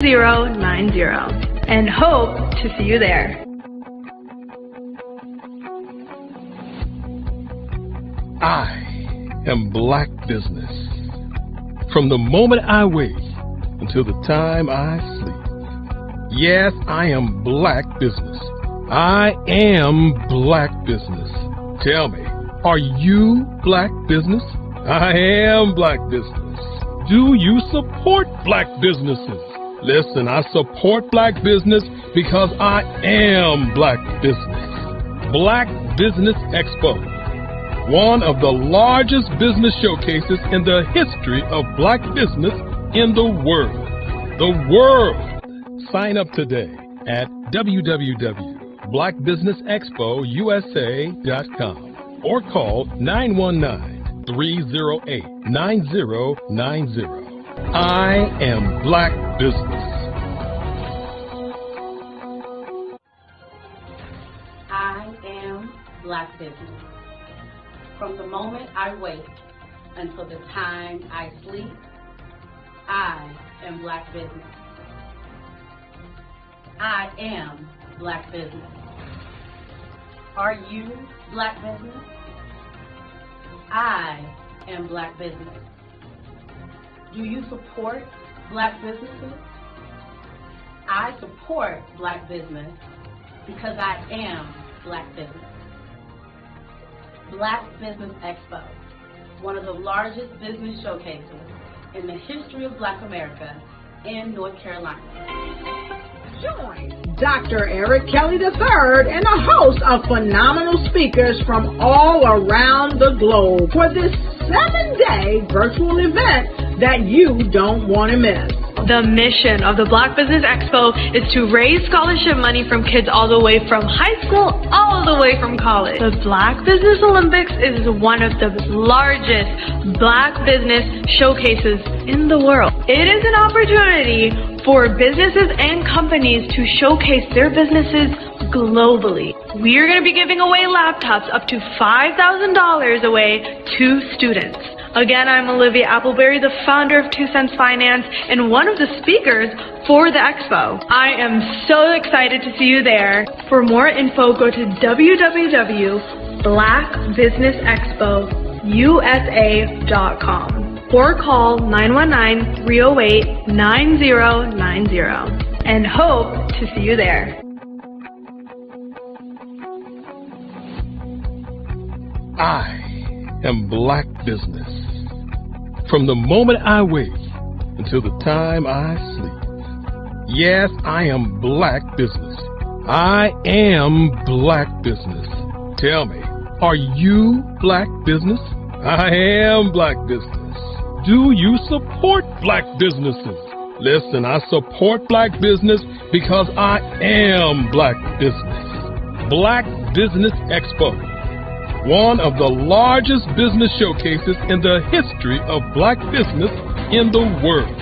9090 and hope to see you there. I am Black business. From the moment I wake until the time I sleep. Yes, I am Black business. I am Black business. Tell me, are you Black business? I am Black business. Do you support Black businesses? Listen, I support Black business because I am Black business. Black Business Expo, one of the largest business showcases in the history of Black business in the world. The world! Sign up today at www.blackbusinessexpousa.com or call 919-308-9090. I am Black business. I am Black business. From the moment I wake until the time I sleep, I am Black business. I am Black business. Are you Black business? I am Black business. Do you support Black businesses? I support Black business because I am Black business. Black Business Expo, one of the largest business showcases in the history of Black America in North Carolina. Join Dr. Eric Kelly III and a host of phenomenal speakers from all around the globe for this 7-day virtual event that you don't want to miss. The mission of the Black Business Expo is to raise scholarship money from kids all the way from high school all the way from college. The Black Business Olympics is one of the largest Black business showcases in the world. It is an opportunity for businesses and companies to showcase their businesses globally. We are going to be giving away laptops up to $5,000 away to students. Again, I'm Olivia Appleberry, the founder of 2 Cents Finance and one of the speakers for the expo. I am so excited to see you there. For more info, go to www.blackbusinessexpousa.com or call 919-308-9090 and hope to see you there. I am Black business. From the moment I wake until the time I sleep. Yes, I am Black business. I am Black business. Tell me, are you Black business? I am Black business. Do you support Black businesses? Listen, I support Black business because I am Black business. Black Business Expo, one of the largest business showcases in the history of Black business in the world.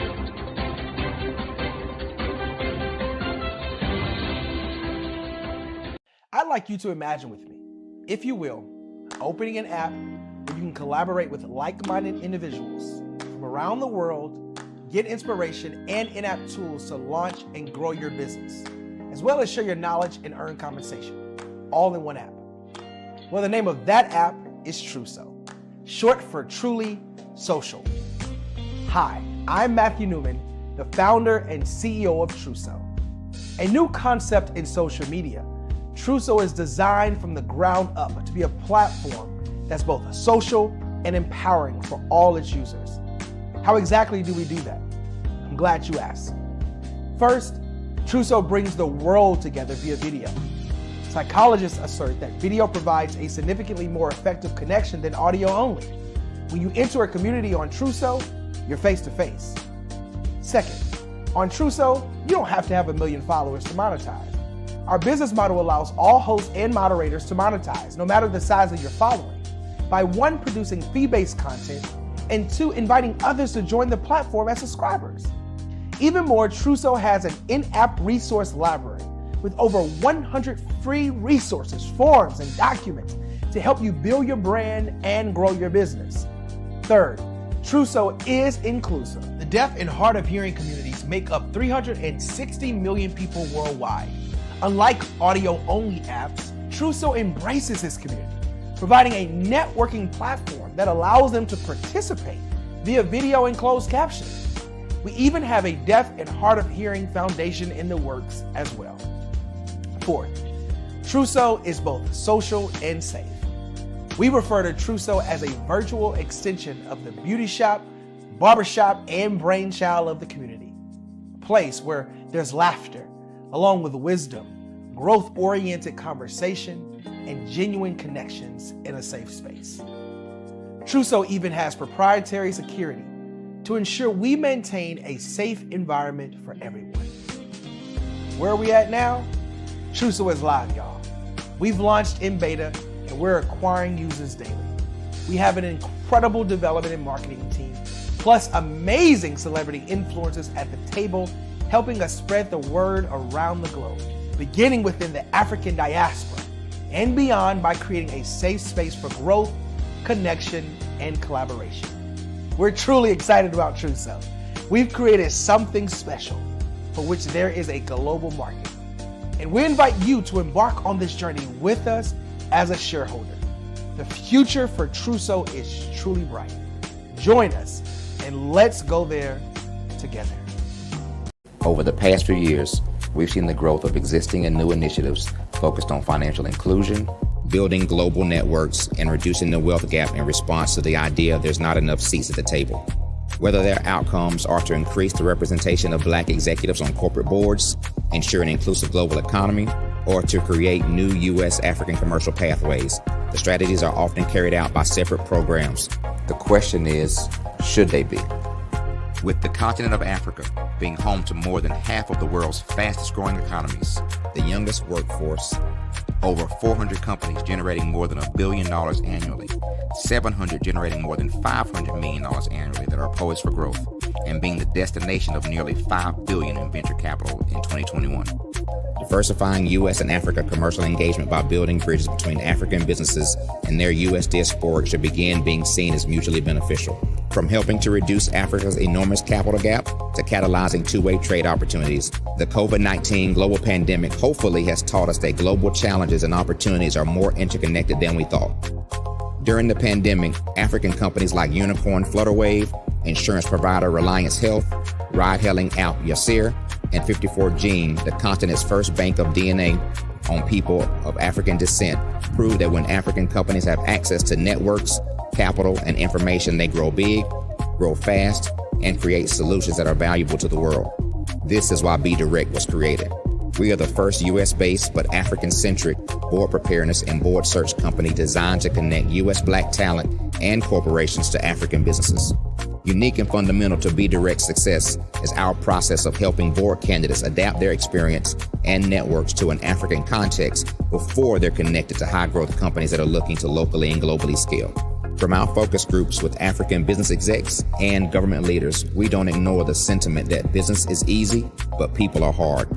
I'd like you to imagine with me, if you will, opening an app where you can collaborate with like-minded individuals from around the world, get inspiration and in-app tools to launch and grow your business, as well as share your knowledge and earn compensation, all in one app. Well, the name of that app is Truso, short for Truly Social. Hi, I'm Matthew Newman, the founder and CEO of Truso. A new concept in social media, Truso is designed from the ground up to be a platform that's both social and empowering for all its users. How exactly do we do that? I'm glad you asked. First, Truso brings the world together via video. Psychologists assert that video provides a significantly more effective connection than audio only. When you enter a community on Truso, you're face to face. Second, on Truso, you don't have to have 1 million followers to monetize. Our business model allows all hosts and moderators to monetize, no matter the size of your following, by 1, producing fee-based content, and 2, inviting others to join the platform as subscribers. Even more, Truso has an in-app resource library with over 100 free resources, forms, and documents to help you build your brand and grow your business. Third, Truso is inclusive. The deaf and hard of hearing communities make up 360 million people worldwide. Unlike audio-only apps, Truso embraces its community, providing a networking platform that allows them to participate via video and closed captioning. We even have a deaf and hard of hearing foundation in the works as well. Fourth, Truso is both social and safe. We refer to Truso as a virtual extension of the beauty shop, barbershop, and brainchild of the community. A place where there's laughter, along with wisdom, growth-oriented conversation, and genuine connections in a safe space. Truso even has proprietary security to ensure we maintain a safe environment for everyone. Where are we at now? Truso is live, y'all. We've launched in beta and we're acquiring users daily. We have an incredible development and marketing team, plus amazing celebrity influencers at the table, helping us spread the word around the globe, beginning within the African diaspora and beyond by creating a safe space for growth, connection, and collaboration. We're truly excited about Truso. We've created something special for which there is a global market. And we invite you to embark on this journey with us as a shareholder. The future for Truso is truly bright. Join us and let's go there together. Over the past few years, we've seen the growth of existing and new initiatives focused on financial inclusion, building global networks, and reducing the wealth gap in response to the idea there's not enough seats at the table. Whether their outcomes are to increase the representation of Black executives on corporate boards, ensure an inclusive global economy, or to create new U.S. African commercial pathways, the strategies are often carried out by separate programs. The question is, should they be? With the continent of Africa being home to more than half of the world's fastest growing economies, the youngest workforce, over 400 companies generating more than $1 billion annually, 700 generating more than $500 million annually that are poised for growth, and being the destination of nearly $5 billion in venture capital in 2021. Diversifying U.S. and Africa commercial engagement by building bridges between African businesses and their U.S. diaspora should begin being seen as mutually beneficial. From helping to reduce Africa's enormous capital gap to catalyzing two-way trade opportunities, the COVID-19 global pandemic hopefully has taught us that global challenges and opportunities are more interconnected than we thought. During the pandemic, African companies like Unicorn Flutterwave, insurance provider Reliance Health, ride-hailing app Yasir, and 54Gene, the continent's first bank of DNA on people of African descent, proved that when African companies have access to networks, capital, and information, they grow big, grow fast, and create solutions that are valuable to the world. This is why BDirect was created. We are the first U.S.-based but African-centric board preparedness and board search company designed to connect U.S. Black talent and corporations to African businesses. Unique and fundamental to BDirect's success is our process of helping board candidates adapt their experience and networks to an African context before they're connected to high-growth companies that are looking to locally and globally scale. From our focus groups with African business execs and government leaders, we don't ignore the sentiment that business is easy, but people are hard.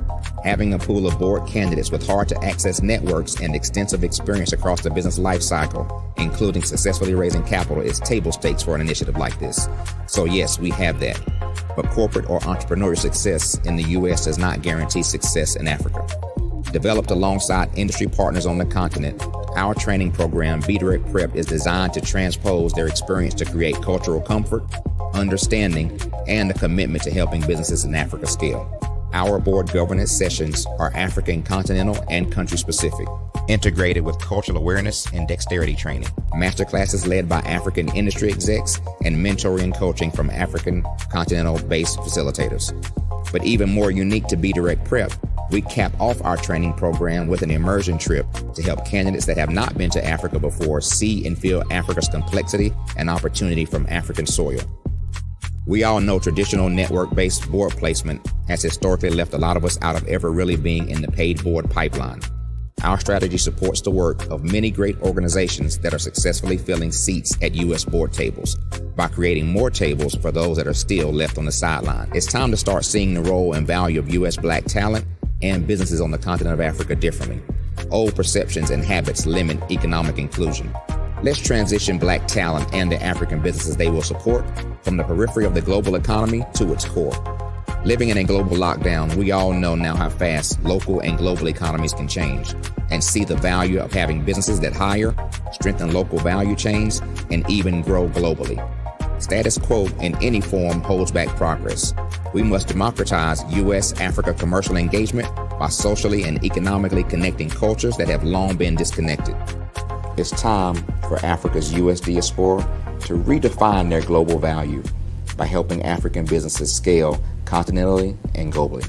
Having a pool of board candidates with hard-to-access networks and extensive experience across the business life cycle, including successfully raising capital, is table stakes for an initiative like this. So yes, we have that. But corporate or entrepreneurial success in the U.S. does not guarantee success in Africa. Developed alongside industry partners on the continent, our training program, BDirect Prep, is designed to transpose their experience to create cultural comfort, understanding, and a commitment to helping businesses in Africa scale. Our board governance sessions are African continental and country specific, integrated with cultural awareness and dexterity training, masterclasses led by African industry execs, and mentoring and coaching from African continental-based facilitators. But even more unique to BDirect Prep, we cap off our training program with an immersion trip to help candidates that have not been to Africa before see and feel Africa's complexity and opportunity from African soil. We all know traditional network-based board placement has historically left a lot of us out of ever really being in the paid board pipeline. Our strategy supports the work of many great organizations that are successfully filling seats at U.S. board tables by creating more tables for those that are still left on the sideline. It's time to start seeing the role and value of U.S. Black talent and businesses on the continent of Africa differently. Old perceptions and habits limit economic inclusion. Let's transition Black talent and the African businesses they will support from the periphery of the global economy to its core. Living in a global lockdown, we all know now how fast local and global economies can change, and see the value of having businesses that hire, strengthen local value chains, and even grow globally. Status quo in any form holds back progress. We must democratize U.S.-Africa commercial engagement by socially and economically connecting cultures that have long been disconnected. It's time for Africa's U.S. diaspora to redefine their global value by helping African businesses scale continentally and globally.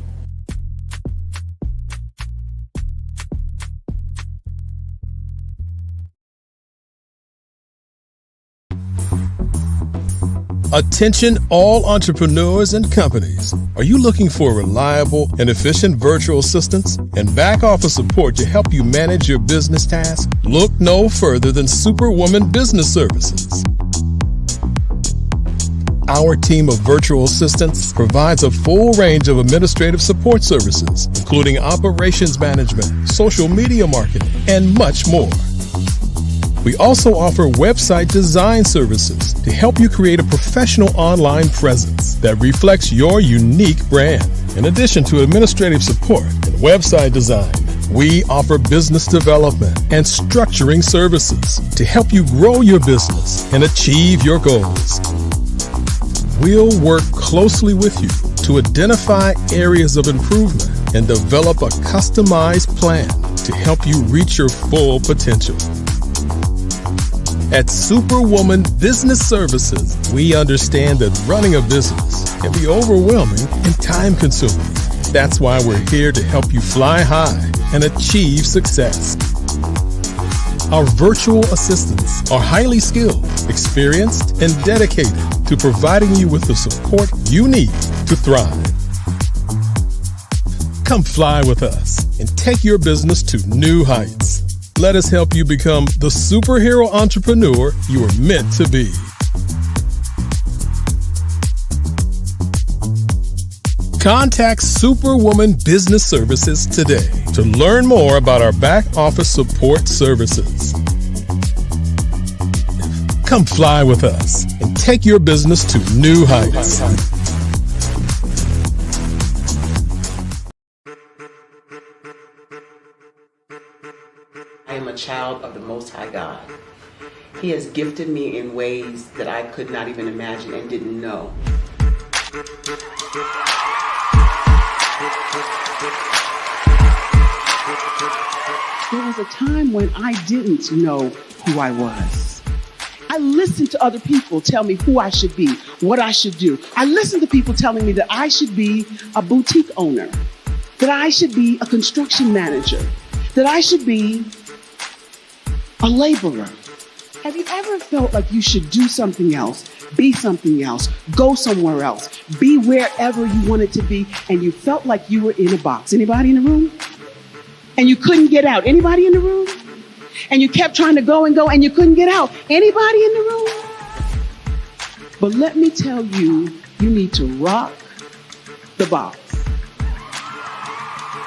Attention all entrepreneurs and companies. Are you looking for reliable and efficient virtual assistants and back office support to help you manage your business tasks? Look no further than Superwoman Business Services. Our team of virtual assistants provides a full range of administrative support services, including operations management, social media marketing, and much more. We also offer website design services to help you create a professional online presence that reflects your unique brand. In addition to administrative support and website design, we offer business development and structuring services to help you grow your business and achieve your goals. We'll work closely with you to identify areas of improvement and develop a customized plan to help you reach your full potential. At Superwoman Business Services, we understand that running a business can be overwhelming and time-consuming. That's why we're here to help you fly high and achieve success. Our virtual assistants are highly skilled, experienced, and dedicated to providing you with the support you need to thrive. Come fly with us and take your business to new heights. Let us help you become the superhero entrepreneur you are meant to be. Contact Superwoman Business Services today to learn more about our back office support services. Come fly with us and take your business to new heights. I am a child of the Most High God. He has gifted me in ways that I could not even imagine and didn't know. There was a time when I didn't know who I was. I listened to other people tell me who I should be, what I should do. I listened to people telling me that I should be a boutique owner, that I should be a construction manager, that I should be a laborer. Have you ever felt like you should do something else, be something else, go somewhere else, be wherever you wanted to be, and you felt like you were in a box? Anybody in the room? And you couldn't get out. Anybody in the room? And you kept trying to go and go and you couldn't get out. Anybody in the room? But let me tell you, you need to rock the box.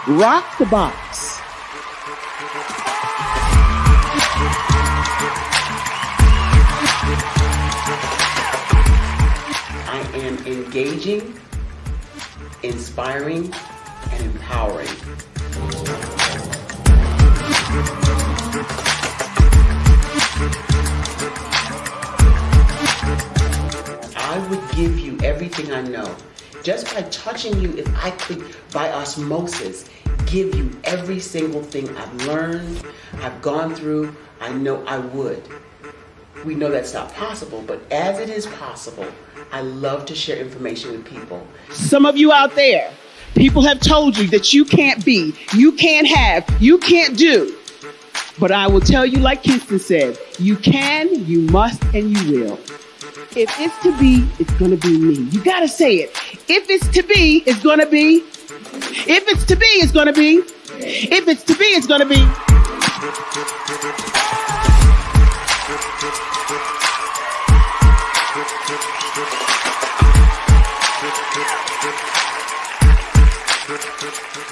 Rock the box. I am engaging, inspiring, and empowering. I would give you everything I know. Just by touching you, if I could, by osmosis, give you every single thing I've learned, I've gone through, I know I would. We know that's not possible, but as it is possible, I love to share information with people. Some of you out there, people have told you that you can't be, you can't have, you can't do. But I will tell you, like Kingston said, you can, you must, and you will. If it's to be, it's going to be me. You got to say it. If it's to be, it's going to be. If it's to be, it's going to be. If it's to be, it's going to be.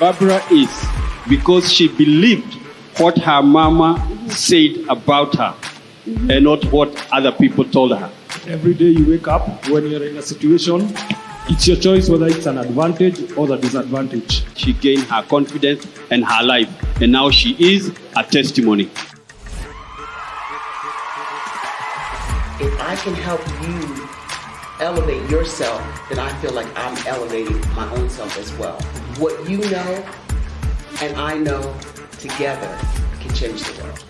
Barbara is because she believed what her mama said about her and not what other people told her. Every day you wake up, when you're in a situation, It's your choice whether it's an advantage or the disadvantage. She gained her confidence and her life, and now she is a testimony. If I can help you elevate yourself, then I feel like I'm elevating my own self as well. What you know and I know together can change the world.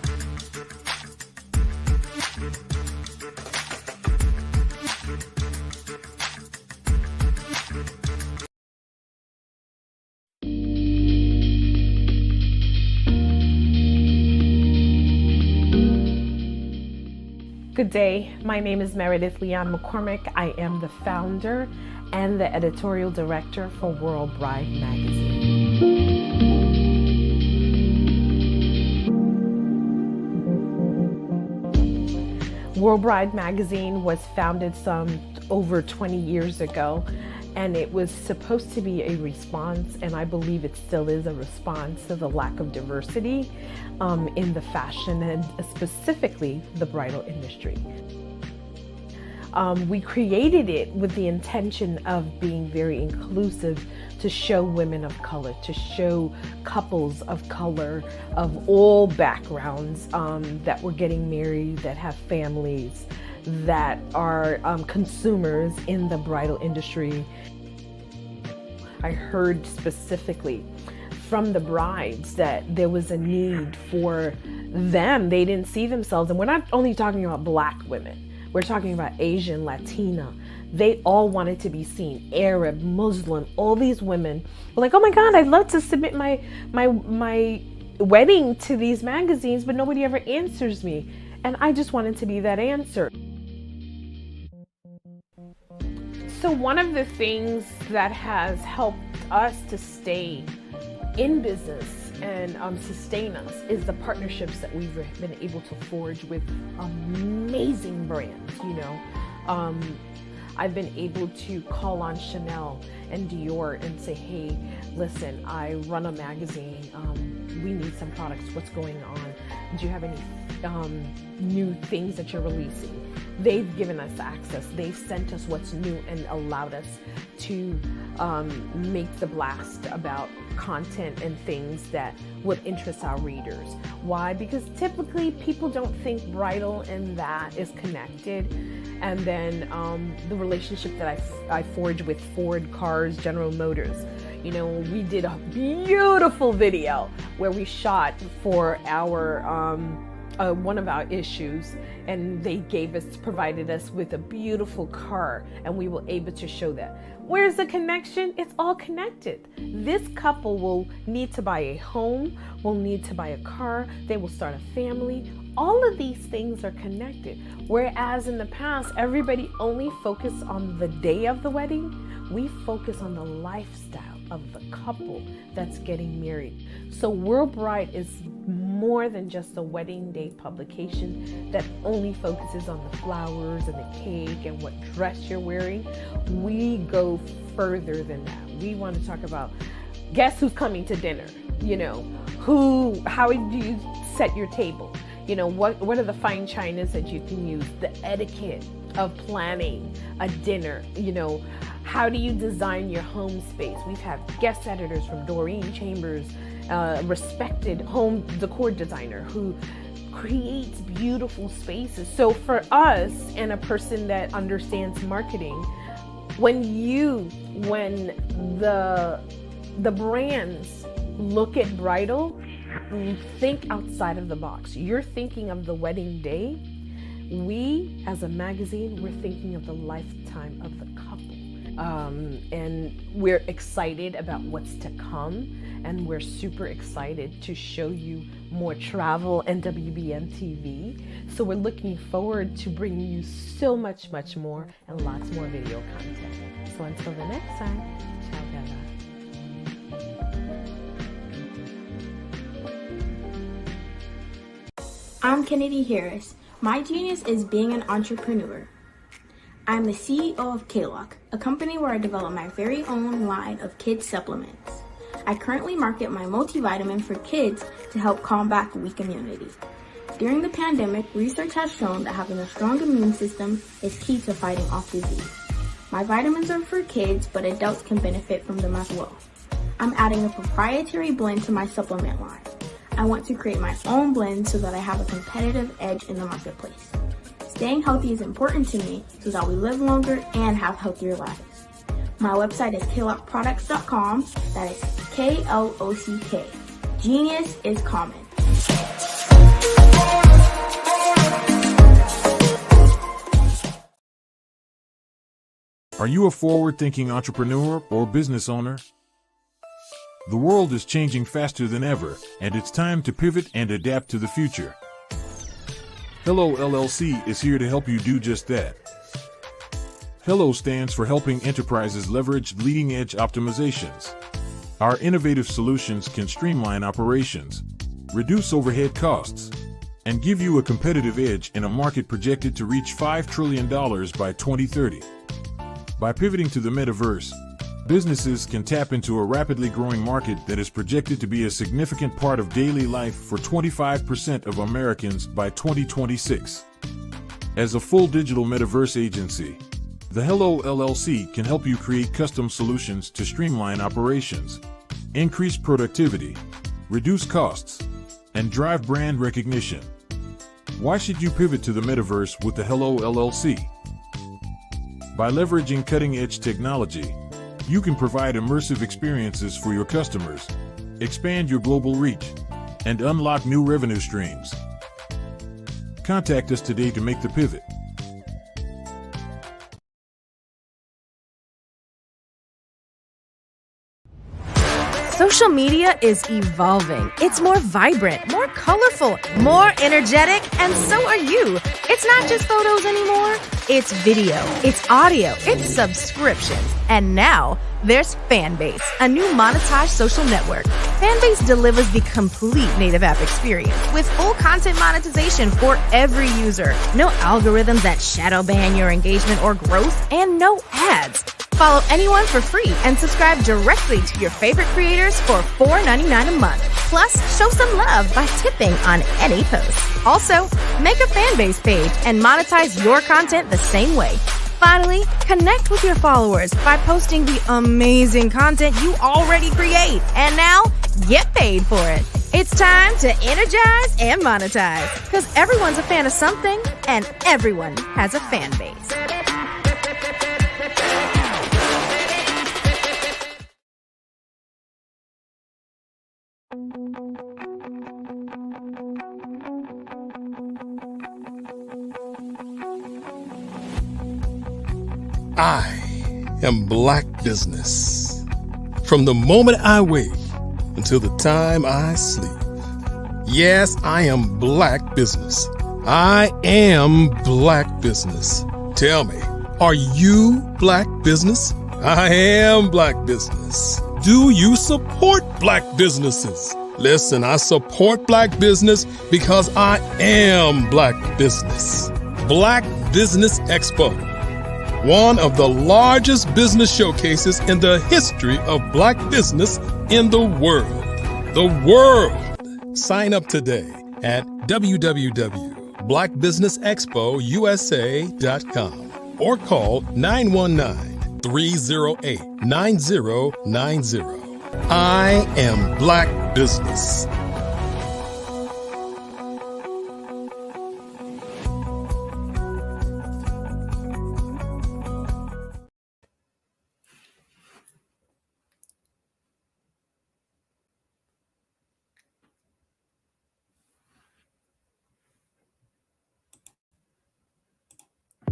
Good day, my name is Meredith Leon McCormick. I am the founder and the editorial director for World Bride magazine. World Bride magazine was founded some over 20 years ago, and it was supposed to be a response, and I believe it still is a response to the lack of diversity in the fashion and specifically the bridal industry. We created it with the intention of being very inclusive, to show women of color, to show couples of color of all backgrounds that were getting married, that have families, that are consumers in the bridal industry. I heard specifically from the brides that there was a need for them. They didn't see themselves, and we're not only talking about Black women, we're talking about Asian, Latina. They all wanted to be seen. Arab, Muslim, all these women were like, oh my God, I'd love to submit my wedding to these magazines, but nobody ever answers me. And I just wanted to be that answer. So one of the things that has helped us to stay in business and sustain us is the partnerships that we've been able to forge with amazing brands. You know, I've been able to call on Chanel and Dior and say, hey, listen, I run a magazine. We need some products. What's going on? Do you have any new things that you're releasing? They've given us access. They've sent us what's new and allowed us to make the blast about content and things that would interest our readers. Why? Because typically people don't think bridal and that is connected. And then the relationship that I forged with Ford Cars, General Motors. You know, we did a beautiful video where we shot for our one of our issues, and they provided us with a beautiful car, and we were able to show that. Where's the connection? It's all connected. This couple will need to buy a home, will need to buy a car, they will start a family. All of these things are connected. Whereas in the past, everybody only focused on the day of the wedding, we focus on the lifestyle of the couple that's getting married. So World Bride is more than just a wedding day publication that only focuses on the flowers and the cake and what dress you're wearing. We go further than that. We want to talk about, guess who's coming to dinner? You know, how do you set your table? You know, what are the fine chinas that you can use? The etiquette of planning a dinner. You know, how do you design your home space? We've had guest editors from Doreen Chambers, respected home decor designer who creates beautiful spaces. So for us, and a person that understands marketing, when the brands look at bridal, think outside of the box. You're thinking of the wedding day. We, as a magazine, we're thinking of the lifetime of the couple. And we're excited about what's to come, and we're super excited to show you more travel and WBN TV. So we're looking forward to bringing you so much more and lots more video content. So until the next time, ciao Bella. I'm Kennedy Harris. My genius is being an entrepreneur. I'm the CEO of K-Lock, a company where I develop my very own line of kids supplements. I currently market my multivitamin for kids to help combat weak immunity. During the pandemic, research has shown that having a strong immune system is key to fighting off disease. My vitamins are for kids, but adults can benefit from them as well. I'm adding a proprietary blend to my supplement line. I want to create my own blend so that I have a competitive edge in the marketplace. Staying healthy is important to me so that we live longer and have healthier lives. My website is klockproducts.com. That is Klock. Genius is common. Are you a forward-thinking entrepreneur or business owner? The world is changing faster than ever, and it's time to pivot and adapt to the future. Hello LLC is here to help you do just that. Hello stands for helping enterprises leverage leading-edge optimizations. Our innovative solutions can streamline operations, reduce overhead costs, and give you a competitive edge in a market projected to reach $5 trillion by 2030. By pivoting to the metaverse, businesses can tap into a rapidly growing market that is projected to be a significant part of daily life for 25% of Americans by 2026. As a full digital metaverse agency, the Hello LLC can help you create custom solutions to streamline operations, increase productivity, reduce costs, and drive brand recognition. Why should you pivot to the metaverse with the Hello LLC? By leveraging cutting-edge technology, you can provide immersive experiences for your customers, expand your global reach, and unlock new revenue streams. Contact us today to make the pivot. Social media is evolving. It's more vibrant, more colorful, more energetic, and so are you. It's not just photos anymore. It's video, it's audio, it's subscriptions. And now there's Fanbase, a new monetized social network. Fanbase delivers the complete native app experience with full content monetization for every user. No algorithms that shadow ban your engagement or growth, and no ads. Follow anyone for free and subscribe directly to your favorite creators for $4.99 a month. Plus, show some love by tipping on any post. Also, make a Fanbase page and monetize your content the same way. Finally, connect with your followers by posting the amazing content you already create. And now, get paid for it. It's time to energize and monetize. Because everyone's a fan of something, and everyone has a fan base. I am Black business. From the moment I wake until the time I sleep. Yes, I am Black business. I am Black business. Tell me, are you Black business? I am Black business. Do you support Black businesses? Listen, I support Black business because I am Black business. Black Business Expo, one of the largest business showcases in the history of Black business in the world. The world! Sign up today at www.blackbusinessexpousa.com or call 919-308-9090. I am Black business.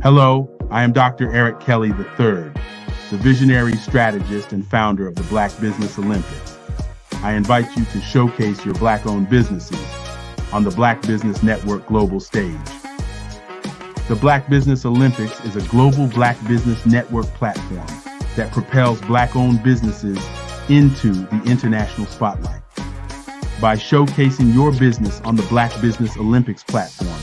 Hello, I am Dr. Eric Kelly III, the visionary strategist and founder of the Black Business Olympics. I invite you to showcase your Black-owned businesses on the Black Business Network global stage. The Black Business Olympics is a global Black Business Network platform that propels Black-owned businesses into the international spotlight. By showcasing your business on the Black Business Olympics platform,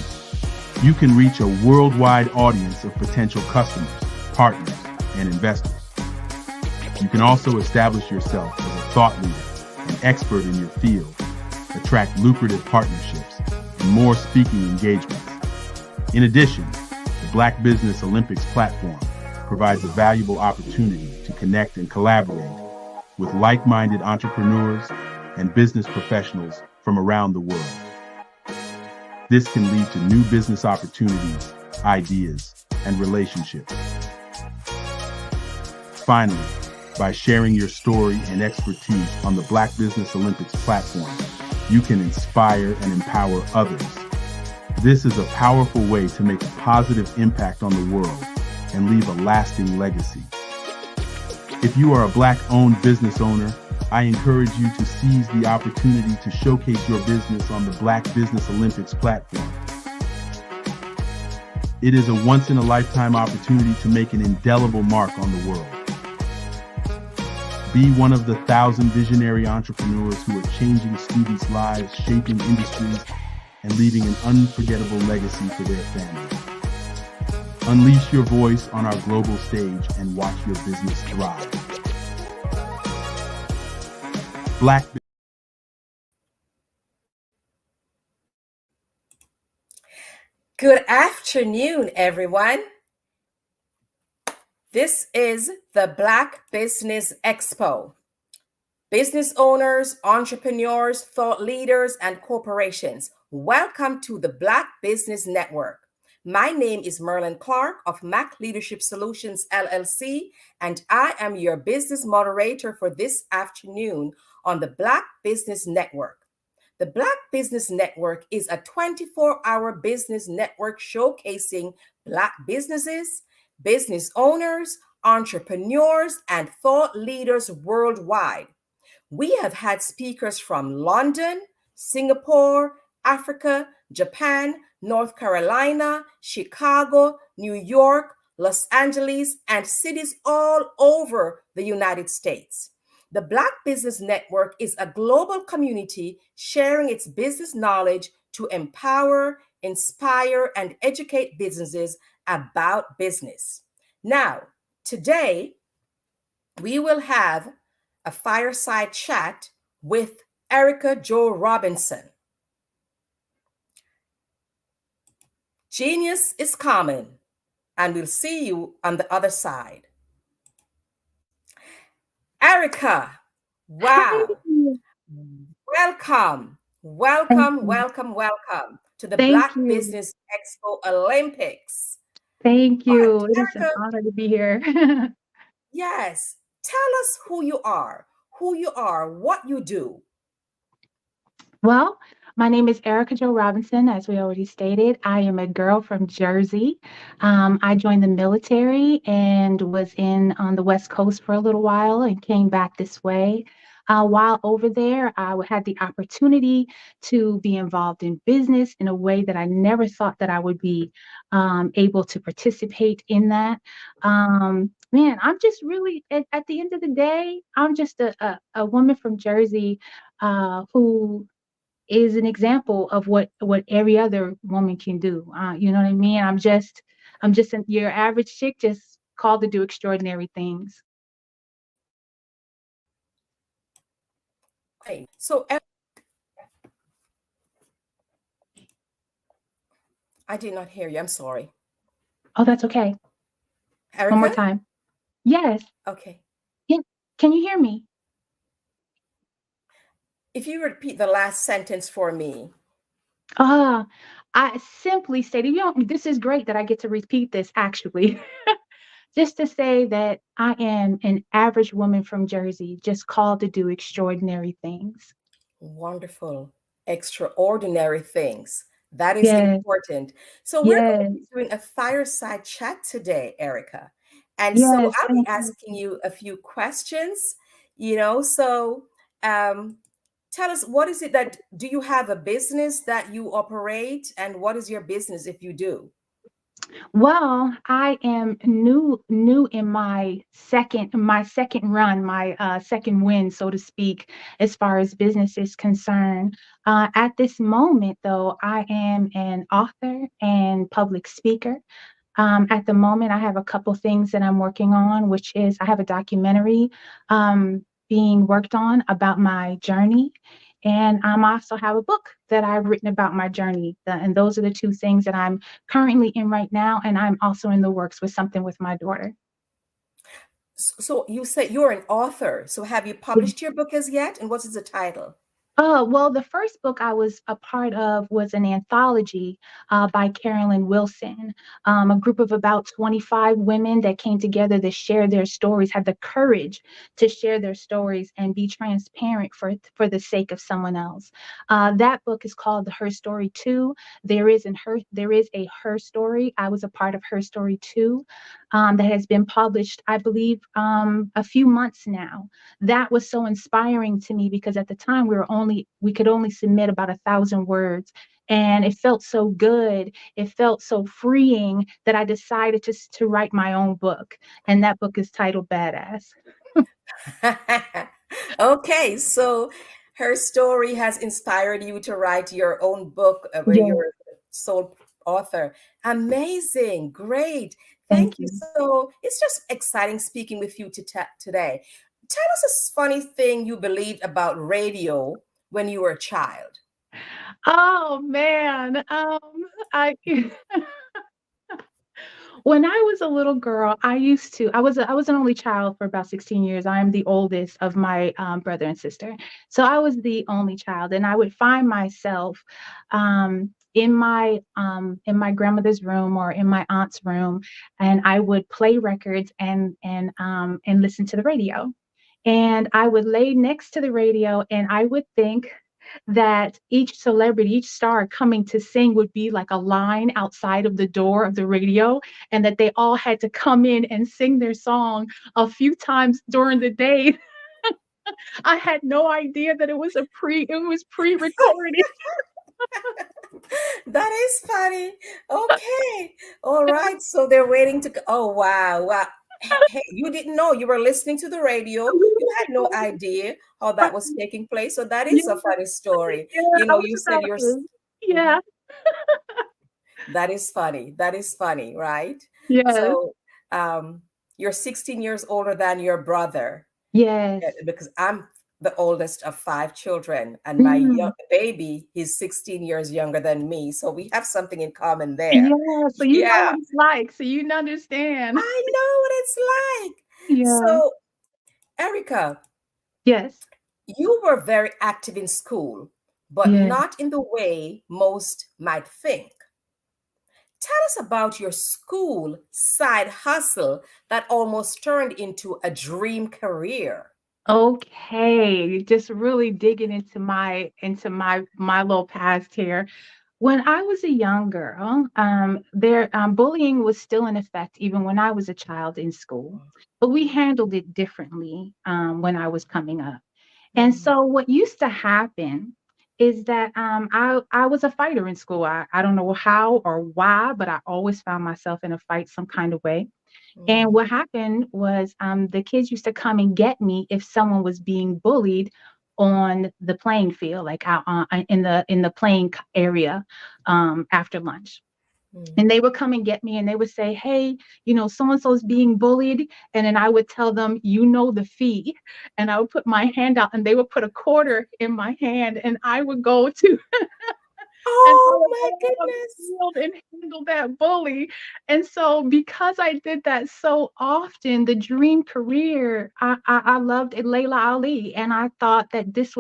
you can reach a worldwide audience of potential customers, partners, and investors. You can also establish yourself as a thought leader and expert in your field, attract lucrative partnerships, and more speaking engagements. In addition, the Black Business Olympics platform provides a valuable opportunity to connect and collaborate with like-minded entrepreneurs and business professionals from around the world. This can lead to new business opportunities, ideas, and relationships. Finally, by sharing your story and expertise on the Black Business Olympics platform, you can inspire and empower others. This is a powerful way to make a positive impact on the world and leave a lasting legacy. If you are a Black-owned business owner, I encourage you to seize the opportunity to showcase your business on the Black Business Olympics platform. It is a once-in-a-lifetime opportunity to make an indelible mark on the world. Be one of the 1,000 visionary entrepreneurs who are changing students' lives, shaping industries, and leaving an unforgettable legacy for their families. Unleash your voice on our global stage and watch your business thrive. Black. Good afternoon, everyone. This is the Black Business Expo. Business owners, entrepreneurs, thought leaders, and corporations, welcome to the Black Business Network. My name is Merlin Clark of Mac Leadership Solutions, LLC, and I am your business moderator for this afternoon on the Black Business Network. The Black Business Network is a 24-hour business network showcasing Black businesses, business owners, entrepreneurs, and thought leaders worldwide. We have had speakers from London, Singapore, Africa, Japan, North Carolina, Chicago, New York, Los Angeles, and cities all over the United States. The Black Business Network is a global community sharing its business knowledge to empower, inspire, and educate businesses about business. Now, today, we will have a fireside chat with Erica Jo Robinson. Genius is common, and we'll see you on the other side. Erica, wow. Welcome to the Black Business Expo Olympics. Thank you. Right, It is an honor to be here. Yes. Tell us who you are, what you do. Well, my name is Erica Jo Robinson, as we already stated. I am a girl from Jersey. I joined the military and was on the West Coast for a little while and came back this way. While over there, I had the opportunity to be involved in business in a way that I never thought that I would be able to participate in that. Man, I'm just really, at the end of the day, I'm just a woman from Jersey who is an example of what every other woman can do. You know what I mean? I'm just your average chick, just called to do extraordinary things. Okay, so I did not hear you. I'm sorry. Oh, that's okay. Erica? One more time. Yes. Okay. Can you hear me? If you repeat the last sentence for me. I simply stated, this is great that I get to repeat this actually. Just to say that I am an average woman from Jersey, just called to do extraordinary things. Wonderful. Extraordinary things. That is important. So we're going to be doing a fireside chat today, Erica. And so I'll be asking you a few questions, so tell us, what is it do you have a business that you operate, and what is your business if you do? Well, I am new in my second run, my second win, so to speak, as far as business is concerned. At this moment, though, I am an author and public speaker. At the moment, I have a couple things that I'm working on, which is I have a documentary being worked on about my journey. And I also have a book that I've written about my journey. And those are the two things that I'm currently in right now. And I'm also in the works with something with my daughter. So you said you're an author. So have you published your book as yet? And what is the title? Well, the first book I was a part of was an anthology by Carolyn Wilson, a group of about 25 women that came together to share their stories, had the courage to share their stories and be transparent for the sake of someone else. That book is called Her Story 2. There is a Her Story. I was a part of Her Story 2 that has been published, I believe, a few months now. That was so inspiring to me because at the time we could only submit about 1,000 words, and it felt so good, it felt so freeing that I decided to write my own book, and that book is titled Badass. Okay, so Her Story has inspired you to write your own book where Yeah. you're sole author. Amazing, great. Thank Thank you. you. So it's just exciting speaking with you today. Tell us a funny thing you believed about radio when you were a child. Oh man, I when I was a little girl, I was an only child for about 16 years. I am the oldest of my brother and sister. So I was the only child, and I would find myself in my grandmother's room or in my aunt's room, and I would play records and listen to the radio. And I would lay next to the radio and I would think that each celebrity, each star coming to sing would be like a line outside of the door of the radio, and that they all had to come in and sing their song a few times during the day. I had no idea that it was pre-recorded. That is funny. Okay. All right. So they're waiting to. Oh, wow. Wow. Hey, you didn't know you were listening to the radio. You had no idea how that was taking place. So that Yeah, is a funny story. yeah, You I know, was you said about you're. to. Yeah. That is funny. That is funny, right? Yes. So, you're 16 years older than your brother. Yes. Because I'm the oldest of 5 children, and my Mm. baby is 16 years younger than me. So we have something in common there. Yeah, so you know Yeah, what it's like, so you understand. I know what it's like. Yeah. So, Erica, Yes. you were very active in school, but Yeah. not in the way most might think. Tell us about your school side hustle that almost turned into a dream career. Okay, just really digging into my little past here. When I was a young girl, bullying was still in effect even when I was a child in school, but we handled it differently when I was coming up. And so what used to happen is that I was a fighter in school. I don't know how or why, but I always found myself in a fight some kind of way. And what happened was the kids used to come and get me if someone was being bullied on the playing field, like out in the playing area after lunch. And they would come and get me and they would say, hey, so and so is being bullied. And then I would tell them, the fee. And I would put my hand out and they would put a quarter in my hand and I would go to and I Oh would my go on the goodness. field and handle that bully. And so because I did that so often, the dream career, I loved it, Layla Ali. And I thought that this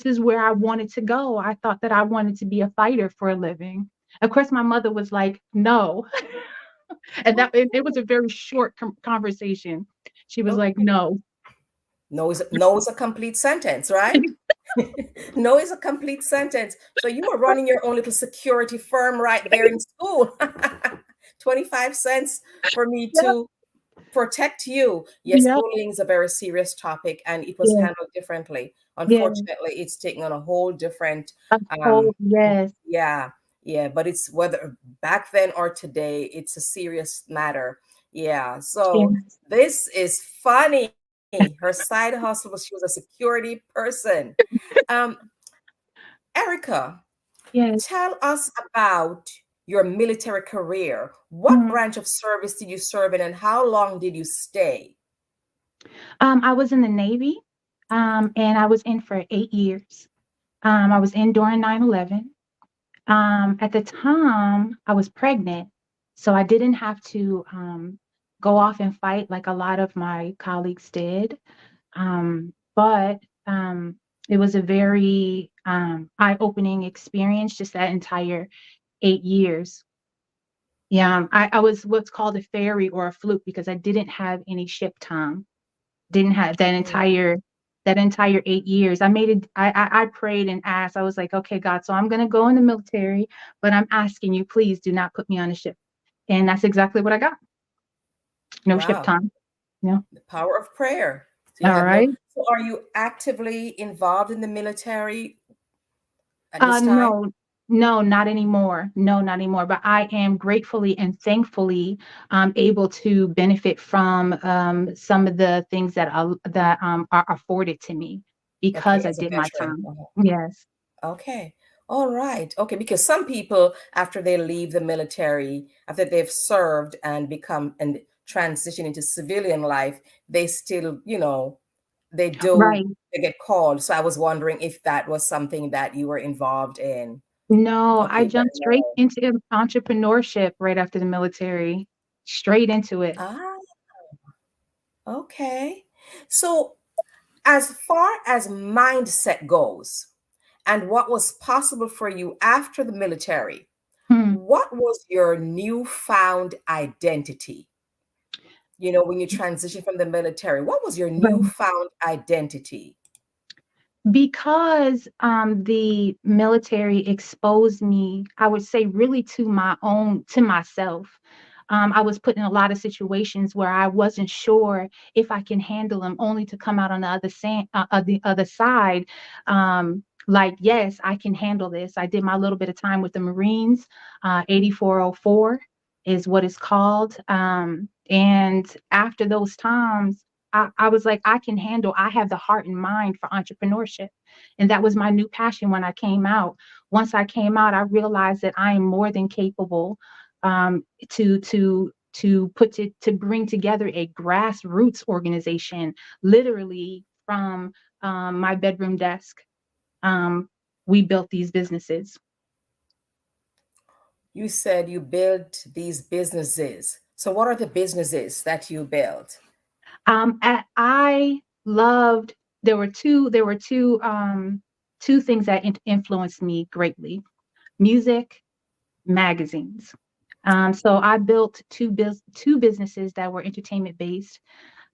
is where I wanted to go. I thought that I wanted to be a fighter for a living. Of course, my mother was like, no. And it was a very short conversation. She was like, Okay. no. No is a complete sentence, right? No is a complete sentence. So you were running your own little security firm right there in school. 25 cents for me Yeah. to protect you. Yes, Yeah. bullying is a very serious topic and it was Yeah. handled differently. Yeah. Unfortunately, it's taken on a whole different Yes. yeah, but it's whether back then or today, it's a serious matter. Yeah. So Yes. this is funny. Her side hustle was she was a security person. Um, Erica, Yes. tell us about your military career. What Mhm. branch of service did you serve in and how long did you stay? I was in the Navy, and I was in for 8 years. I was in during 9/11. At the time, I was pregnant, so I didn't have to go off and fight like a lot of my colleagues did. But it was a very eye-opening experience, just that entire 8 years. Yeah, I was what's called a fairy or a fluke because I didn't have any ship time. Didn't have that entire 8 years. I made it. I prayed and asked. I was like, okay, God, so I'm gonna go in the military, but I'm asking you, please do not put me on a ship. And that's exactly what I got. No ship Wow. time. Yeah. The power of prayer. So you All have right. so are you actively involved in the military at this time? No, not anymore. No, not anymore. But I am gratefully and thankfully able to benefit from some of the things that are afforded to me Okay, because I as a did my veteran. time. Yes. Okay. All right. Okay, because some people after they leave the military, after they've served and become and transition into civilian life, they still, they Right. get called. So I was wondering if that was something that you were involved in. No, I Okay, but jumped straight no. into entrepreneurship right after the military. Straight into it. Ah, okay. So as far as mindset goes and what was possible for you after the military, Hmm. what was your newfound identity? When you transition from the military, what was your Right. newfound identity? Because the military exposed me, I would say really to myself. I was put in a lot of situations where I wasn't sure if I can handle them, only to come out on the other side. Like, yes, I can handle this. I did my little bit of time with the Marines. 8404 is what it's called. And after those times, I was like, I have the heart and mind for entrepreneurship. And that was my new passion when I came out. Once I came out, I realized that I am more than capable to bring together a grassroots organization, literally from my bedroom desk. Um, we built these businesses. You said you built these businesses. So what are the businesses that you built? I loved. There were two things that influenced me greatly: music, magazines. So I built two businesses that were entertainment based.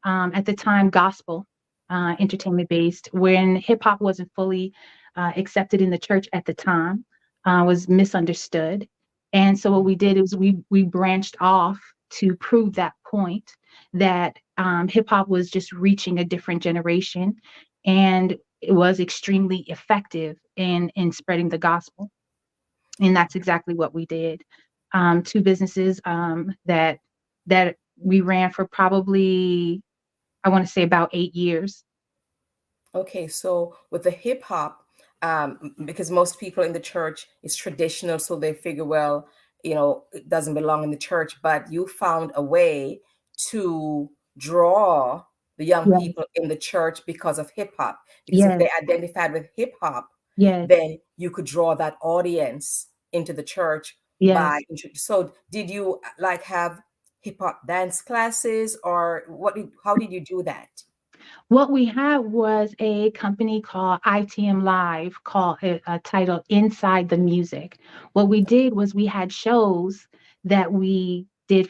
At the time, gospel entertainment based, when hip hop wasn't fully accepted in the church at the time, was misunderstood. And so what we did is we branched off to prove that point that hip hop was just reaching a different generation, and it was extremely effective in spreading the gospel. And that's exactly what we did. Two businesses that we ran for probably, I want to say, about 8 years. Okay, so with the hip hop, because most people in the church is traditional, so they figure, well, it doesn't belong in the church, but you found a way to draw the young Yes, people in the church because of hip hop. Because if yes, they identified with hip hop, yes, then you could draw that audience into the church by. yes. So, did you like have hip hop dance classes, or how did you do that? What we had was a company called ITM Live, called titled Inside the Music. What we did was we had shows that we did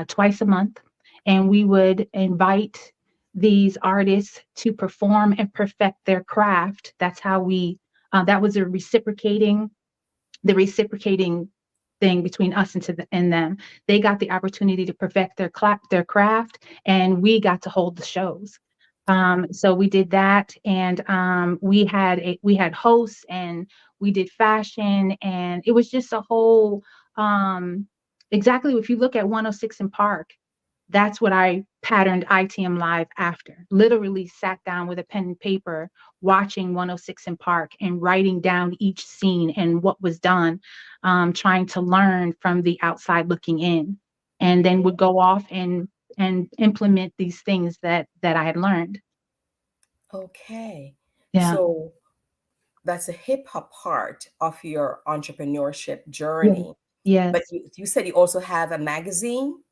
twice a month, and we would invite these artists to perform and perfect their craft. That's how that was the reciprocating thing between us and them. They got the opportunity to perfect their craft, and we got to hold the shows. So we did that, and we had hosts, and we did fashion, and it was just a whole exactly. If you look at 106 in Park, that's what I patterned ITM Live after. Literally sat down with a pen and paper, watching 106 in Park and writing down each scene and what was done, trying to learn from the outside looking in, and then would go off and implement these things that I had learned. Okay, Yeah. so that's a hip hop part of your entrepreneurship Yeah. journey. But Yes. you said you also have a magazine.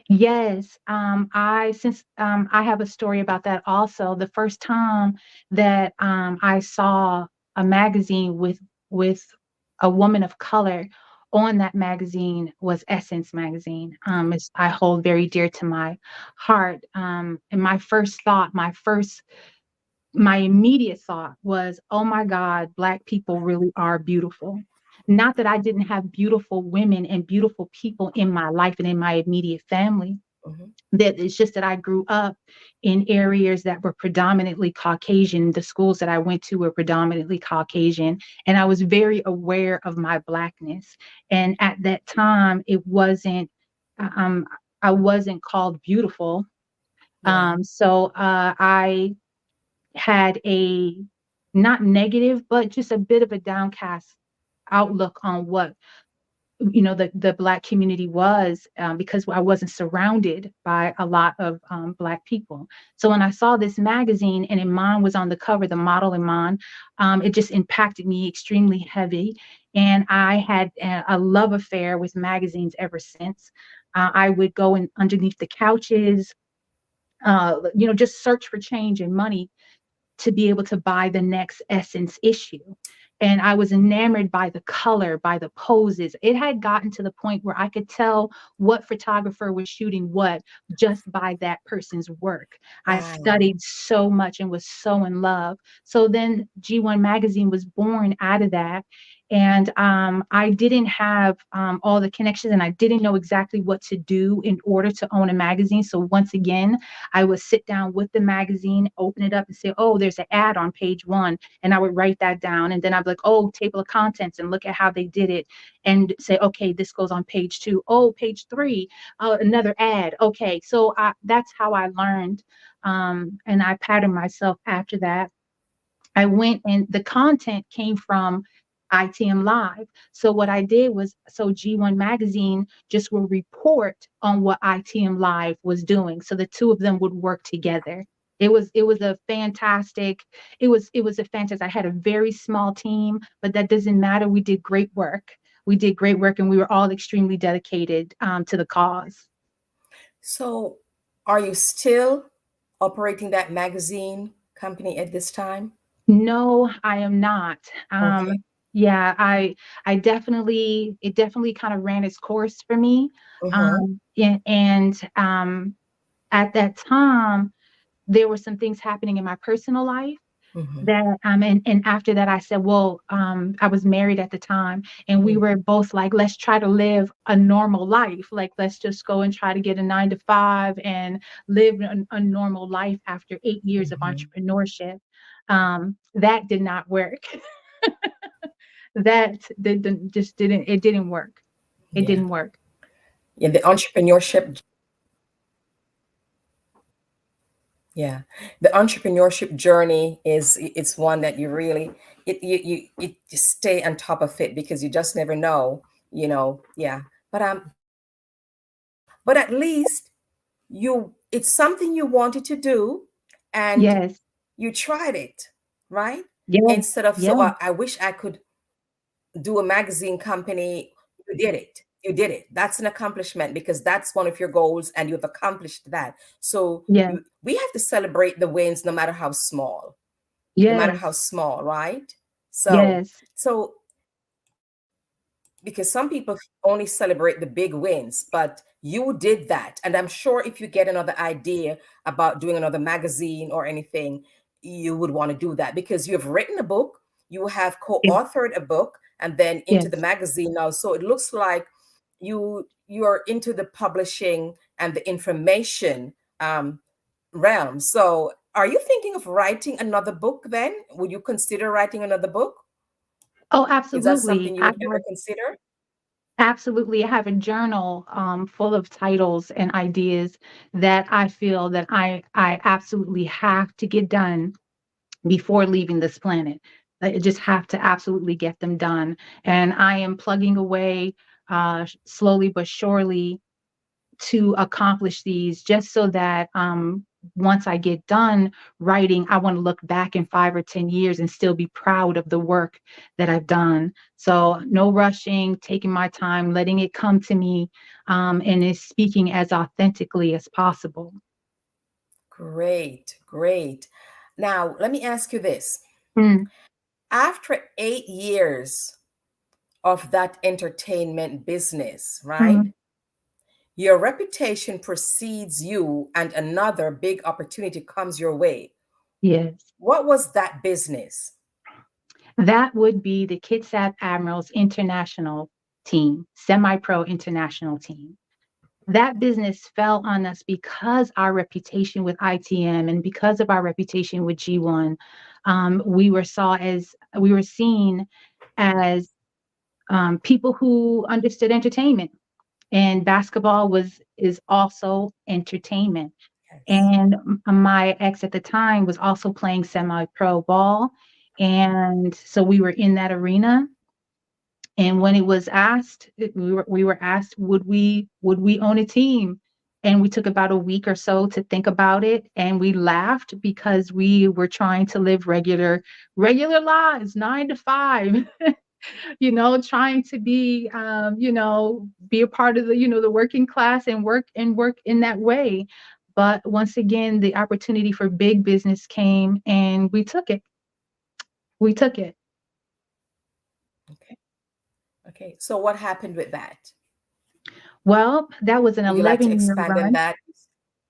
Yes, I have a story about that also. The first time that I saw a magazine with a woman of color on that magazine was Essence magazine. I hold very dear to my heart. And my first thought, my immediate thought was, oh my God, Black people really are beautiful. Not that I didn't have beautiful women and beautiful people in my life and in my immediate family. That it's just that I grew up in areas that were predominantly Caucasian. The schools that I went to were predominantly Caucasian, and I was very aware of my Blackness. And at that time, it wasn't, um, I wasn't called beautiful. So I had a not negative, but just a bit of a downcast outlook on what the Black community was, because I wasn't surrounded by a lot of Black people. So when I saw this magazine and Iman was on the cover, the model Iman, it just impacted me extremely heavy. And I had a love affair with magazines ever since. I would go in underneath the couches, just search for change and money to be able to buy the next Essence issue. And I was enamored by the color, by the poses. It had gotten to the point where I could tell what photographer was shooting what just by that person's work. I studied so much and was so in love. So then G1 magazine was born out of that. And I didn't have all the connections, and I didn't know exactly what to do in order to own a magazine. So once again, I would sit down with the magazine, open it up and say, oh, there's an ad on page 1. And I would write that down. And then I'd be like, oh, table of contents, and look at how they did it and say, okay, this goes on page 2. Oh, page 3, another ad. Okay. So that's how I learned. And I patterned myself after that. I went, and the content came from ITM Live. So what I did was, so G1 magazine just will report on what ITM Live was doing. So the two of them would work together. It was a fantastic, I had a very small team, but that doesn't matter. We did great work. And we were all extremely dedicated to the cause. So are you still operating that magazine company at this time? No, I am not. Okay. Yeah, it definitely kind of ran its course for me. At that time, there were some things happening in my personal life that, and after that, I said, well, I was married at the time, and we were both like, let's try to live a normal life. Like, let's just go and try to get a 9-to-5 and live a normal life after 8 years of entrepreneurship. That did not work. It didn't work. It didn't work. Yeah, the entrepreneurship. Yeah, the entrepreneurship journey it's one that you really you stay on top of it, because you just never know, Yeah, but at least it's something you wanted to do, and Yes. you tried it, right? Yeah. Instead of Yeah. I wish I could do a magazine company. You did it. That's an accomplishment, because that's one of your goals, and you've accomplished that. So Yeah. we have to celebrate the wins, no matter how small. No matter how Yes. small, right? Yes. So because some people only celebrate the big wins, but you did that. And I'm sure if you get another idea about doing another magazine or anything, you would want to do that, because you have written a book, you have co-authored a book, and then into the Yes. magazine now. So it looks like you're into the publishing and the information realm. So are you thinking of writing another book then? Would you consider writing another book? Oh, Is that absolutely. something you would ever consider? Absolutely. I have a journal full of titles and ideas that I feel that I absolutely have to get done before leaving this planet. I just have to absolutely get them done. And I am plugging away slowly but surely to accomplish these, just so that once I get done writing, I want to look back in 5 or 10 years and still be proud of the work that I've done. So no rushing, taking my time, letting it come to me, and is speaking as authentically as possible. Great, great. Now, let me ask you this. After 8 years of that entertainment business, right? Your reputation precedes you and another big opportunity comes your way. Yes. What was that business? That would be the Kitsap Admirals International team, semi-pro international team. That business fell on us because our reputation with ITM and because of our reputation with G1. We were seen as people who understood entertainment, and basketball is also entertainment. And my ex at the time was also playing semi-pro ball, and so we were in that arena. And when it was asked, we were asked, would we own a team? And we took about a week or so to think about it, and we laughed because we were trying to live regular lives, 9 to 5. Trying to be, be a part of the working class and work in that way. But once again, the opportunity for big business came and we took it. Okay. So what happened with that? Well, that was an 11-year expand run. on that?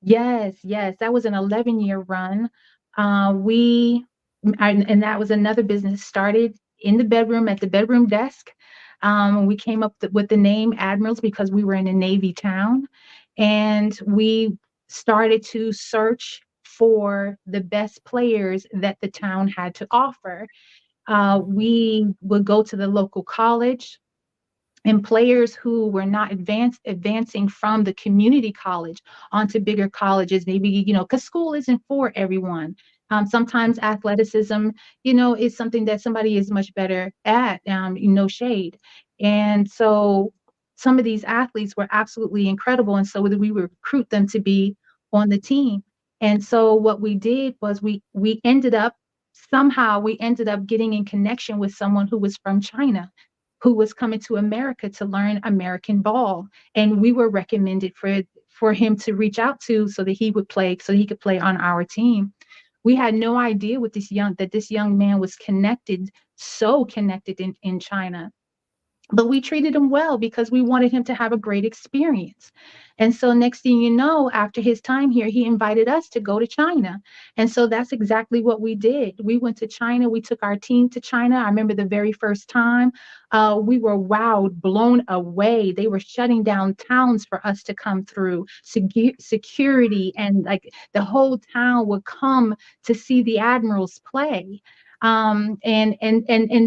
Yes, that was an 11-year run. And that was another business started in the bedroom at the bedroom desk. We came up with the name Admirals because we were in a Navy town, and we started to search for the best players that the town had to offer. We would go to the local college, and players who were not advancing from the community college onto bigger colleges, maybe, because school isn't for everyone. Sometimes athleticism, is something that somebody is much better at, no shade. And so some of these athletes were absolutely incredible. And so we would recruit them to be on the team. And so what we did was we ended up getting in connection with someone who was from China, who was coming to America to learn American ball. And we were recommended for him to reach out to so that he could play on our team. We had no idea that this young man was so connected in China. But we treated him well because we wanted him to have a great experience. And so next thing you know, after his time here, he invited us to go to China. And so that's exactly what we did. We went to China. We took our team to China. I remember the very first time, we were wowed, blown away. They were shutting down towns for us to come through. Security, and like the whole town would come to see the Admirals play. And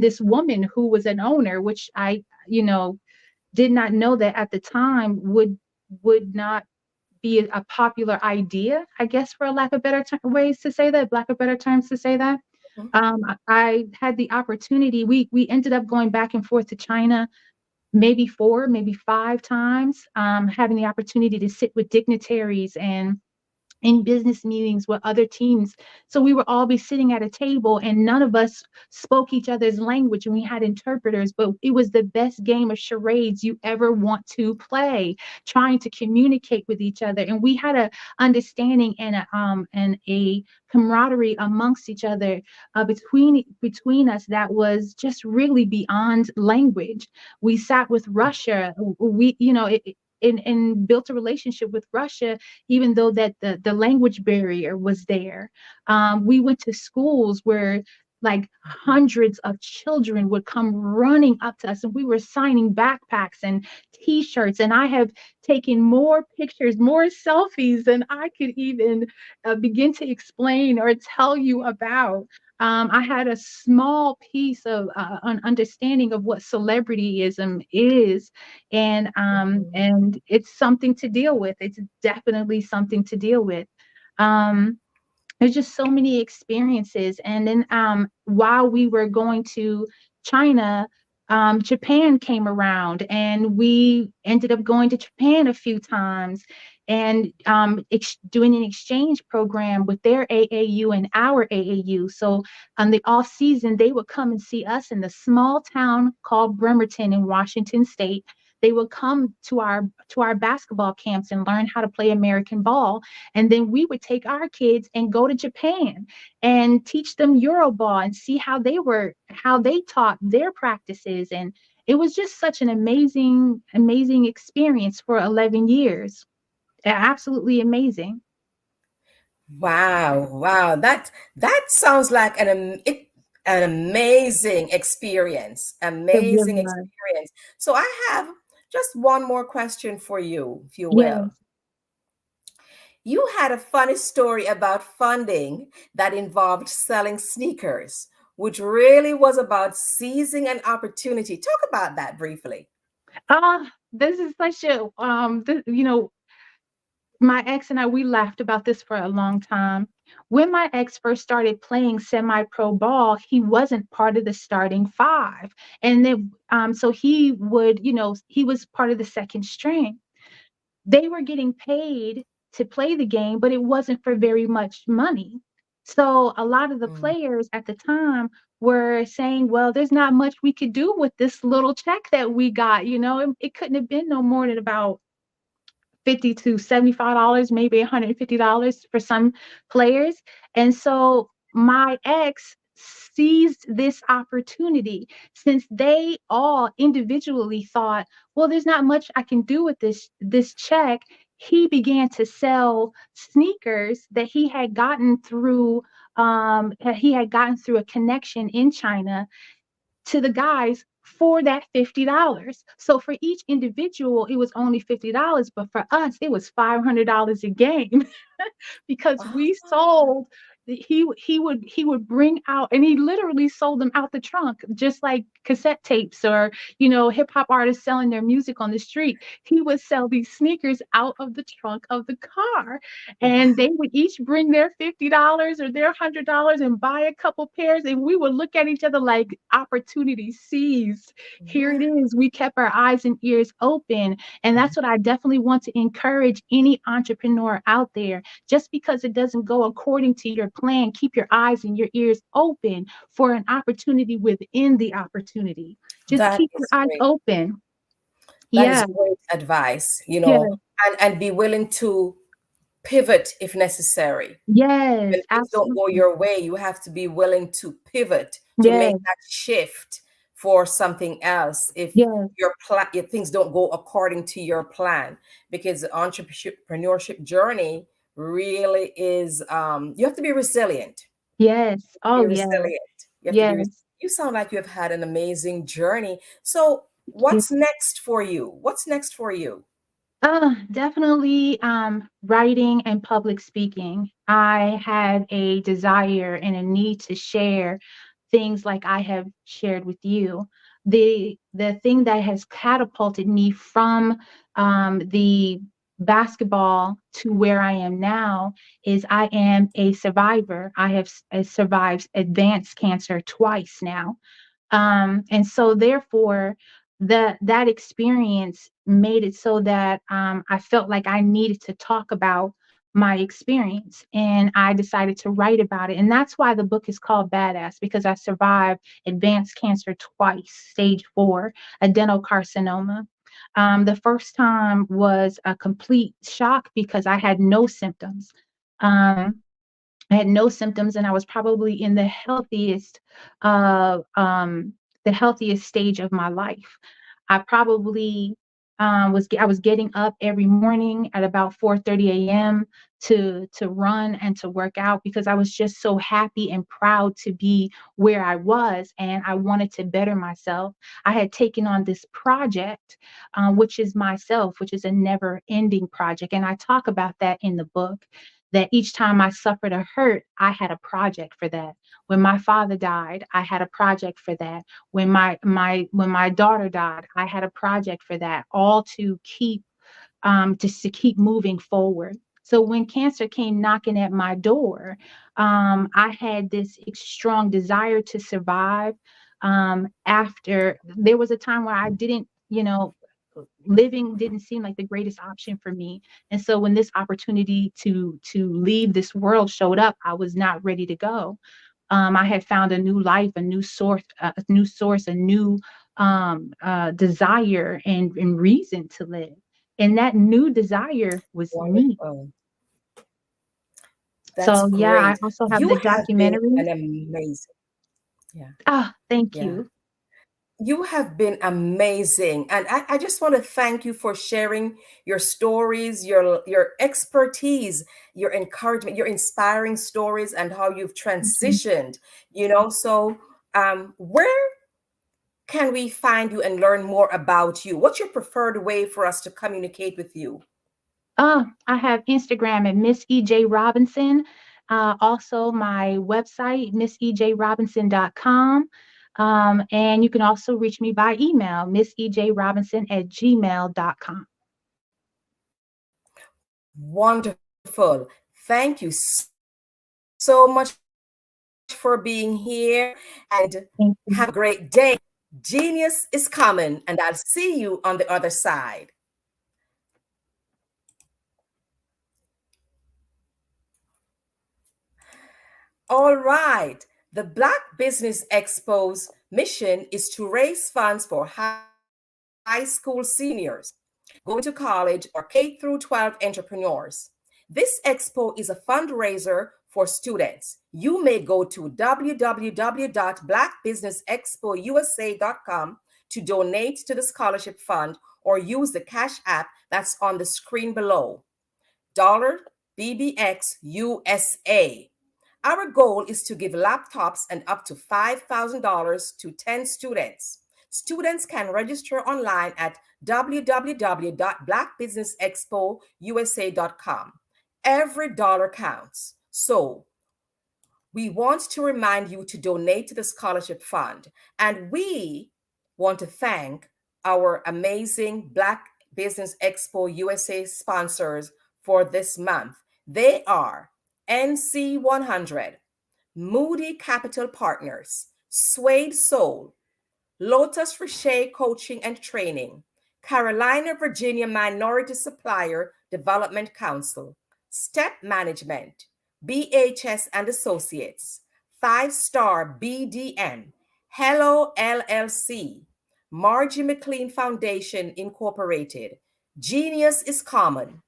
this woman who was an owner, which I did not know that at the time would not be a popular idea, I guess, for a lack of better ways to say that, lack of better terms to say that. I had the opportunity. We ended up going back and forth to China maybe 4, maybe 5 times, having the opportunity to sit with dignitaries and in business meetings with other teams. So we would all be sitting at a table and none of us spoke each other's language, and we had interpreters, but it was the best game of charades you ever want to play, trying to communicate with each other. And we had a understanding and a camaraderie amongst each other, between us, that was just really beyond language. We sat with Russia. And built a relationship with Russia, even though that the language barrier was there. We went to schools where like hundreds of children would come running up to us, and we were signing backpacks and t-shirts. And I have taken more pictures, more selfies than I could even begin to explain or tell you about. I had a small piece of an understanding of what celebrityism is, and it's something to deal with. It's definitely something to deal with. There's just so many experiences. And then while we were going to China, Japan came around, and we ended up going to Japan a few times. and doing an exchange program with their AAU and our AAU. So on the off season, they would come and see us in the small town called Bremerton in Washington State. They would come to our basketball camps and learn how to play American ball. And then we would take our kids and go to Japan and teach them Euroball and see how they taught their practices. And it was just such an amazing, amazing experience for 11 years. Absolutely amazing. Wow. That sounds like an amazing experience. It Amazing really was. experience. So I have just one more question for you, if you Yes. will. You had a funny story about funding that involved selling sneakers, which really was about seizing an opportunity. Talk about that briefly. This is such a my ex and I, we laughed about this for a long time. When my ex first started playing semi-pro ball, he wasn't part of the starting five. And then so he would, he was part of the second string. They were getting paid to play the game, but it wasn't for very much money. So a lot of the players at the time were saying, well, there's not much we could do with this little check that we got. It couldn't have been no more than about $50 to $75, maybe $150 for some players. And so my ex seized this opportunity, since they all individually thought, well, there's not much I can do with this check. He began to sell sneakers that he had gotten through a connection in China to the guys for that $50. So for each individual, it was only $50, but for us, it was $500 a game because we sold. He would bring out, and he literally sold them out the trunk, just like cassette tapes or hip hop artists selling their music on the street. He would sell these sneakers out of the trunk of the car, and they would each bring their $50 or their $100 and buy a couple pairs, and we would look at each other like opportunity seized. Here it is. We kept our eyes and ears open, and that's what I definitely want to encourage any entrepreneur out there. Just because it doesn't go according to your plan, keep your eyes and your ears open for an opportunity within the opportunity. Just That keep your is eyes great. open. That is Yeah. great advice, Yeah. and be willing to pivot if necessary. Yes, When things don't go absolutely. your way, you have to be willing to pivot, to make Yes. that shift for something else if Yes. if things don't go according to your plan. Because the entrepreneurship journey really is, you have to be resilient. Yes. Be Oh, yes. resilient. You have to be. Yes. You sound like you have had an amazing journey. So, what's next for you? What's next for you? Definitely writing and public speaking. I had a desire and a need to share things like I have shared with you. The thing that has catapulted me from the basketball to where I am now is I am a survivor. I have survived advanced cancer twice now. And so therefore, that experience made it so that I felt like I needed to talk about my experience, and I decided to write about it. And that's why the book is called Badass, because I survived advanced cancer twice, stage 4 adenocarcinoma. The first time was a complete shock because I had no symptoms. Um, I had no symptoms, and I was probably in uh, the healthiest stage of my life. I probably I was getting up every morning at about 4:30 a.m. to run and to work out because I was just so happy and proud to be where I was, and I wanted to better myself. I had taken on this project, which is myself, which is a never-ending project, and I talk about that in the book. That each time I suffered a hurt, I had a project for that. When my father died, I had a project for that. When my daughter died, I had a project for that. All to keep just to keep moving forward. So when cancer came knocking at my door, I had this strong desire to survive. After there was a time where I didn't, living didn't seem like the greatest option for me. And so when this opportunity to leave this world showed up, I was not ready to go. I had found a new life, a new source, a new desire and reason to live. And that new desire was me. That's So yeah, I great. also have You the have been documentary. an amazing, yeah, Thank yeah. you. You have been amazing. And I just want to thank you for sharing your stories, your expertise, your encouragement, your inspiring stories, and how you've transitioned, you know. So where can we find you and learn more about you? What's your preferred way for us to communicate with you? I have Instagram at Miss EJ Robinson. Also my website, missejrobinson.com. And you can also reach me by email, missejrobinson@gmail.com. Wonderful. Thank you so much for being here, and have a great day. Genius is coming, and I'll see you on the other side. All right. The Black Business Expo's mission is to raise funds for high school seniors going to college or K through 12 entrepreneurs. This expo is a fundraiser for students. You may go to www.blackbusinessexpousa.com to donate to the scholarship fund, or use the Cash App that's on the screen below. $BBX USA. Our goal is to give laptops and up to $5,000 to 10 students. Students can register online at www.blackbusinessexpousa.com. Every dollar counts. So we want to remind you to donate to the scholarship fund. And we want to thank our amazing Black Business Expo USA sponsors for this month. They are NC100, Moody Capital Partners, Suede Soul, Lotus Richer Coaching and Training, Carolina, Virginia Minority Supplier Development Council, Step Management, BHS and Associates, 5-Star BDN, Hello LLC, Margie McLean Foundation Incorporated, Genius is Common,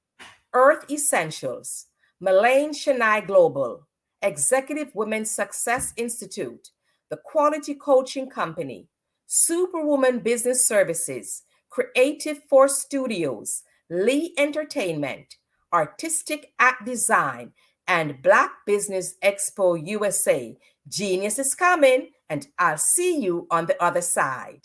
Earth Essentials, Malaine Chennai Global, Executive Women's Success Institute, The Quality Coaching Company, Superwoman Business Services, Creative Force Studios, Lee Entertainment, Artistic App Design, and Black Business Expo USA. Genius is coming, and I'll see you on the other side.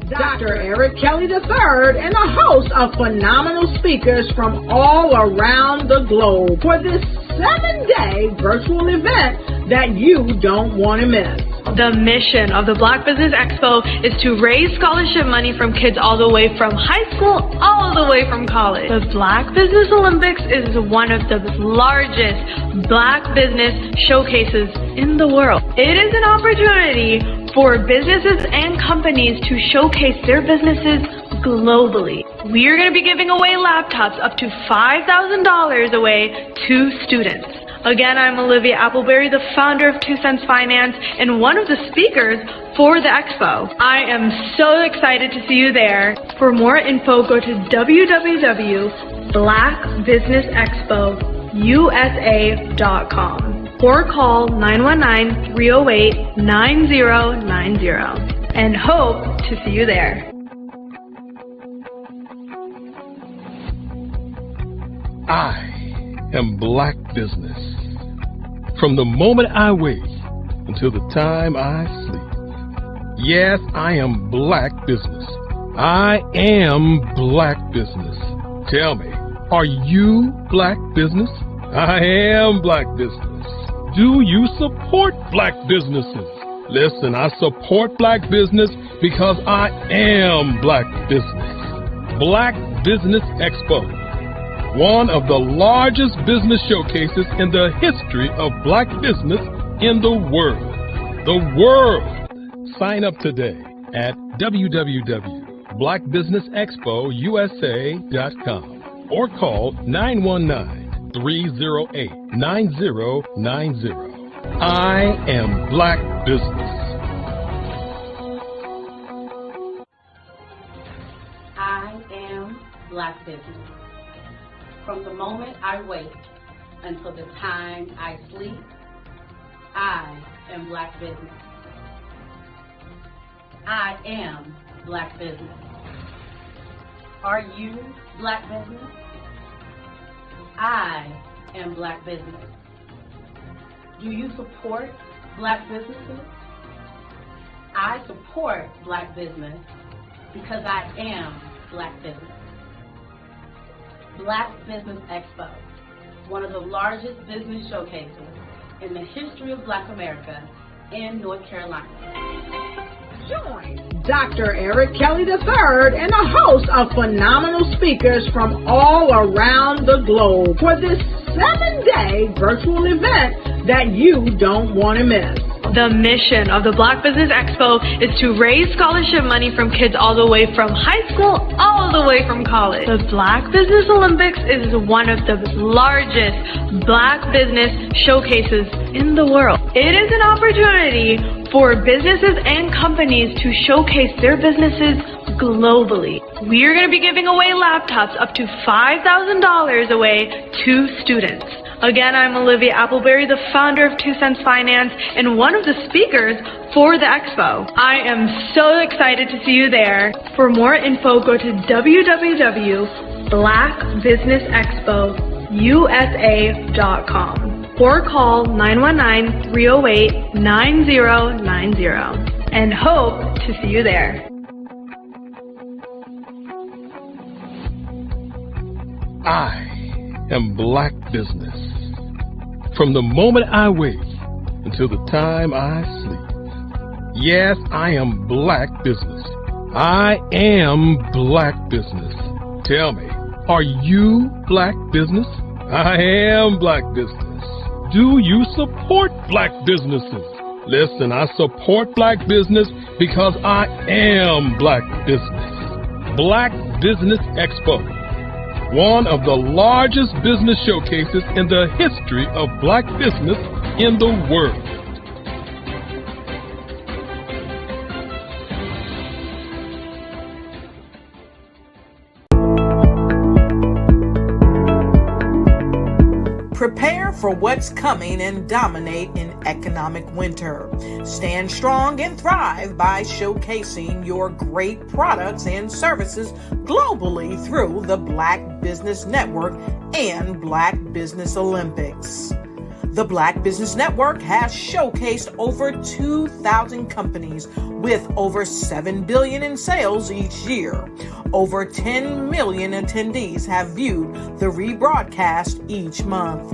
Dr. Eric Kelly III and a host of phenomenal speakers from all around the globe for this 7-day virtual event that you don't want to miss. The mission of the Black Business Expo is to raise scholarship money from kids all the way from high school, all the way from college. The Black Business Olympics is one of the largest Black business showcases in the world. It is an opportunity for businesses and companies to showcase their businesses globally. We are going to be giving away laptops up to $5,000 away to students. Again, I'm Olivia Appleberry, the founder of 2 Cents Finance and one of the speakers for the expo. I am so excited to see you there. For more info, go to www.blackbusinessexpousa.com or call 919-308-9090 and hope to see you there. I am Black business. From the moment I wake until the time I sleep. Yes, I am Black business. I am Black business. Tell me, are you Black business? I am Black business. Do you support Black businesses? Listen, I support Black business because I am Black business. Black Business Expo, one of the largest business showcases in the history of Black business in the world. The world! Sign up today at www.blackbusinessexpousa.com or call 919-308-9090. I am Black business. I am Black business. From the moment I wake until the time I sleep, I am Black business. I am Black business. Are you Black business? I am Black business. Do you support Black businesses? I support Black business because I am Black business. Black Business Expo, one of the largest business showcases in the history of Black America in North Carolina. Join Dr. Eric Kelly III and a host of phenomenal speakers from all around the globe for this 7-day virtual event that you don't want to miss. The mission of the Black Business Expo is to raise scholarship money from kids all the way from high school, all the way from college. The Black Business Olympics is one of the largest Black business showcases in the world. It is an opportunity for businesses and companies to showcase their businesses globally. We are going to be giving away laptops up to $5,000 away to students. Again, I'm Olivia Appleberry, the founder of 2 Cents Finance and one of the speakers for the expo. I am so excited to see you there. For more info, go to www.blackbusinessexpousa.com or call 919-308-9090 and hope to see you there. I am Black business. From the moment I wake until the time I sleep. Yes, I am Black business. I am Black business. Tell me, are you Black business? I am Black business. Do you support Black businesses? Listen, I support Black business because I am Black business. Black Business Expo, one of the largest business showcases in the history of Black business in the world. Prepare for what's coming and dominate in economic winter. Stand strong and thrive by showcasing your great products and services globally through the Black Business Network and Black Business Olympics. The Black Business Network has showcased over 2,000 companies with over $7 billion in sales each year. Over 10 million attendees have viewed the rebroadcast each month.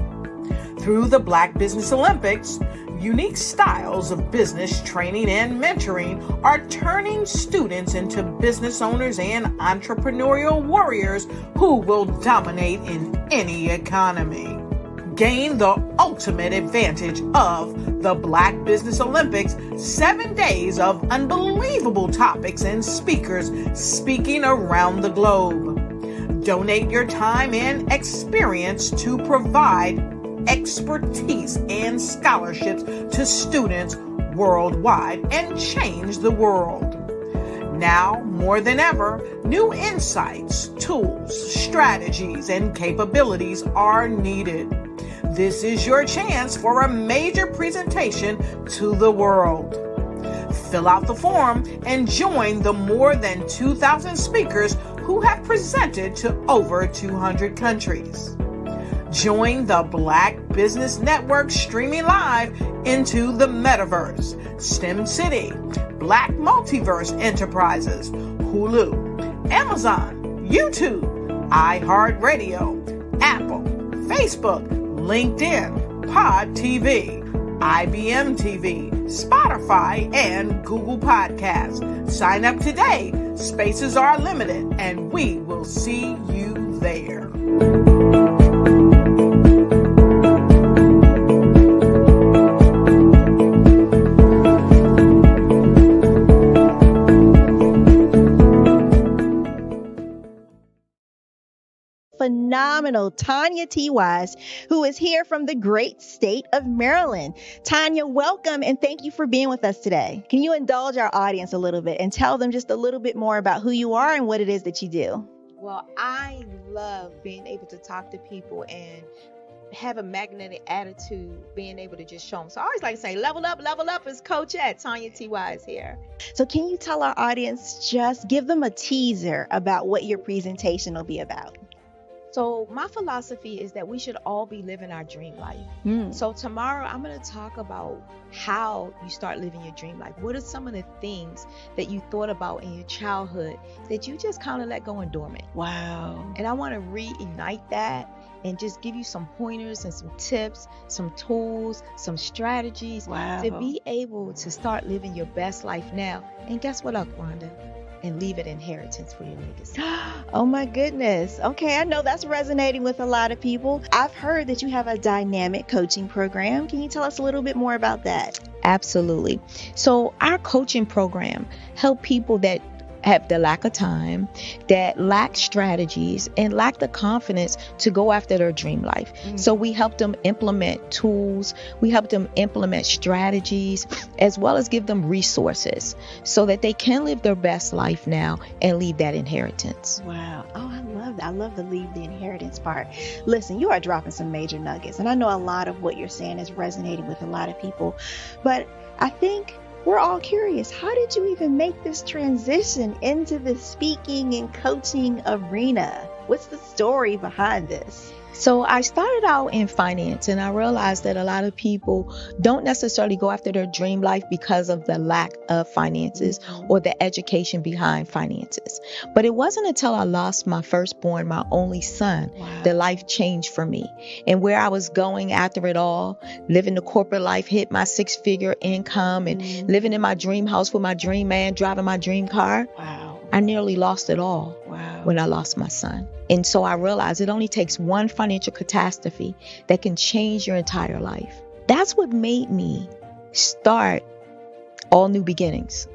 Through the Black Business Olympics, unique styles of business training and mentoring are turning students into business owners and entrepreneurial warriors who will dominate in any economy. Gain the ultimate advantage of the Black Business Olympics, 7 days of unbelievable topics and speakers speaking around the globe. Donate your time and experience to provide expertise and scholarships to students worldwide and change the world. Now, more than ever, new insights, tools, strategies, and capabilities are needed. This is your chance for a major presentation to the world. Fill out the form and join the more than 2,000 speakers who have presented to over 200 countries. Join the Black Business Network streaming live into the Metaverse, STEM City, Black Multiverse Enterprises, Hulu, Amazon, YouTube, iHeartRadio, Apple, Facebook, LinkedIn, Pod TV, IBM TV, Spotify, and Google Podcasts. Sign up today. Spaces are limited, and we will see you there. Phenomenal Tanya T. Wise, who is here from the great state of Maryland. Tanya, welcome and thank you for being with us today. Can you indulge our audience a little bit and tell them just a little bit more about who you are and what it is that you do? Well, I love being able to talk to people and have a magnetic attitude, being able to just show them. So I always like to say, level up is Coach at Tanya T. Wise here. So can you tell our audience, just give them a teaser about what your presentation will be about? So my philosophy is that we should all be living our dream life. So tomorrow I'm going to talk about how you start living your dream life. What are some of the things that you thought about in your childhood that you just kind of let go and dormant? Wow. And I want to reignite that and just give you some pointers and some tips, some tools, some strategies to be able to start living your best life now. And guess what, Rhonda? And leave it inheritance for your legacy. Oh my goodness. Okay, I know that's resonating with a lot of people. I've heard that you have a dynamic coaching program. Can you tell us a little bit more about that? Absolutely. So our coaching program help people that have the lack of time, that lack strategies, and lack the confidence to go after their dream life. So we help them implement tools, we help them implement strategies, as well as give them resources so that they can live their best life now and leave that inheritance. Wow. Oh, I love that. I love the leave the inheritance part. Listen, you are dropping some major nuggets, and I know a lot of what you're saying is resonating with a lot of people, but I think we're all curious, how did you even make this transition into the speaking and coaching arena? What's the story behind this? So I started out in finance, and I realized that a lot of people don't necessarily go after their dream life because of the lack of finances or the education behind finances. But it wasn't until I lost my firstborn, my only son, that life changed for me. And where I was going after it all, living the corporate life, hit my 6-figure income and living in my dream house with my dream man, driving my dream car. I nearly lost it all when I lost my son. And so I realized it only takes one financial catastrophe that can change your entire life. That's what made me start All New Beginnings.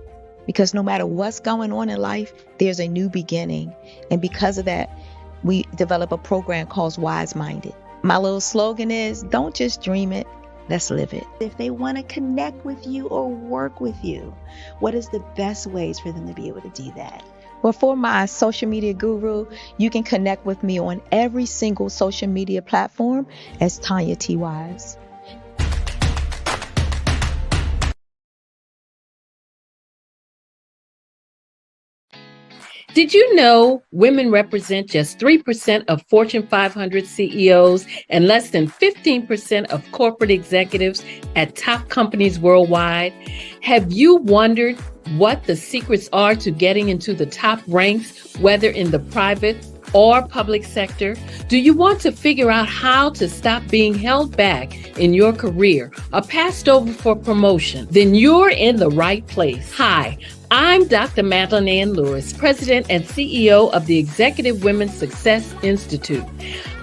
Because no matter what's going on in life, there's a new beginning. And because of that, we develop a program called Wise Minded. My little slogan is, don't just dream it, let's live it. If they want to connect with you or work with you, what is the best ways for them to be able to do that? Well, for my social media guru, you can connect with me on every single social media platform as Tanya T. Wise. Did you know women represent just 3% of Fortune 500 CEOs and less than 15% of corporate executives at top companies worldwide? Have you wondered what the secrets are to getting into the top ranks, whether in the private or public sector? Do you want to figure out how to stop being held back in your career or passed over for promotion? Then you're in the right place. Hi, I'm Dr. Madeline Ann Lewis, President and CEO of the Executive Women's Success Institute.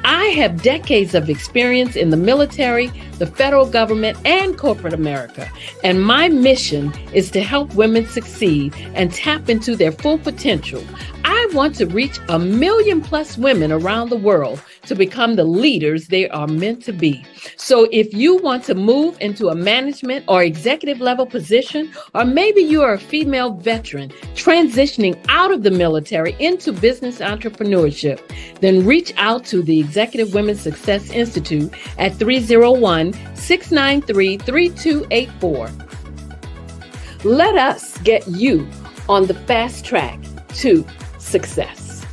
I have decades of experience in the military, the federal government, and corporate America. And my mission is to help women succeed and tap into their full potential. I want to reach 1 million plus women around the world to become the leaders they are meant to be. So if you want to move into a management or executive level position, or maybe you are a female veteran transitioning out of the military into business entrepreneurship, then reach out to the Executive Women's Success Institute at 301-693-3284. Let us get you on the fast track to success.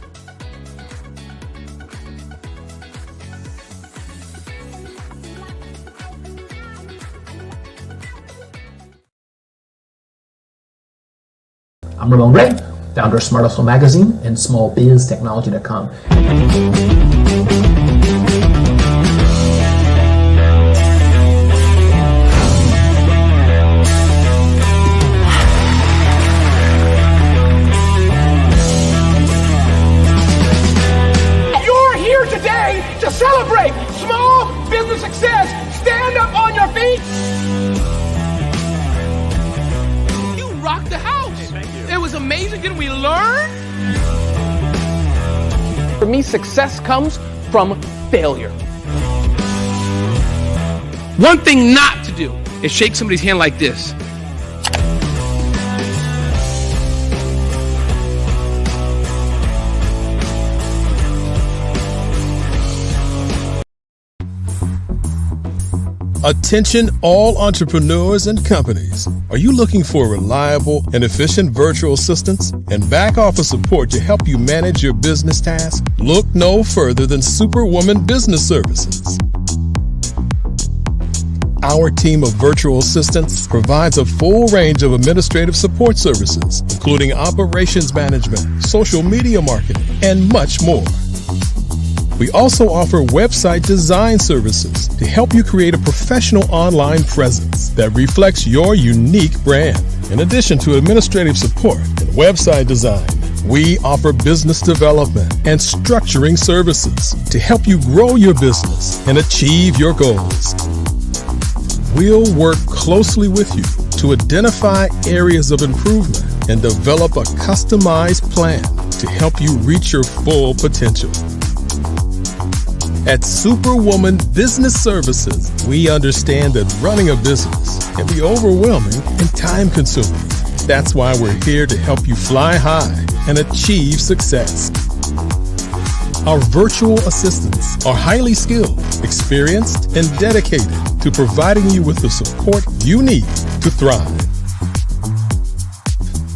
I'm Ramon Ray, founder of Smart Hustle Magazine and smallbiztechnology.com. You're here today to celebrate small business success. Stand up on your feet. You rocked the house. It was amazing. Didn't we learn? For me, success comes from failure. One thing not to do is shake somebody's hand like this. Attention all entrepreneurs and companies. Are you looking for reliable and efficient virtual assistants and back office support to help you manage your business tasks? Look no further than Superwoman Business Services. Our team of virtual assistants provides a full range of administrative support services, including operations management, social media marketing, and much more. We also offer website design services to help you create a professional online presence that reflects your unique brand. In addition to administrative support and website design, we offer business development and structuring services to help you grow your business and achieve your goals. We'll work closely with you to identify areas of improvement and develop a customized plan to help you reach your full potential. At Superwoman Business Services, we understand that running a business can be overwhelming and time-consuming. That's why we're here to help you fly high and achieve success. Our virtual assistants are highly skilled, experienced, and dedicated to providing you with the support you need to thrive.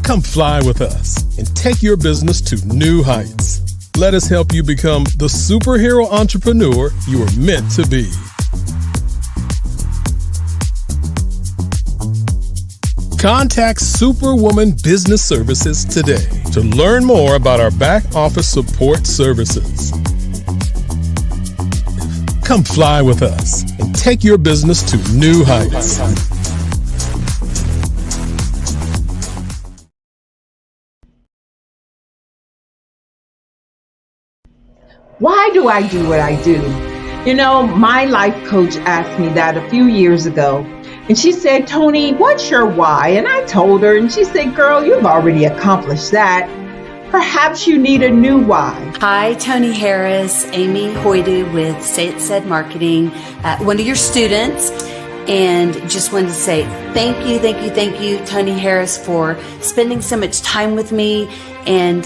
Come fly with us and take your business to new heights. Let us help you become the superhero entrepreneur you are meant to be. Contact Superwoman Business Services today to learn more about our back office support services. Come fly with us and take your business to new heights. Why do I do what I do? You know, my life coach asked me that a few years ago. And she said, Tony, what's your why? And I told her, and she said, girl, you've already accomplished that. Perhaps you need a new why. Hi, Tony Harris, Amy Hoydu with Say It Said Marketing, one of your students. And just wanted to say thank you, Tony Harris, for spending so much time with me and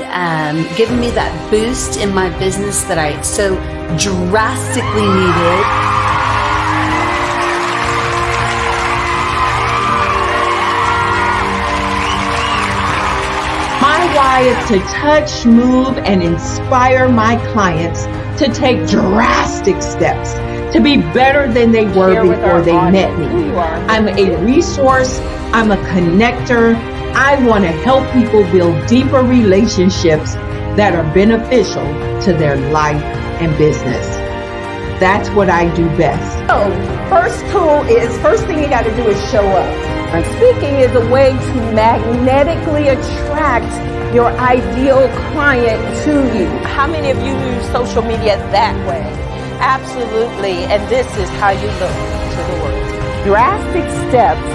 giving me that boost in my business that I so drastically needed. My why is to touch, move, and inspire my clients to take drastic steps to be better than they were before they met me. I'm a resource, I'm a connector. I want to help people build deeper relationships that are beneficial to their life and business. That's what I do best. So, first thing you got to do is show up. And speaking is a way to magnetically attract your ideal client to you. How many of you use social media that way? Absolutely, and this is how you look to the world. Drastic steps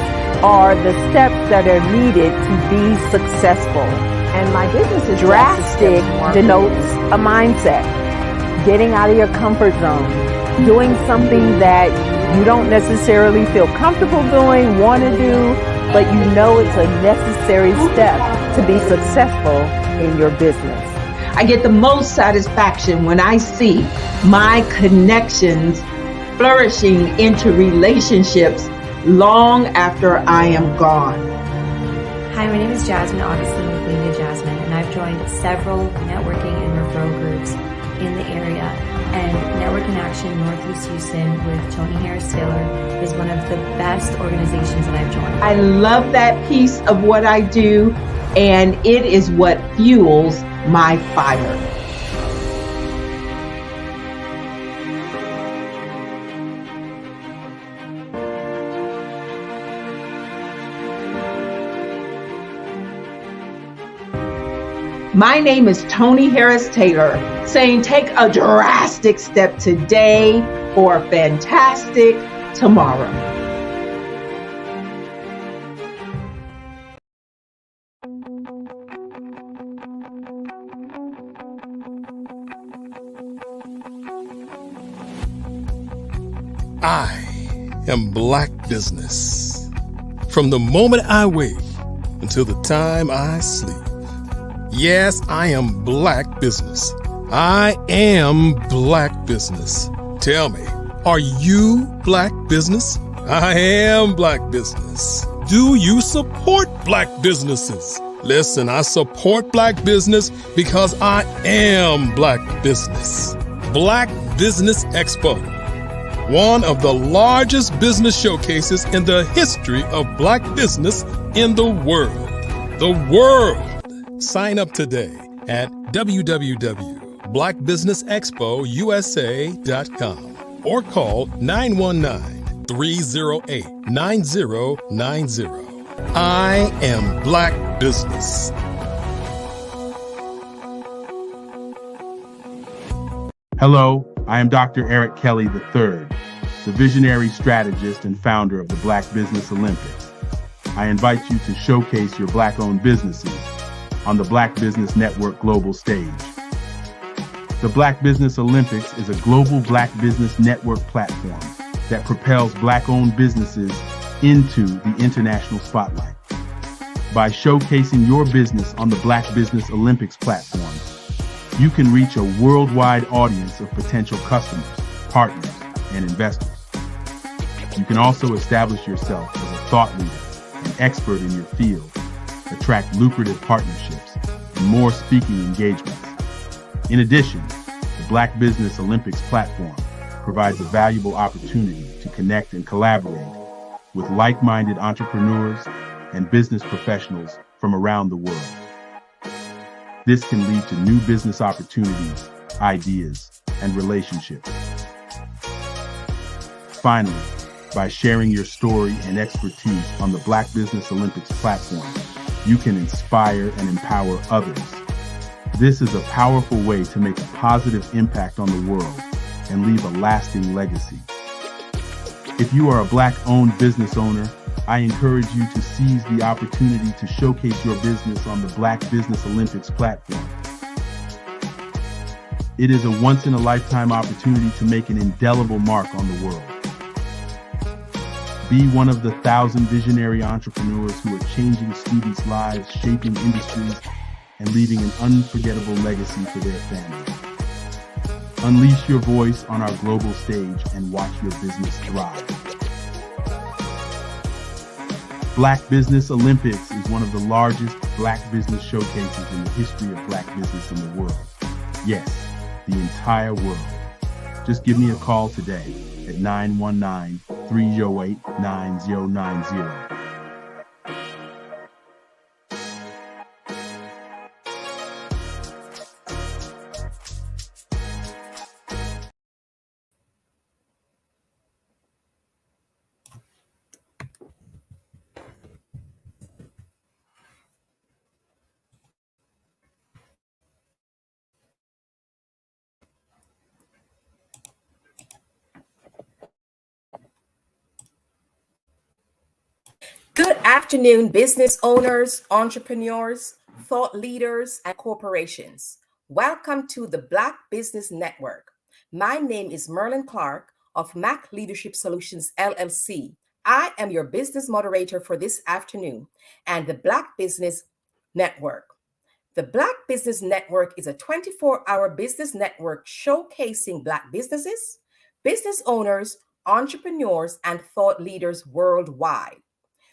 are the steps that are needed to be successful. And my business is drastic denotes a mindset. Getting out of your comfort zone. Doing something that you don't necessarily feel comfortable doing, want to do, but you know it's a necessary step to be successful in your business. I get the most satisfaction when I see my connections flourishing into relationships long after I am gone. Hi, my name is Jasmine Augustine with Media Jasmine, and I've joined several networking and referral groups in the area. And Network in Action Northeast Houston with Tony Harris Taylor is one of the best organizations that I've joined. I love that piece of what I do, and it is what fuels my fire. My name is Tony Harris Taylor, saying take a drastic step today for a fantastic tomorrow. I am Black business. From the moment I wake until the time I sleep. Yes, I am Black business. I am Black business. Tell me, are you Black business? I am Black business. Do you support Black businesses? Listen, I support Black business because I am Black business. Black Business Expo, one of the largest business showcases in the history of Black business in the world. The world. Sign up today at www.blackbusinessexpousa.com or call 919-308-9090. I am Black business. Hello, I am Dr. Eric Kelly III, the visionary strategist and founder of the Black Business Olympics. I invite you to showcase your Black-owned businesses on the Black Business Network global stage. The Black Business Olympics is a global Black Business Network platform that propels Black-owned businesses into the international spotlight. By showcasing your business on the Black Business Olympics platform, you can reach a worldwide audience of potential customers, partners, and investors. You can also establish yourself as a thought leader and expert in your field, attract lucrative partnerships, and more speaking engagements. In addition, the Black Business Olympics platform provides a valuable opportunity to connect and collaborate with like-minded entrepreneurs and business professionals from around the world. This can lead to new business opportunities, ideas, and relationships. Finally, by sharing your story and expertise on the Black Business Olympics platform, you can inspire and empower others. This is a powerful way to make a positive impact on the world and leave a lasting legacy. If you are a Black-owned business owner, I encourage you to seize the opportunity to showcase your business on the Black Business Olympics platform. It is a once-in-a-lifetime opportunity to make an indelible mark on the world. Be one of the 1,000 visionary entrepreneurs who are changing students' lives, shaping industries, and leaving an unforgettable legacy for their families. Unleash your voice on our global stage and watch your business thrive. Black Business Olympics is one of the largest Black business showcases in the history of Black business in the world. Yes, the entire world. Just give me a call today at 919-308-9090. Good afternoon, business owners, entrepreneurs, thought leaders, and corporations. Welcome to the Black Business Network. My name is Merlin Clark of Mac Leadership Solutions, LLC. I am your business moderator for this afternoon and the Black Business Network. The Black Business Network is a 24-hour business network showcasing Black businesses, business owners, entrepreneurs, and thought leaders worldwide.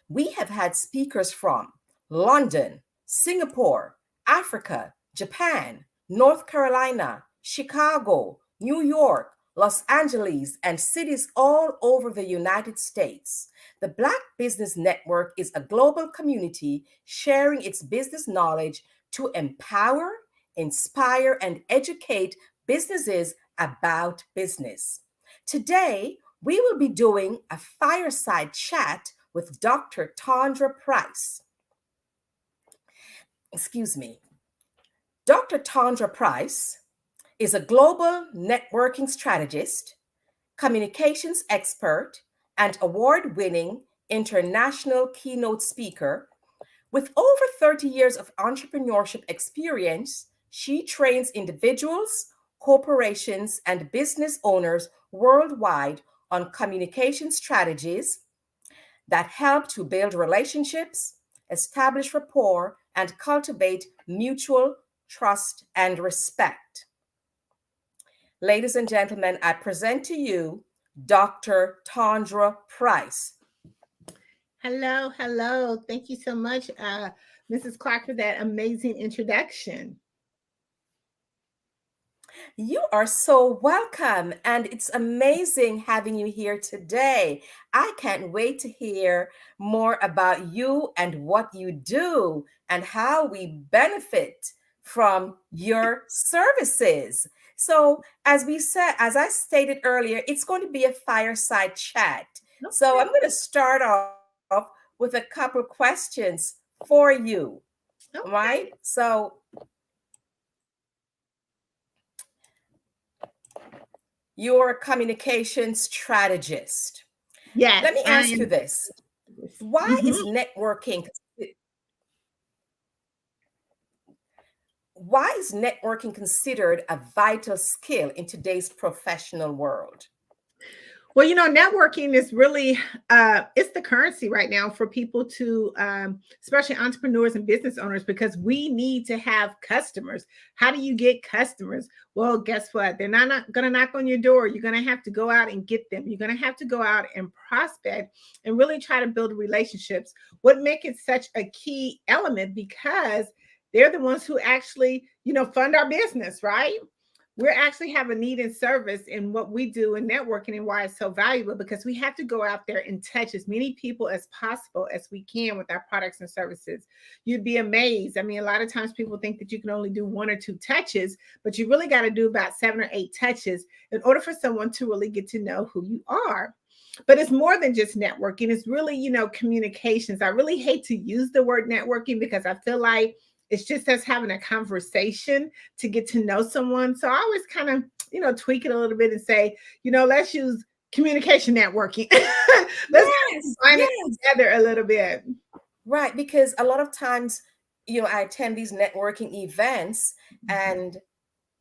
We have had speakers from London, Singapore, Africa, Japan, North Carolina, Chicago, New York, Los Angeles, and cities all over the United States. The Black Business Network is a global community sharing its business knowledge to empower, inspire, and educate businesses about business. Today, we will be doing a fireside chat with Dr. Tondra Price. Dr. Tondra Price is a global networking strategist, communications expert, and award-winning international keynote speaker. With over 30 years of entrepreneurship experience, she trains individuals, corporations, and business owners worldwide on communication strategies that help to build relationships, establish rapport, and cultivate mutual trust and respect. Ladies and gentlemen, I present to you Dr. Tondra Price. Hello, hello. Thank you so much, Mrs. Clark, for that amazing introduction. You are so welcome, and it's amazing having you here today. I can't wait to hear more about you and what you do and how we benefit from your services. So, as I stated earlier, it's going to be a fireside chat. Okay. So I'm going to start off with a couple questions for you. Okay. Right? So you're a communication strategist. Yes. Let me ask you this. Why is networking considered a vital skill in today's professional world? Well, networking is really, it's the currency right now for people to, especially entrepreneurs and business owners, because we need to have customers. How do you get customers? Well, guess what? They're not going to knock on your door. You're going to have to go out and get them. You're going to have to go out and prospect and really try to build relationships. What makes it such a key element? Because they're the ones who actually, fund our business, right? We actually have a need and service in what we do in networking, and why it's so valuable, because we have to go out there and touch as many people as possible as we can with our products and services. You'd be amazed. I mean, a lot of times people think that you can only do 1 or 2 touches, but you really got to do about 7 or 8 touches in order for someone to really get to know who you are. But it's more than just networking. It's really, communications. I really hate to use the word networking because I feel like it's just us having a conversation to get to know someone. So I always kind of, tweak it a little bit and say, let's use communication networking. Let's combine it together a little bit. Right. Because a lot of times, I attend these networking events, and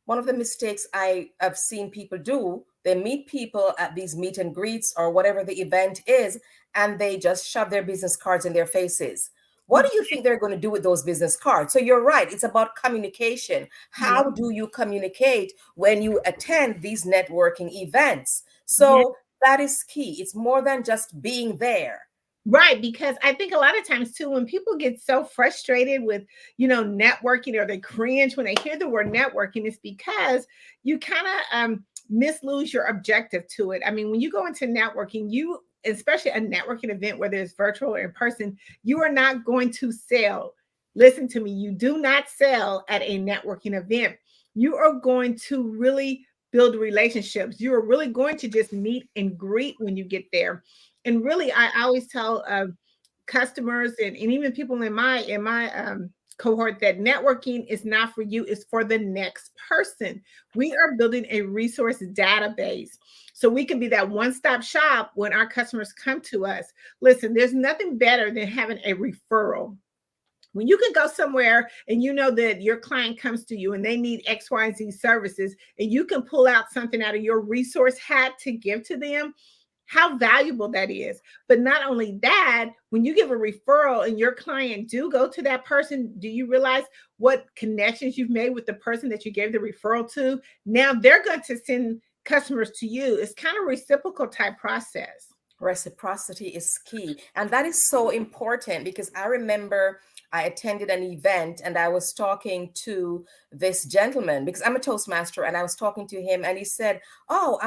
one of the mistakes I have seen people do, they meet people at these meet and greets or whatever the event is, and they just shove their business cards in their faces. What do you think they're going to do with those business cards? So you're right. It's about communication. How do you communicate when you attend these networking events? So that is key. It's more than just being there. Right. Because I think a lot of times too, when people get so frustrated with, networking, or they cringe when they hear the word networking, it's because you kind of mislose your objective to it. I mean, when you go into networking, especially a networking event, whether it's virtual or in person, you are not going to sell. Listen to me. You do not sell at a networking event. You are going to really build relationships. You are really going to just meet and greet when you get there. And really, I always tell customers and even people in my cohort that networking is not for you, it's for the next person. We are building a resource database so we can be that one-stop shop when our customers come to us. Listen, there's nothing better than having a referral. When you can go somewhere and you know that your client comes to you and they need X, Y, and Z services, and you can pull out something out of your resource hat to give to them, how valuable that is. But not only that, when you give a referral and your client do go to that person, do you realize what connections you've made with the person that you gave the referral to? Now they're going to send customers to you. It's kind of reciprocal type process. Reciprocity is key. And that is so important, because I remember I attended an event and I was talking to this gentleman, because I'm a Toastmaster, and I was talking to him and he said, oh,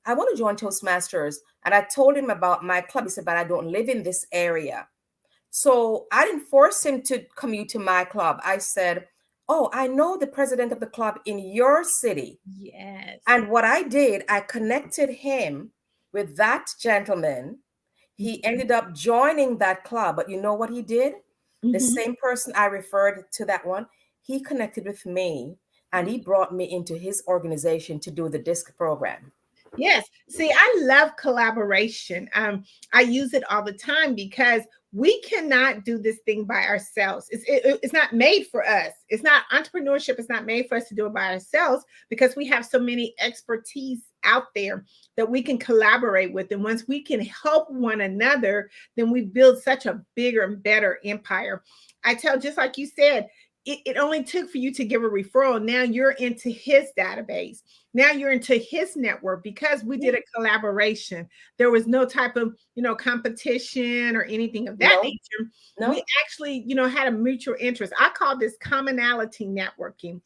I want to join Toastmasters. And I told him about my club. He said, but I don't live in this area. So I didn't force him to commute to my club. I said, oh, I know the president of the club in your city. Yes. And what I did, I connected him with that gentleman. He ended up joining that club. But you know what he did? The same person I referred to, that one, he connected with me and he brought me into his organization to do the DISC program. Yes. See, I love collaboration. I use it all the time because we cannot do this thing by ourselves. It's not made for us. It's not entrepreneurship. It's not made for us to do it by ourselves, because we have so many expertise out there that we can collaborate with. And once we can help one another, then we build such a bigger and better empire. I tell, just like you said, it only took for you to give a referral. Now you're into his database. Now you're into his network, because we did a collaboration. There was no type of, competition or anything of that nature. We actually, had a mutual interest. I call this commonality networking.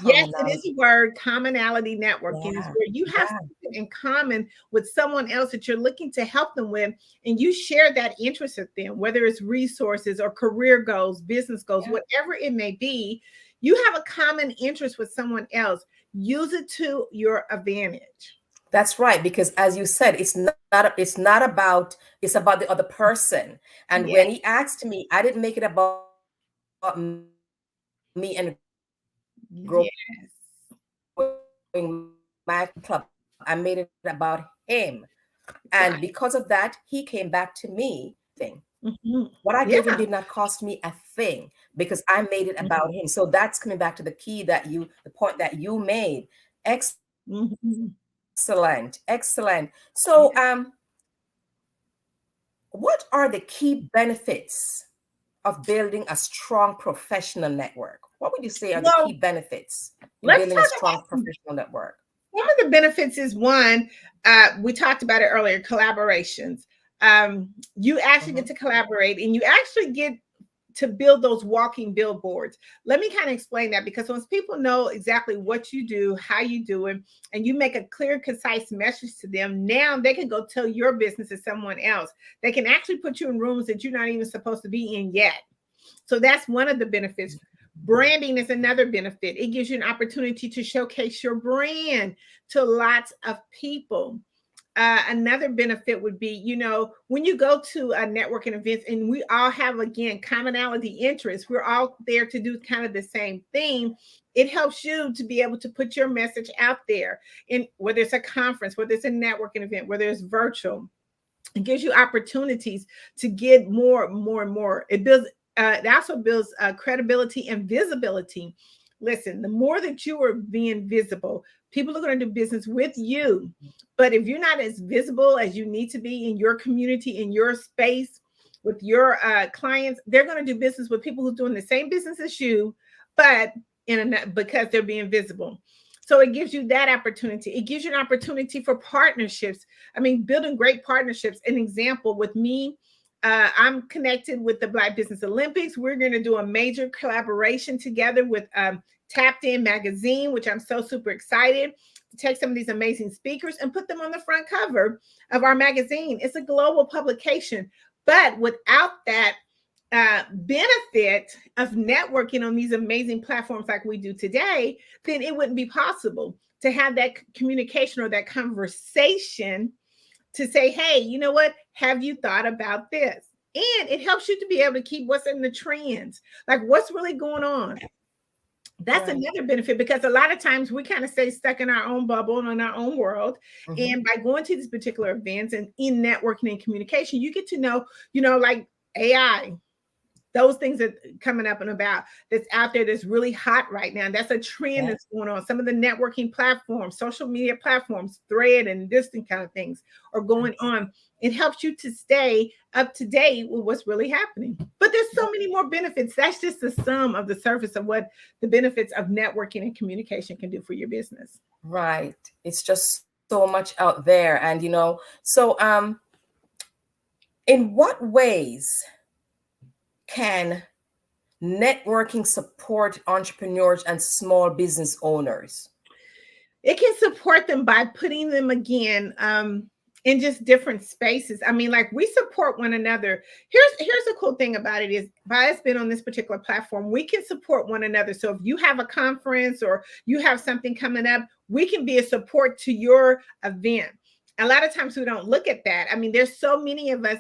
Yes, it is a word, commonality networking. Is where you have something in common with someone else that you're looking to help them with, and you share that interest with them, whether it's resources or career goals, business goals, whatever it may be. You have a common interest with someone else. Use it to your advantage. That's right, because as you said, it's about the other person. And when he asked me, I didn't make it about me and growing my club. I made it about him. And because of that, he came back to me. What I gave him did not cost me a thing, because I made it about him. So that's coming back to the point that you made. Excellent. So what are the key benefits of building a strong professional network? What would you say are the key benefits of building a strong professional network? One of the benefits is, one, we talked about it earlier, collaborations. You actually get to collaborate, and you actually get to build those walking billboards. Let me kind of explain that, because once people know exactly what you do, how you do it, and you make a clear, concise message to them, now they can go tell your business to someone else. They can actually put you in rooms that you're not even supposed to be in yet. So that's one of the benefits. Branding is another benefit. It gives you an opportunity to showcase your brand to lots of people. Another benefit would be, when you go to a networking event, and we all have, again, commonality interests, we're all there to do kind of the same thing. It helps you to be able to put your message out there, in whether it's a conference, whether it's a networking event, whether it's virtual. It gives you opportunities to get more and more. It also builds credibility and visibility. Listen, the more that you are being visible, people are going to do business with you. But if you're not as visible as you need to be in your community, in your space, with your clients, they're going to do business with people who are doing the same business as you, but because they're being visible. So it gives you that opportunity. It gives you an opportunity for partnerships. I mean, building great partnerships. An example with me, I'm connected with the Black Business Olympics. We're going to do a major collaboration together with Tapped In Magazine, which I'm so super excited to take some of these amazing speakers and put them on the front cover of our magazine. It's a global publication, but without that benefit of networking on these amazing platforms like we do today, then it wouldn't be possible to have that communication or that conversation to say, hey, you know what? Have you thought about this? And it helps you to be able to keep what's in the trends, like what's really going on. That's another benefit, because a lot of times we kind of stay stuck in our own bubble and in our own world. And by going to these particular events and in networking and communication, you get to know, like AI, those things are coming up and about that's out there that's really hot right now. That's a trend that's going on. Some of the networking platforms, social media platforms, Thread and this kind of things are going on. It helps you to stay up to date with what's really happening. But there's so many more benefits. That's just the sum of the surface of what the benefits of networking and communication can do for your business. Right. It's just so much out there. And, so in what ways can networking support entrepreneurs and small business owners? It can support them by putting them again in just different spaces. I mean, like we support one another. Here's the cool thing about it is by us being on this particular platform, we can support one another. So if you have a conference or you have something coming up, we can be a support to your event. A lot of times we don't look at that. I mean, there's so many of us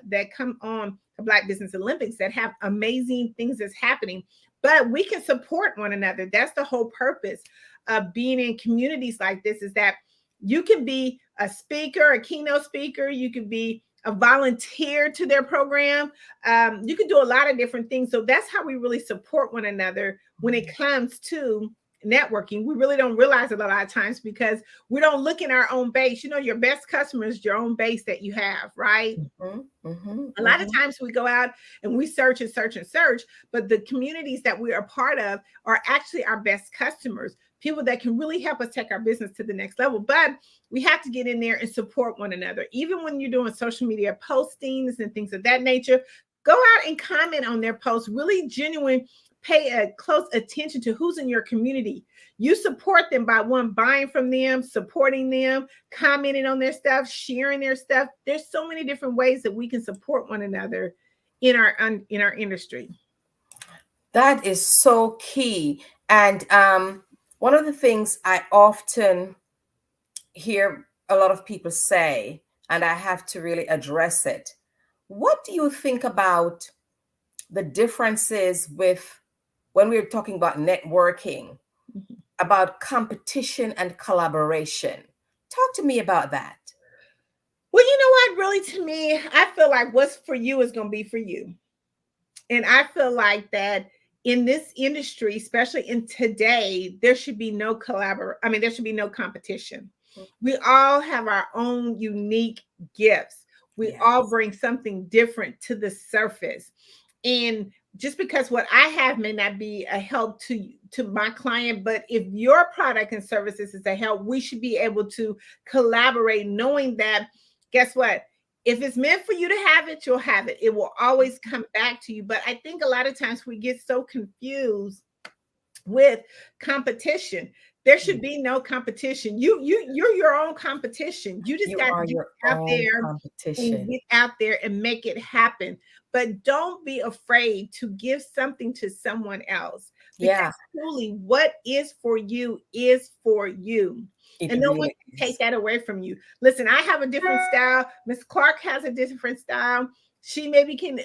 that come on the Black Business Olympics that have amazing things that's happening, but we can support one another. That's the whole purpose of being in communities like this, is that you can be a speaker, a keynote speaker, you could be a volunteer to their program. You can do a lot of different things. So that's how we really support one another when it comes to networking. We really don't realize it a lot of times because we don't look in our own base. Your best customer is your own base that you have, right? A lot of times we go out and we search and search and search, but the communities that we are part of are actually our best customers, people that can really help us take our business to the next level. But we have to get in there and support one another. Even when you're doing social media postings and things of that nature, go out and comment on their posts, really genuine. Pay a close attention to who's in your community. You support them by buying from them, supporting them, commenting on their stuff, sharing their stuff. There's so many different ways that we can support one another in our industry. That is so key. And one of the things I often hear a lot of people say, and I have to really address it. What do you think about the differences with when we're talking about networking, about competition and collaboration? Talk to me about that. Well, you know what? Really, to me, I feel like what's for you is going to be for you. And I feel like that in this industry, especially in today, there should be no there should be no competition. We all have our own unique gifts. We all bring something different to the surface. And just because what I have may not be a help to my client, but if your product and services is a help, we should be able to collaborate, knowing that, guess what? If it's meant for you to have it, you'll have it. It will always come back to you. But I think a lot of times we get so confused with competition. There should be no competition. You're your own competition. You just got to get out there and get out there and make it happen. But don't be afraid to give something to someone else. Because truly what is for you is for you. And no one can take that away from you. Listen, I have a different style. Ms. Clark has a different style. She maybe can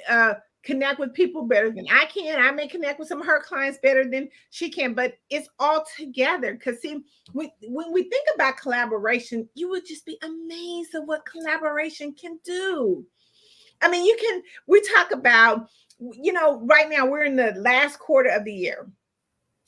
connect with people better than I can. I may connect with some of her clients better than she can, but it's all together. Because see, when we think about collaboration, you would just be amazed at what collaboration can do. I mean, we talk about, right now we're in the last quarter of the year.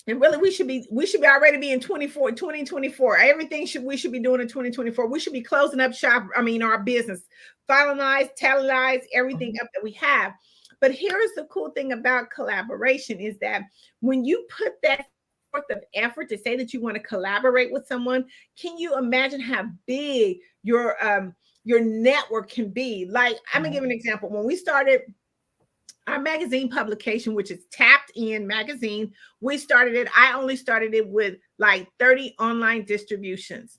And really, we should be already be in 2024. Everything we should be doing in 2024. We should be closing up shop. Our business, finalize, tally everything up that we have. But here's the cool thing about collaboration is that when you put that forth of effort to say that you want to collaborate with someone, can you imagine how big your network can be? Like, I'm gonna give an example. When we started our magazine publication, which is Tapped In Magazine, I only started it with like 30 online distributions.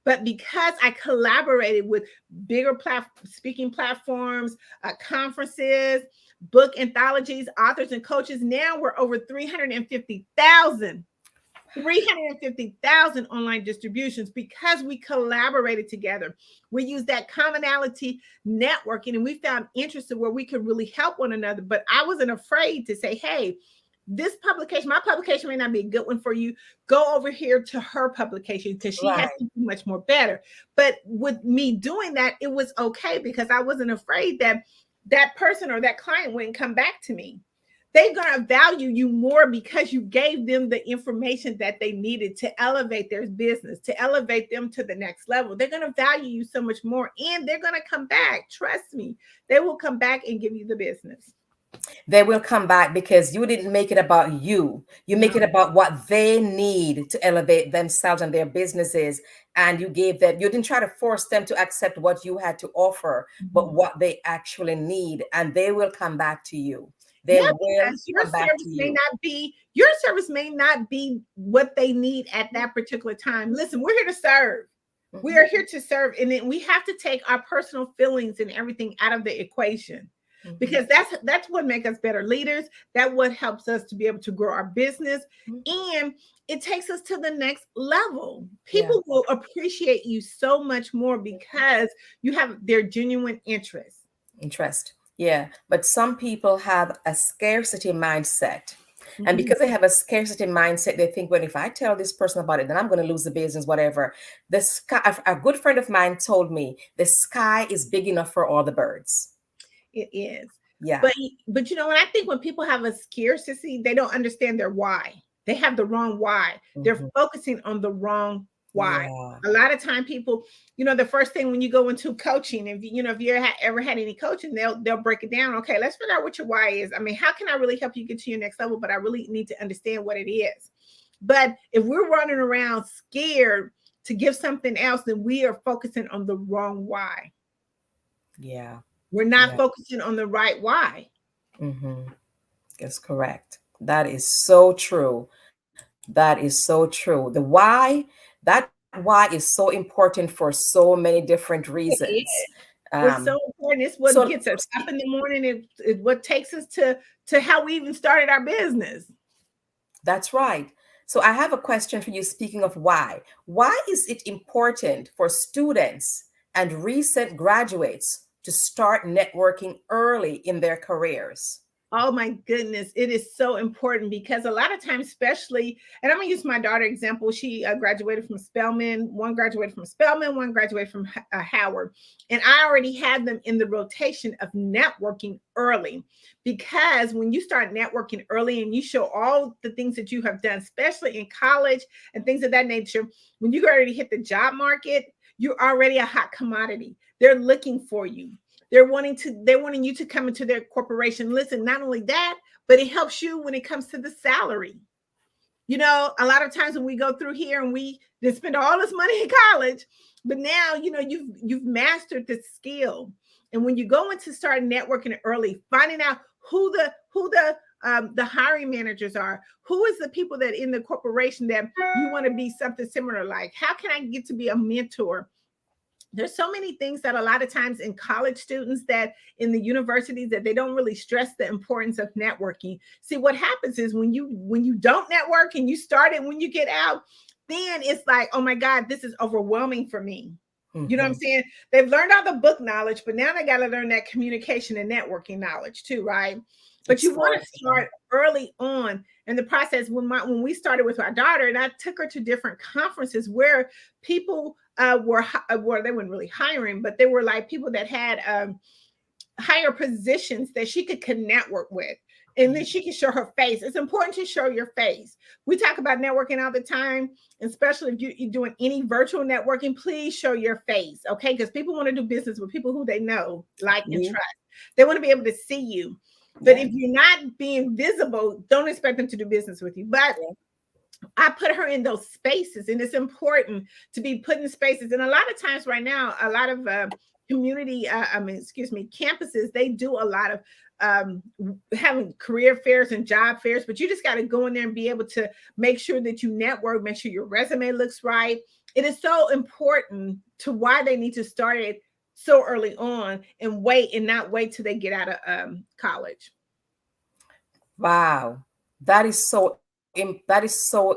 But because I collaborated with bigger speaking platforms, conferences, book anthologies, authors and coaches, now we're over 350,000 online distributions because we collaborated together. We used that commonality networking, and we found interest in where we could really help one another. But I wasn't afraid to say, hey, my publication may not be a good one for you. Go over here to her publication because she has something much more better. But with me doing that, it was okay because I wasn't afraid that person or that client wouldn't come back to me. they're going to value you more because you gave them the information that they needed to elevate their business, to elevate them to the next level. They're going to value you so much more, and they're going to come back. Trust me, they will come back and give you the business. They will come back because you didn't make it about you. You make it about what they need to elevate themselves and their businesses. And you gave them, you didn't try to force them to accept what you had to offer, but what they actually need. And they will come back to you. They will your service your service may not be what they need at that particular time. Listen, we're here to serve. We are here to serve, and then we have to take our personal feelings and everything out of the equation. Because that's what makes us better leaders. That what helps us to be able to grow our business, and it takes us to the next level. People will appreciate you so much more because you have their genuine interest. Yeah, but some people have a scarcity mindset. And because they have a scarcity mindset, they think, well, if I tell this person about it, then I'm going to lose the business, whatever. The sky, a good friend of mine told me, the sky is big enough for all the birds. It is. Yeah. But you know what? I think when people have a scarcity, they don't understand their why. They have the wrong why. They're focusing on the wrong why. A lot of time people, the first thing when you go into coaching, if you ever had any coaching, they'll break it down. Okay, let's figure out what your why is. I mean, how can I really help you get to your next level? But I really need to understand what it is. But if we're running around scared to give something else, then we are focusing on the wrong why. Yeah. We're not focusing on the right why. That's correct. That is so true. That is so true. The why, that why is so important for so many different reasons. It's so important. It's what gets us up in the morning. It's what takes us to how we even started our business. That's right. So I have a question for you. Speaking of why is it important for students and recent graduates to start networking early in their careers? Oh my goodness, it is so important because a lot of times, especially, and I'm gonna use my daughter example. She graduated from Spelman. One graduated from Spelman, one graduated from Howard. And I already had them in the rotation of networking early, because when you start networking early and you show all the things that you have done, especially in college and things of that nature, when you already hit the job market, you're already a hot commodity. They're looking for you. They're wanting you to come into their corporation. Listen, not only that, but it helps you when it comes to the salary. A lot of times when we go through here and we just spend all this money in college, but now, you've mastered the skill. And when you go into start networking early, finding out who the hiring managers are, who is the people that in the corporation that you want to be something similar like, how can I get to be a mentor? There's so many things that a lot of times in college students that in the universities that they don't really stress the importance of networking. See, what happens is when you don't network and you start it when you get out, then it's like, oh my God, this is overwhelming for me. You know what I'm saying? They've learned all the book knowledge, but now they got to learn that communication and networking knowledge too, right? But you want to start early on in the process. When we started with our daughter, and I took her to different conferences where people they weren't really hiring, but they were like people that had higher positions that she could network with. And then she can show her face. It's important to show your face. We talk about networking all the time, especially if you're doing any virtual networking, please show your face, okay? Because people want to do business with people who they know, like, and trust. They want to be able to see you. But if you're not being visible, don't expect them to do business with you. But I put her in those spaces, and it's important to be put in spaces. And a lot of times right now, a lot of campuses, they do a lot of having career fairs and job fairs, but you just got to go in there and be able to make sure that you network, make sure your resume looks right. It is so important to why they need to start it so early on and not wait till they get out of college. Wow, that is so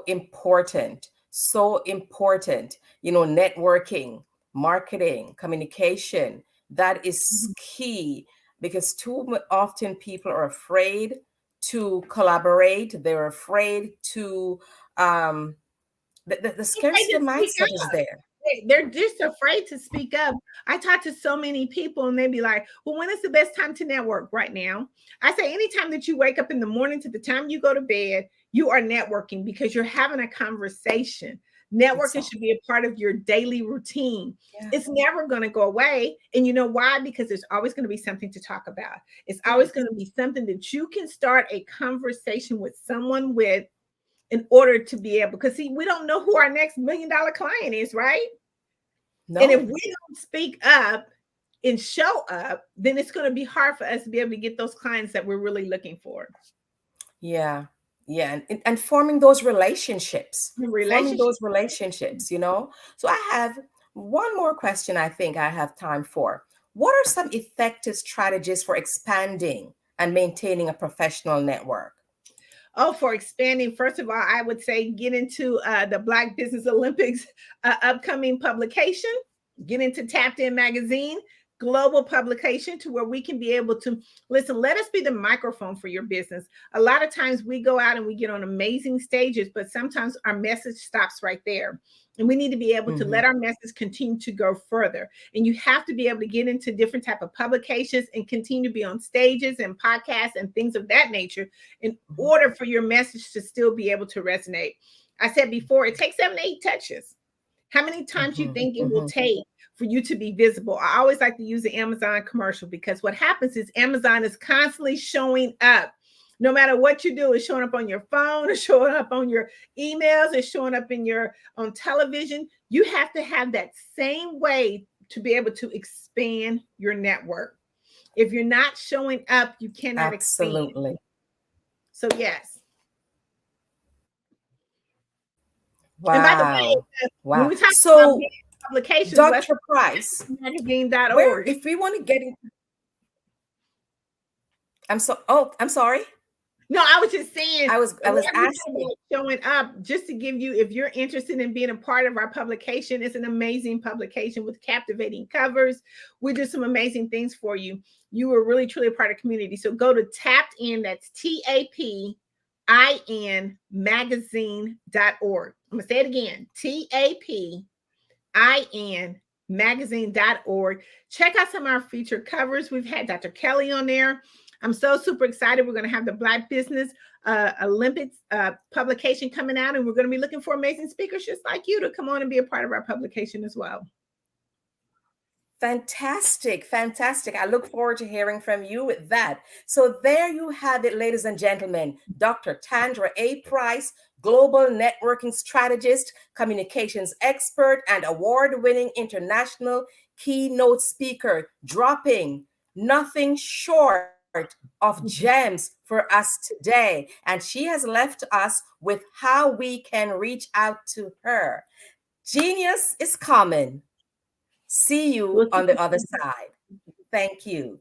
important. So important. Networking, marketing, communication, that is key, because too often people are afraid to collaborate. They're afraid to the scarcity mindset is there. they're just afraid to speak up. I talk to so many people and they be like, well, when is the best time to network? Right now. I say anytime that you wake up in the morning to the time you go to bed, you are networking because you're having a conversation. Networking should be a part of your daily routine. Yeah. It's never going to go away. And you know why? Because there's always going to be something to talk about. It's always going to be something that you can start a conversation with someone with in order to be able, because see, we don't know who our next $1 million client is, right? No. And if we don't speak up and show up, then it's going to be hard for us to be able to get those clients that we're really looking for. Yeah. Yeah, and forming those relationships, forming those relationships, you know. So I have one more question I think I have time for. What are some effective strategies for expanding and maintaining a professional network? Oh, for expanding, first of all, I would say get into the Black Business Olympics upcoming publication, get into Tapped In Magazine, global publication, to where we can be able to listen. Let us be the microphone for your business. A lot of times we go out and we get on amazing stages, but sometimes our message stops right there. And we need to be able to let our message continue to go further. And you have to be able to get into different type of publications and continue to be on stages and podcasts and things of that nature in order for your message to still be able to resonate. I said before, it takes 7 to 8 touches. How many times do you think it will take for you to be visible? I always like to use the Amazon commercial, because what happens is Amazon is constantly showing up. No matter what you do, it's showing up on your phone, it's showing up on your emails, it's showing up on television. You have to have that same way to be able to expand your network. If you're not showing up, you cannot expand. So yes. Wow. And by the way, when we talk about publications, Dr. Price, magazine.org. If we want to get into, I'm sorry. No, I was just saying. I was asking. Showing up, just to give you, if you're interested in being a part of our publication, it's an amazing publication with captivating covers. We do some amazing things for you. You are really truly a part of the community. So go to Tapped In. That's TAPIN magazine.org. I'm gonna say it again. TAPIN magazine.org. Check out some of our featured covers. We've had Dr. Kelly on there. I'm so super excited. We're going to have the Black Business Olympics publication coming out, and we're going to be looking for amazing speakers just like you to come on and be a part of our publication as well. Fantastic, fantastic. I look forward to hearing from you with that. So there you have it, ladies and gentlemen. Dr. Tandra A. Price, global networking strategist, communications expert, and award-winning international keynote speaker, dropping nothing short of gems for us today. And she has left us with how we can reach out to her. Genius is common. See you on the other side. Thank you.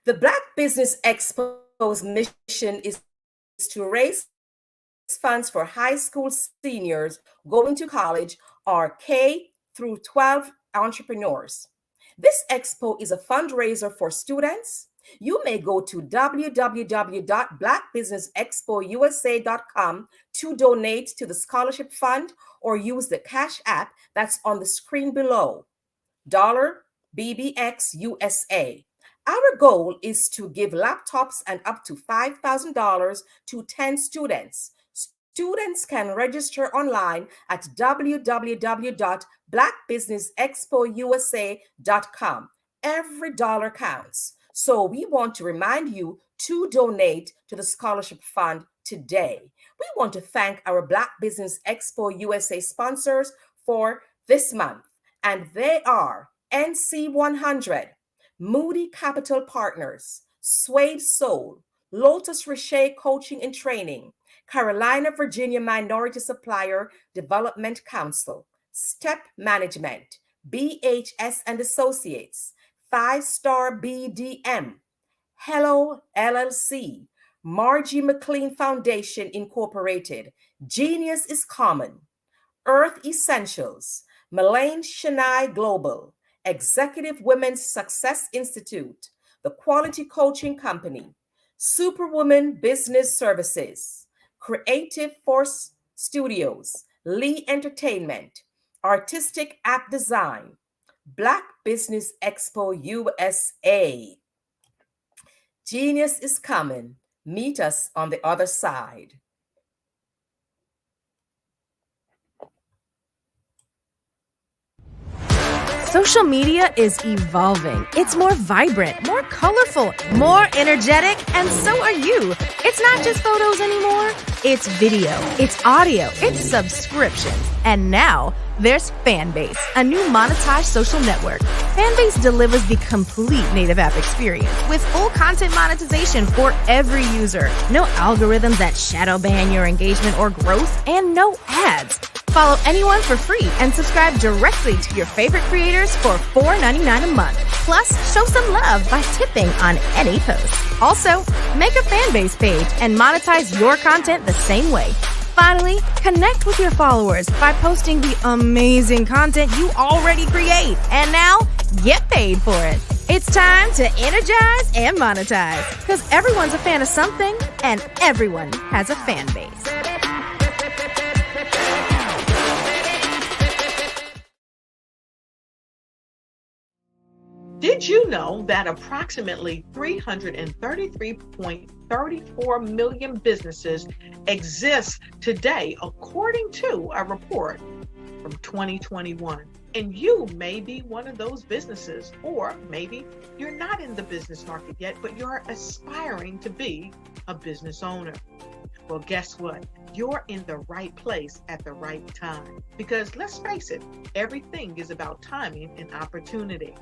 The Black Business Expo's mission is to raise funds for high school seniors going to college or K through 12 entrepreneurs. This expo is a fundraiser for students. You may go to www.blackbusinessexpousa.com to donate to the scholarship fund, or use the Cash App that's on the screen below, $BBXUSA. Our goal is to give laptops and up to $5,000 to 10 students. Students can register online at www.blackbusinessexpousa.com. Every dollar counts. So we want to remind you to donate to the scholarship fund today. We want to thank our Black Business Expo USA sponsors for this month, and they are NC100, Moody Capital Partners, Suede Soul, Lotus Richer Coaching and Training, Carolina, Virginia Minority Supplier Development Council, Step Management, BHS and Associates, 5-Star BDM, Hello LLC, Margie McLean Foundation Incorporated, Genius is Common, Earth Essentials, Melaine Shania Global, Executive Women's Success Institute, The Quality Coaching Company, Superwoman Business Services, Creative Force Studios, Lee Entertainment, Artistic App Design, Black Business Expo USA. Genius is coming. Meet us on the other side. Social media is evolving. It's more vibrant, more colorful, more energetic, and so are you. It's not just photos anymore. It's video, it's audio, it's subscriptions. And now there's Fanbase, a new monetized social network. Fanbase delivers the complete native app experience with full content monetization for every user. No algorithms that shadow ban your engagement or growth, and no ads. Follow anyone for free and subscribe directly to your favorite creators for $4.99 a month. Plus, show some love by tipping on any post. Also, make a Fanbase page and monetize your content the same way. Finally, connect with your followers by posting the amazing content you already create. And now, get paid for it. It's time to energize and monetize. Because everyone's a fan of something, and everyone has a fan base. Did you know that approximately 333.34 million businesses exist today, according to a report from 2021? And you may be one of those businesses, or maybe you're not in the business market yet, but you're aspiring to be a business owner. Well, guess what? You're in the right place at the right time. Because let's face it, everything is about timing and opportunity.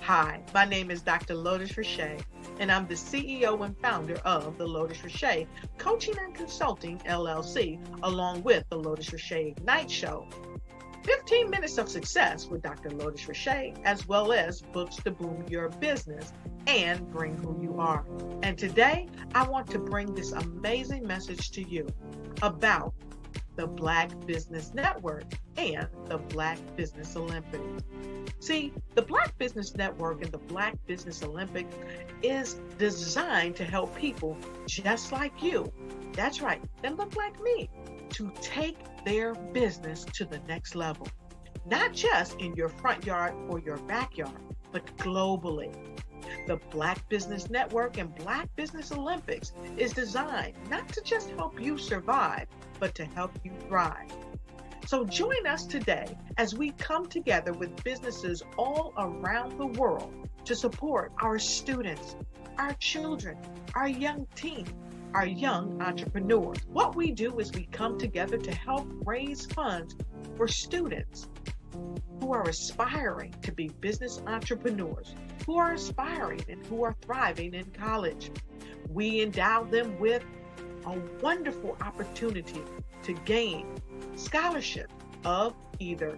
Hi, my name is Dr. Lotus Richey, and I'm the CEO and founder of the Lotus Richey Coaching and Consulting LLC, along with the Lotus Richey Ignite Show. 15 minutes of success with Dr. Lotus Richey, as well as books to boom your business and bring who you are. And today, I want to bring this amazing message to you about the Black Business Network and the Black Business Olympics. See, the Black Business Network and the Black Business Olympics is designed to help people just like you, that's right, that look like me, to take their business to the next level. Not just in your front yard or your backyard, but globally. The Black Business Network and Black Business Olympics is designed not to just help you survive, but to help you thrive. So join us today as we come together with businesses all around the world to support our students, our children, our young teens, our young entrepreneurs. What we do is we come together to help raise funds for students who are aspiring to be business entrepreneurs, who are aspiring and who are thriving in college. We endow them with a wonderful opportunity to gain scholarship of either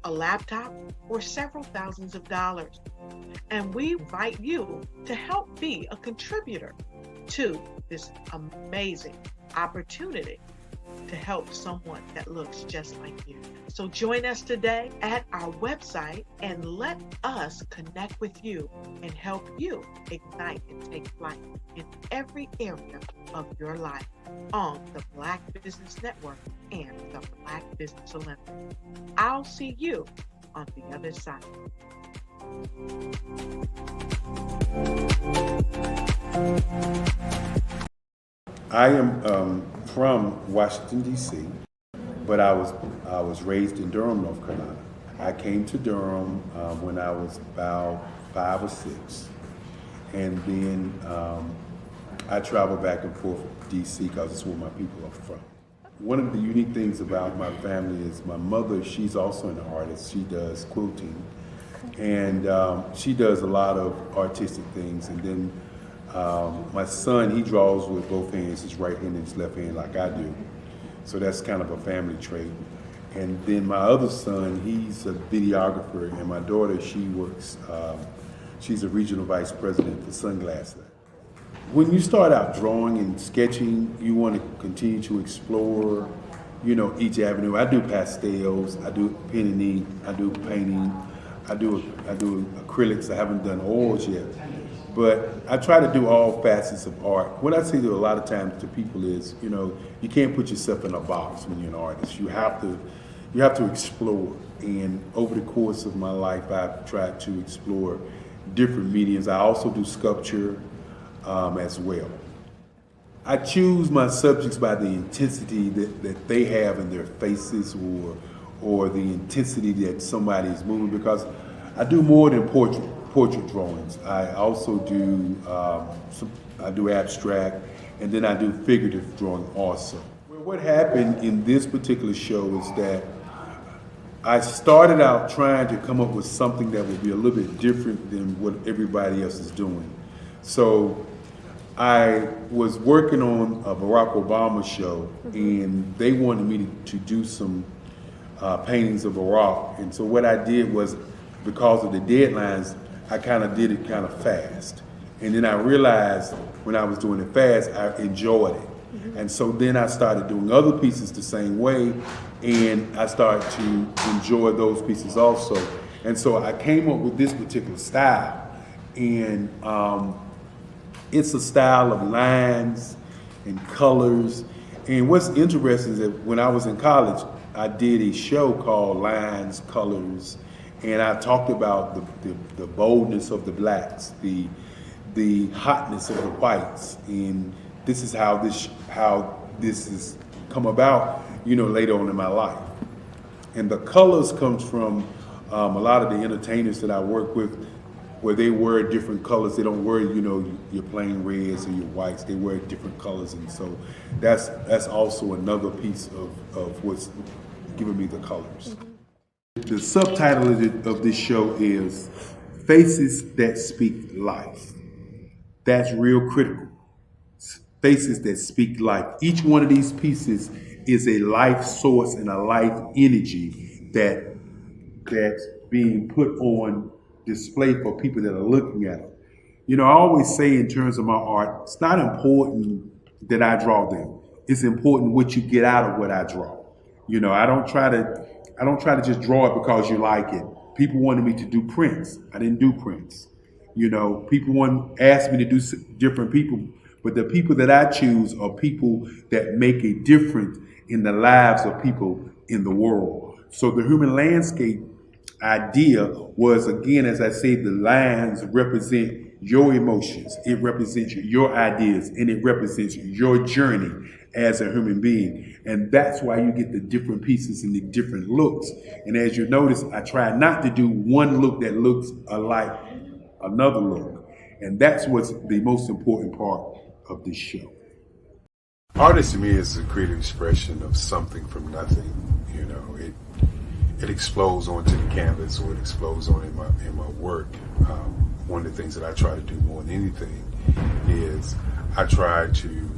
a laptop or several thousands of dollars. And we invite you to help be a contributor to this amazing opportunity to help someone that looks just like you. So join us today at our website and let us connect with you and help you ignite and take flight in every area of your life on the Black Business Network and the Black Business Olympics. I'll see you on the other side. I am from Washington, D.C., but I was raised in Durham, North Carolina. I came to Durham when I was about 5 or 6, and then I traveled back and forth to D.C. because it's where my people are from. One of the unique things about my family is my mother, she's also an artist. She does quilting, and she does a lot of artistic things. And then my son, he draws with both hands, his right hand and his left hand like I do. So that's kind of a family trait. And then my other son, he's a videographer, and my daughter, she works, she's a regional vice president for Sunglass Lab. When you start out drawing and sketching, you want to continue to explore, you know, each avenue. I do pastels, I do pen and ink, I do painting, I do acrylics. I haven't done oils yet. But I try to do all facets of art. What I say to a lot of times to people is, you can't put yourself in a box when you're an artist. You have to explore. And over the course of my life, I've tried to explore different mediums. I also do sculpture as well. I choose my subjects by the intensity that they have in their faces or the intensity that somebody is moving, because I do more than portrait drawings. I also do I do abstract, and then I do figurative drawing also. Well, what happened in this particular show is that I started out trying to come up with something that would be a little bit different than what everybody else is doing. So I was working on a Barack Obama show, and they wanted me to do some paintings of Barack. And so what I did was, because of the deadlines, I kind of did it kind of fast. And then I realized when I was doing it fast, I enjoyed it. And so then I started doing other pieces the same way, and I started to enjoy those pieces also. And so I came up with this particular style, and it's a style of lines and colors. And what's interesting is that when I was in college, I did a show called Lines, Colors, and I talked about the boldness of the blacks, the hotness of the whites, and this is how this has come about, later on in my life. And the colors comes from a lot of the entertainers that I work with, where they wear different colors. They don't wear, your plain reds or your whites. They wear different colors, and so that's also another piece of what's giving me the colors. The subtitle of this show is Faces That Speak Life. That's real critical. Faces that speak life. Each one of these pieces is a life source and a life energy that's being put on display for people that are looking at them. I always say in terms of my art, it's not important that I draw them. It's important what you get out of what I draw. I don't try to just draw it because you like it. People wanted me to do prints. I didn't do prints. People asked me to do different people, but the people that I choose are people that make a difference in the lives of people in the world. So the human landscape idea was, again, as I say, the lines represent your emotions, it represents your ideas, and it represents your journey as a human being. And that's why you get the different pieces and the different looks. And as you notice, I try not to do one look that looks alike another look. And that's what's the most important part of this show. Artist to me is a creative expression of something from nothing. It explodes onto the canvas, or it explodes on in my work. One of the things that I try to do more than anything is I try to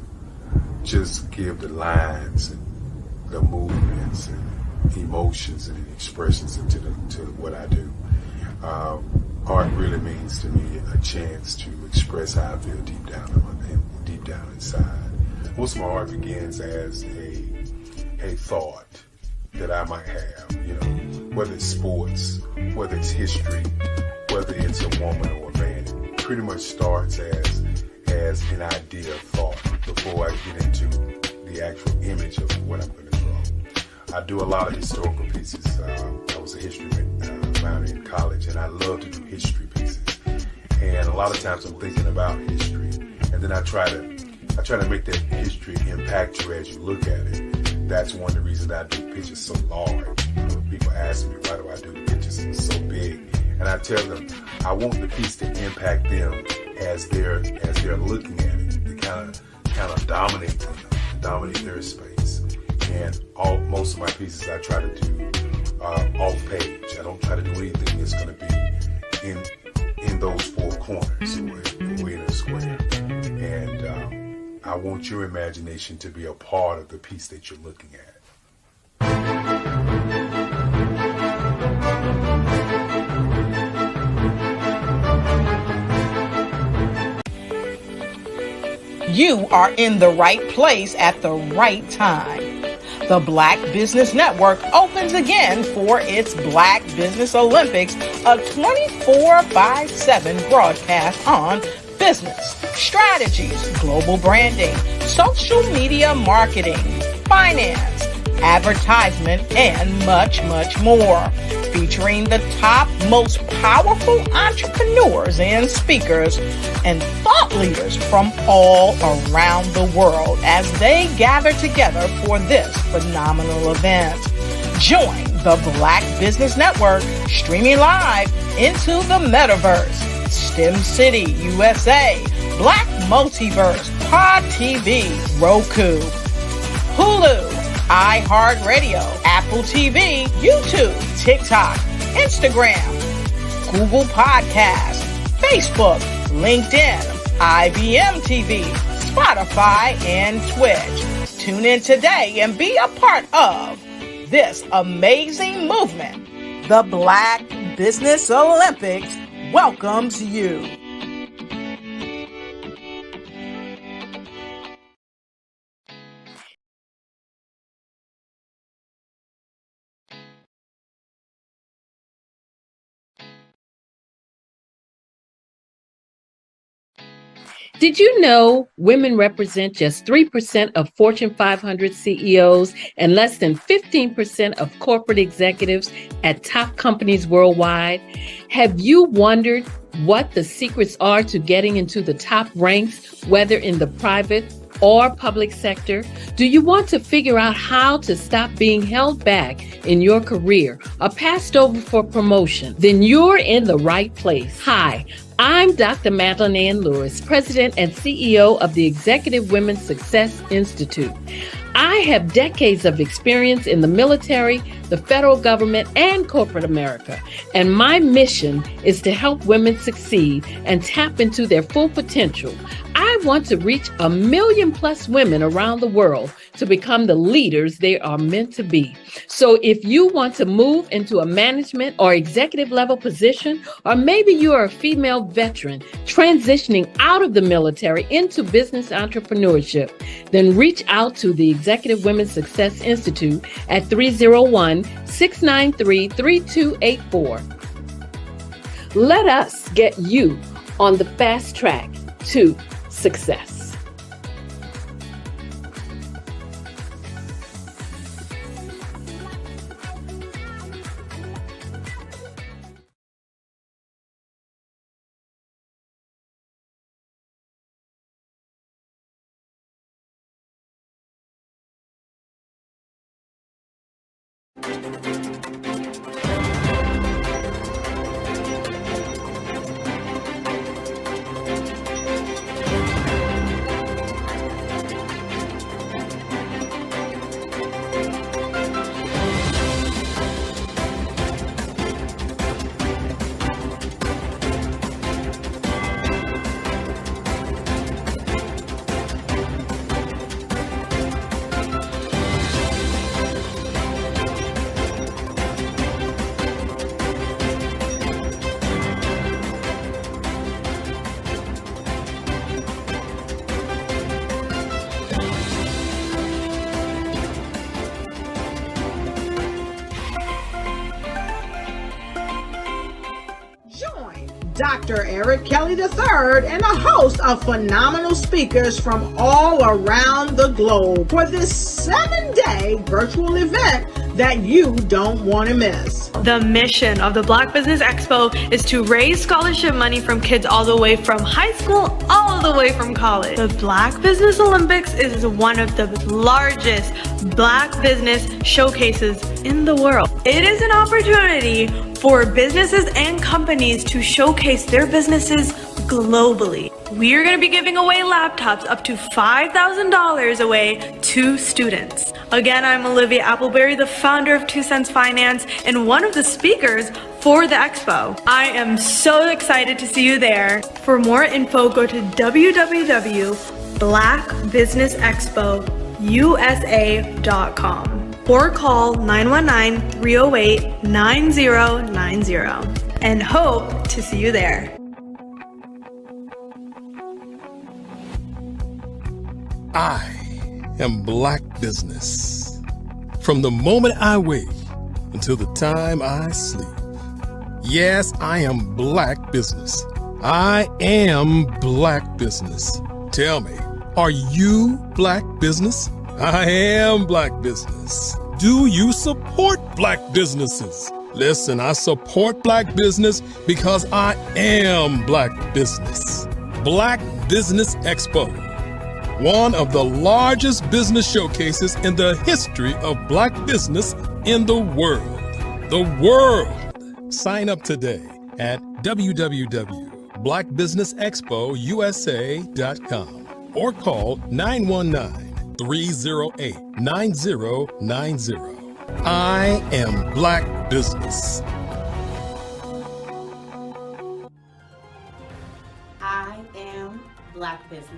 just give the lines and the movements and emotions and expressions into what I do. Art really means to me a chance to express how I feel deep down inside. Most of my art begins as a thought that I might have, whether it's sports, whether it's history, whether it's a woman or a man. It pretty much starts as an idea of thought before I get into the actual image of what I'm going to draw. I do a lot of historical pieces. I was a history minor in college, and I love to do history pieces. And a lot of times I'm thinking about history, and then I try to make that history impact you as you look at it. That's one of the reasons I do pictures so large. People ask me, why do I do the pictures so big? And I tell them, I want the piece to impact them as they're looking at it, to kind of dominate them, dominate their space. And most of my pieces I try to do off page. I don't try to do anything that's going to be in those four corners or in a square. And I want your imagination to be a part of the piece that you're looking at. You are in the right place at the right time. The Black Business Network opens again for its Black Business Olympics, a 24/7 broadcast on business, strategies, global branding, social media marketing, finance, advertisement, and much, much more. Featuring the top, most powerful entrepreneurs and speakers and thought leaders from all around the world as they gather together for this phenomenal event. Join the Black Business Network streaming live into the metaverse, STEM City, USA, Black Multiverse, Pod TV, Roku, Hulu, iHeartRadio, Apple TV, YouTube, TikTok, Instagram, Google Podcasts, Facebook, LinkedIn, IBM TV, Spotify, and Twitch. Tune in today and be a part of this amazing movement. The Black Business Olympics welcomes you. Did you know women represent just 3% of Fortune 500 CEOs and less than 15% of corporate executives at top companies worldwide? Have you wondered what the secrets are to getting into the top ranks, whether in the private or public sector? Do you want to figure out how to stop being held back in your career or passed over for promotion? Then you're in the right place. Hi, I'm Dr. Madeline Ann Lewis, President and CEO of the Executive Women's Success Institute. I have decades of experience in the military, the federal government, and corporate America, and my mission is to help women succeed and tap into their full potential. I want to reach 1 million plus women around the world to become the leaders they are meant to be. So if you want to move into a management or executive level position, or maybe you are a female veteran transitioning out of the military into business entrepreneurship, then reach out to the Executive Women's Success Institute at 301-693-3284. Let us get you on the fast track to success. Dr. Eric Kelly III and a host of phenomenal speakers from all around the globe for this 7-day virtual event that you don't want to miss. The mission of the Black Business Expo is to raise scholarship money from kids all the way from high school, all the way from college. The Black Business Olympics is one of the largest Black business showcases in the world. It is an opportunity for businesses and companies to showcase their businesses globally. We are going to be giving away laptops up to $5,000 away to students. Again, I'm Olivia Appleberry, the founder of 2 Cents Finance and one of the speakers for the expo. I am so excited to see you there. For more info, go to www.blackbusinessexpousa.com or call 919-308-9090 and hope to see you there. I am Black business. From the moment I wake until the time I sleep. Yes, I am Black business. I am black business. Tell me, are you black business? I am black business. Do you support black businesses? Listen, I support black business because I am black business. Black Business Expo, one of the largest business showcases in the history of black business in the world. The world! Sign up today at www.blackbusinessexpousa.com or call 919-308-9090. I am black business. I am black business.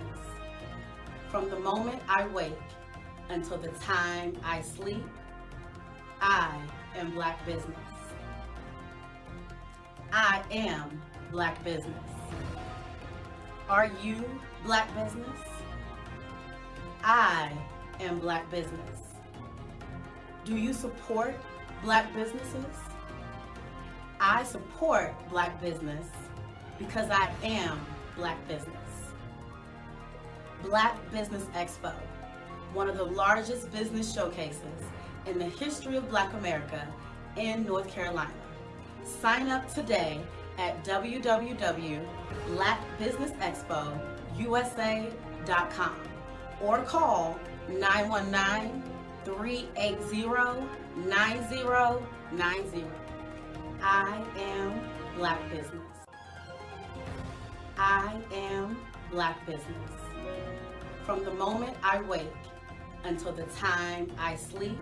From the moment I wake until the time I sleep, I am black business. I am black business. Are you black business? I am black business. Do you support black businesses? I support black business because I am black business. Black Business Expo, one of the largest business showcases in the history of Black America in North Carolina. Sign up today at www.blackbusinessexpousa.com or call 919-380-9090. I am black business. I am black business. From the moment I wake until the time I sleep,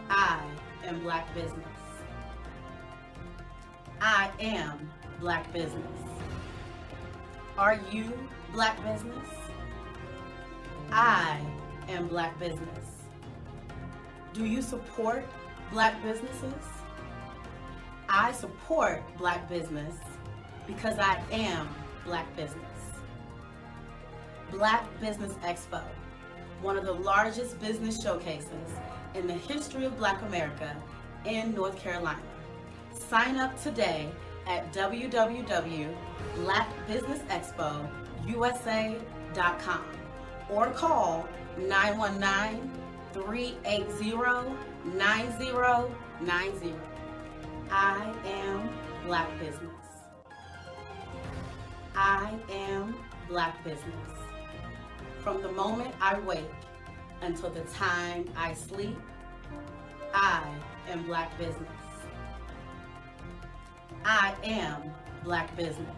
I am black business. I am black business. Are you black business? I am black business. Do you support black businesses? I support black business because I am black business. Black Business Expo, one of the largest business showcases in the history of Black America in North Carolina. Sign up today at www.blackbusinessexpousa.com or call 919-380-9090. I am black business. I am black business. From the moment I wake until the time I sleep, I am black business. I am black business.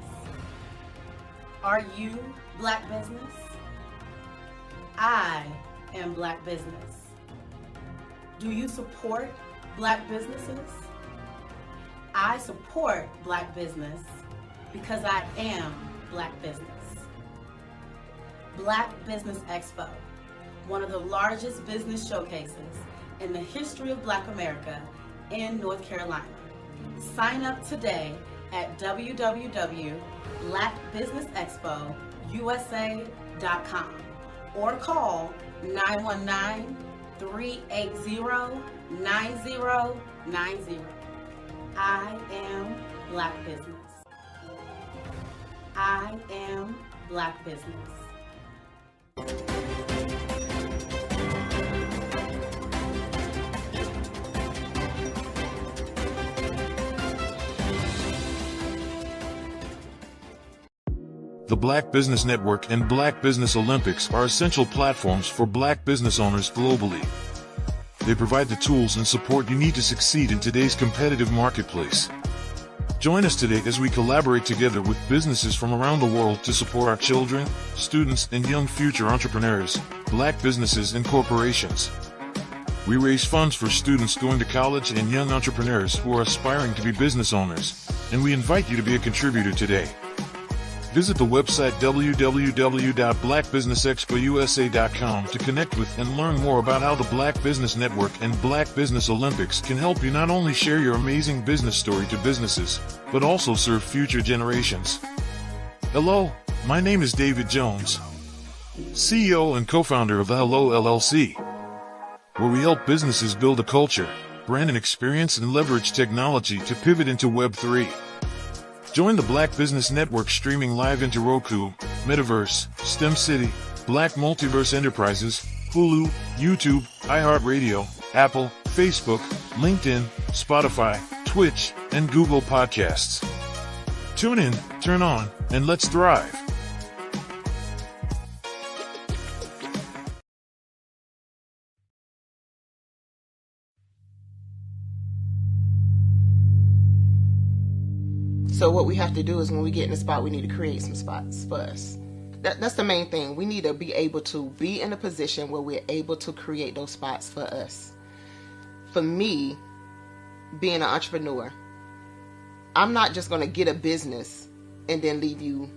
Are you black business? I am black business. Do you support black businesses? I support black business because I am black business. Black Business Expo, one of the largest business showcases in the history of Black America in North Carolina. Sign up today at www.blackbusinessexpousa.com or call 919-380-9090. I am black business. I am black business. The Black Business Network and Black Business Olympics are essential platforms for black business owners globally. They provide the tools and support you need to succeed in today's competitive marketplace. Join us today as we collaborate together with businesses from around the world to support our children, students, and young future entrepreneurs, black businesses and corporations. We raise funds for students going to college and young entrepreneurs who are aspiring to be business owners, and we invite you to be a contributor today. Visit the website www.blackbusinessexpousa.com to connect with and learn more about how the Black Business Network and Black Business Olympics can help you not only share your amazing business story to businesses, but also serve future generations. Hello, my name is David Jones, CEO and co-founder of the Hello LLC, where we help businesses build a culture, brand and experience and leverage technology to pivot into Web 3. Join the Black Business Network streaming live into Roku, Metaverse, STEM City, Black Multiverse Enterprises, Hulu, YouTube, iHeartRadio, Apple, Facebook, LinkedIn, Spotify, Twitch, and Google Podcasts. Tune in, turn on, and let's thrive. So what we have to do is when we get in the spot, we need to create some spots for us. That's the main thing. We need to be able to be in a position where we're able to create those spots for us. For me, being an entrepreneur, I'm not just going to get a business and then leave you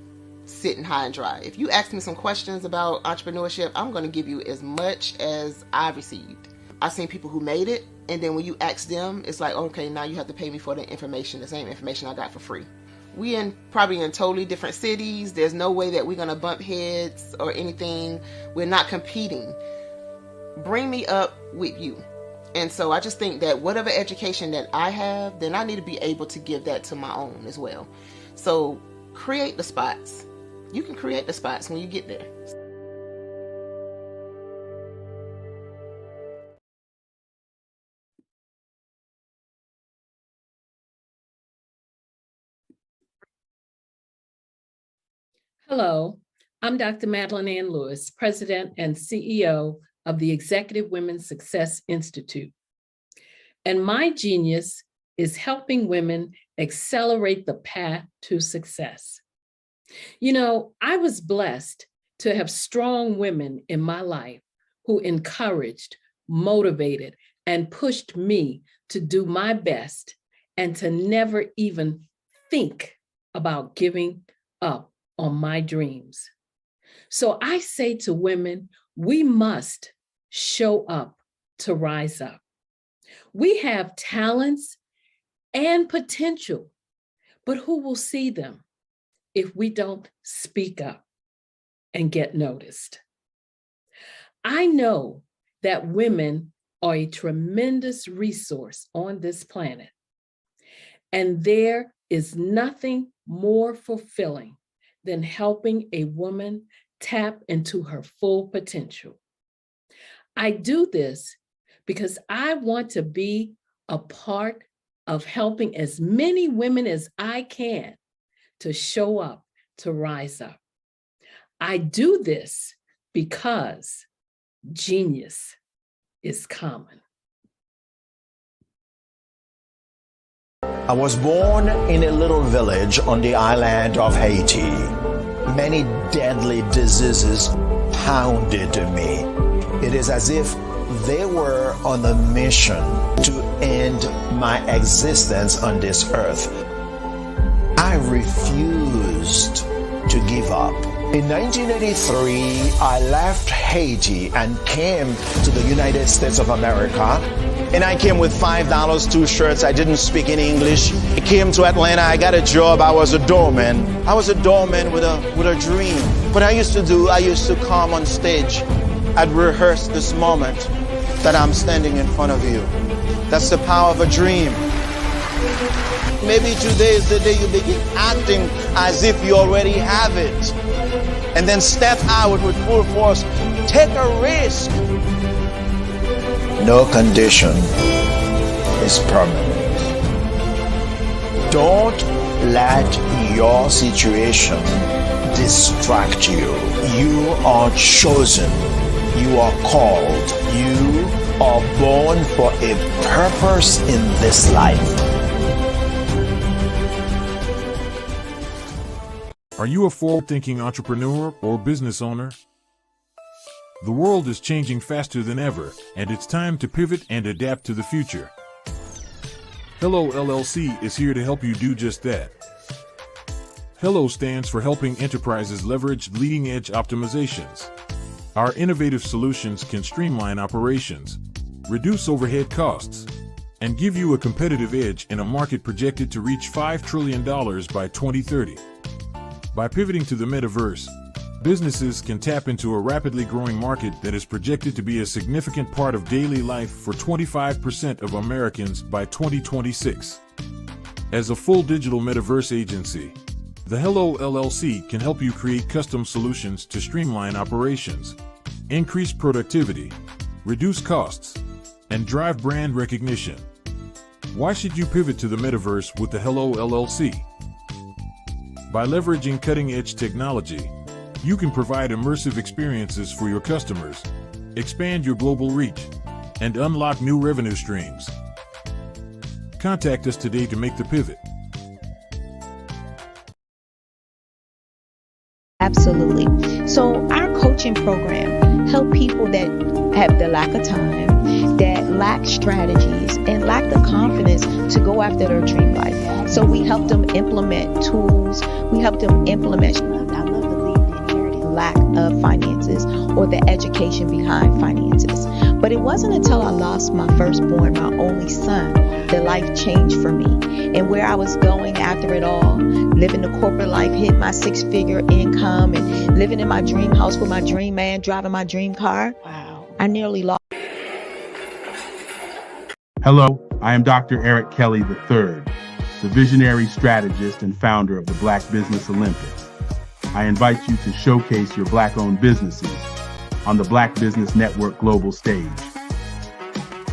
sitting high and dry. If you ask me some questions about entrepreneurship, I'm going to give you as much as I received. I've seen people who made it, and then when you ask them, it's like, okay, now you have to pay me for the information, the same information I got for free. We probably in totally different cities. There's no way that we're going to bump heads or anything. We're not competing. Bring me up with you. And so I just think that whatever education that I have, then I need to be able to give that to my own as well. So create the spots. You can create the spots when you get there. Hello, I'm Dr. Madeline Ann Lewis, President and CEO of the Executive Women's Success Institute. And my genius is helping women accelerate the path to success. You know, I was blessed to have strong women in my life who encouraged, motivated, and pushed me to do my best and to never even think about giving up on my dreams. So I say to women, we must show up to rise up. We have talents and potential, but who will see them if we don't speak up and get noticed? I know that women are a tremendous resource on this planet, and there is nothing more fulfilling than helping a woman tap into her full potential. I do this because I want to be a part of helping as many women as I can to show up, to rise up. I do this because genius is common. I was born in a little village on the island of Haiti. Many deadly diseases pounded me. It is as if they were on a mission to end my existence on this earth. I refused to give up. In 1983, I left Haiti and came to the United States of America. And I came with $5, 2 shirts. I didn't speak any English. I came to Atlanta. I got a job. I was a doorman. I was a doorman with a dream. What I used to come on stage. I'd rehearse this moment that I'm standing in front of you. That's the power of a dream. Maybe today is the day you begin acting as if you already have it. And then step out with full force. Take a risk. No condition is permanent. Don't let your situation distract you. You are chosen. You are called. You are born for a purpose in this life. Are you a forward-thinking entrepreneur or business owner? The world is changing faster than ever, and it's time to pivot and adapt to the future. Hello LLC is here to help you do just that. Hello stands for helping enterprises leverage leading-edge optimizations. Our innovative solutions can streamline operations, reduce overhead costs, and give you a competitive edge in a market projected to reach $5 trillion by 2030. By pivoting to the metaverse, businesses can tap into a rapidly growing market that is projected to be a significant part of daily life for 25% of Americans by 2026. As a full digital metaverse agency, the Hello LLC can help you create custom solutions to streamline operations, increase productivity, reduce costs, and drive brand recognition. Why should you pivot to the metaverse with the Hello LLC? By leveraging cutting-edge technology, you can provide immersive experiences for your customers, expand your global reach, and unlock new revenue streams. Contact us today to make the pivot. Absolutely. So our coaching program help people that have the lack of time, that lack strategies, and lack the confidence to go after their dream life. So we help them implement tools. We help them implement, I love to leave the inherited lack of finances or the education behind finances. But it wasn't until I lost my firstborn, my only son, that life changed for me. And where I was going after it all, living the corporate life, hit my 6-figure income, and living in my dream house with my dream man, driving my dream car. Wow. I nearly lost. Hello, I am Dr. Eric Kelly III, the visionary strategist and founder of the Black Business Olympics. I invite you to showcase your Black-owned businesses on the Black Business Network global stage.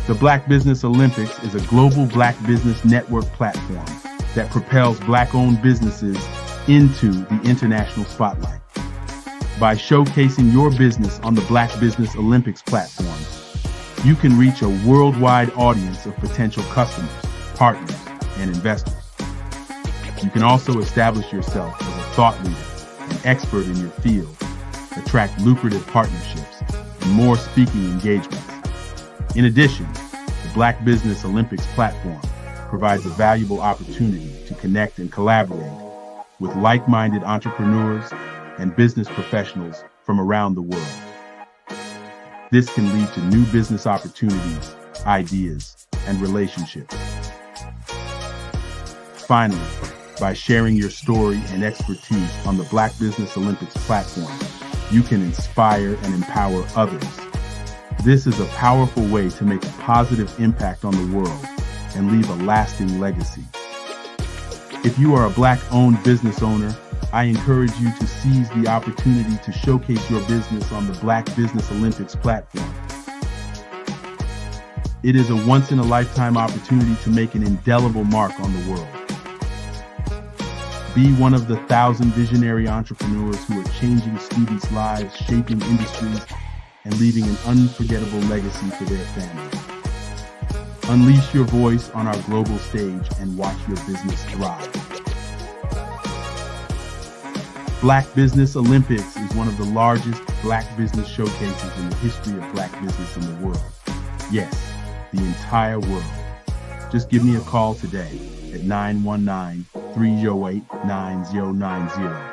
The Black Business Olympics is a global Black Business Network platform that propels Black-owned businesses into the international spotlight. By showcasing your business on the Black Business Olympics platform, you can reach a worldwide audience of potential customers, partners, and investors. You can also establish yourself as a thought leader and expert in your field, attract lucrative partnerships, and more speaking engagements. In addition, the Black Business Olympics platform provides a valuable opportunity to connect and collaborate with like-minded entrepreneurs and business professionals from around the world. This can lead to new business opportunities, ideas, and relationships. Finally, by sharing your story and expertise on the Black Business Olympics platform, you can inspire and empower others. This is a powerful way to make a positive impact on the world and leave a lasting legacy. If you are a Black-owned business owner, I encourage you to seize the opportunity to showcase your business on the Black Business Olympics platform. It is a once-in-a-lifetime opportunity to make an indelible mark on the world. Be one of the 1,000 visionary entrepreneurs who are changing students' lives, shaping industries, and leaving an unforgettable legacy for their families. Unleash your voice on our global stage and watch your business thrive. Black Business Olympics is one of the largest Black business showcases in the history of Black business in the world. Yes, the entire world. Just give me a call today at 919-308-9090.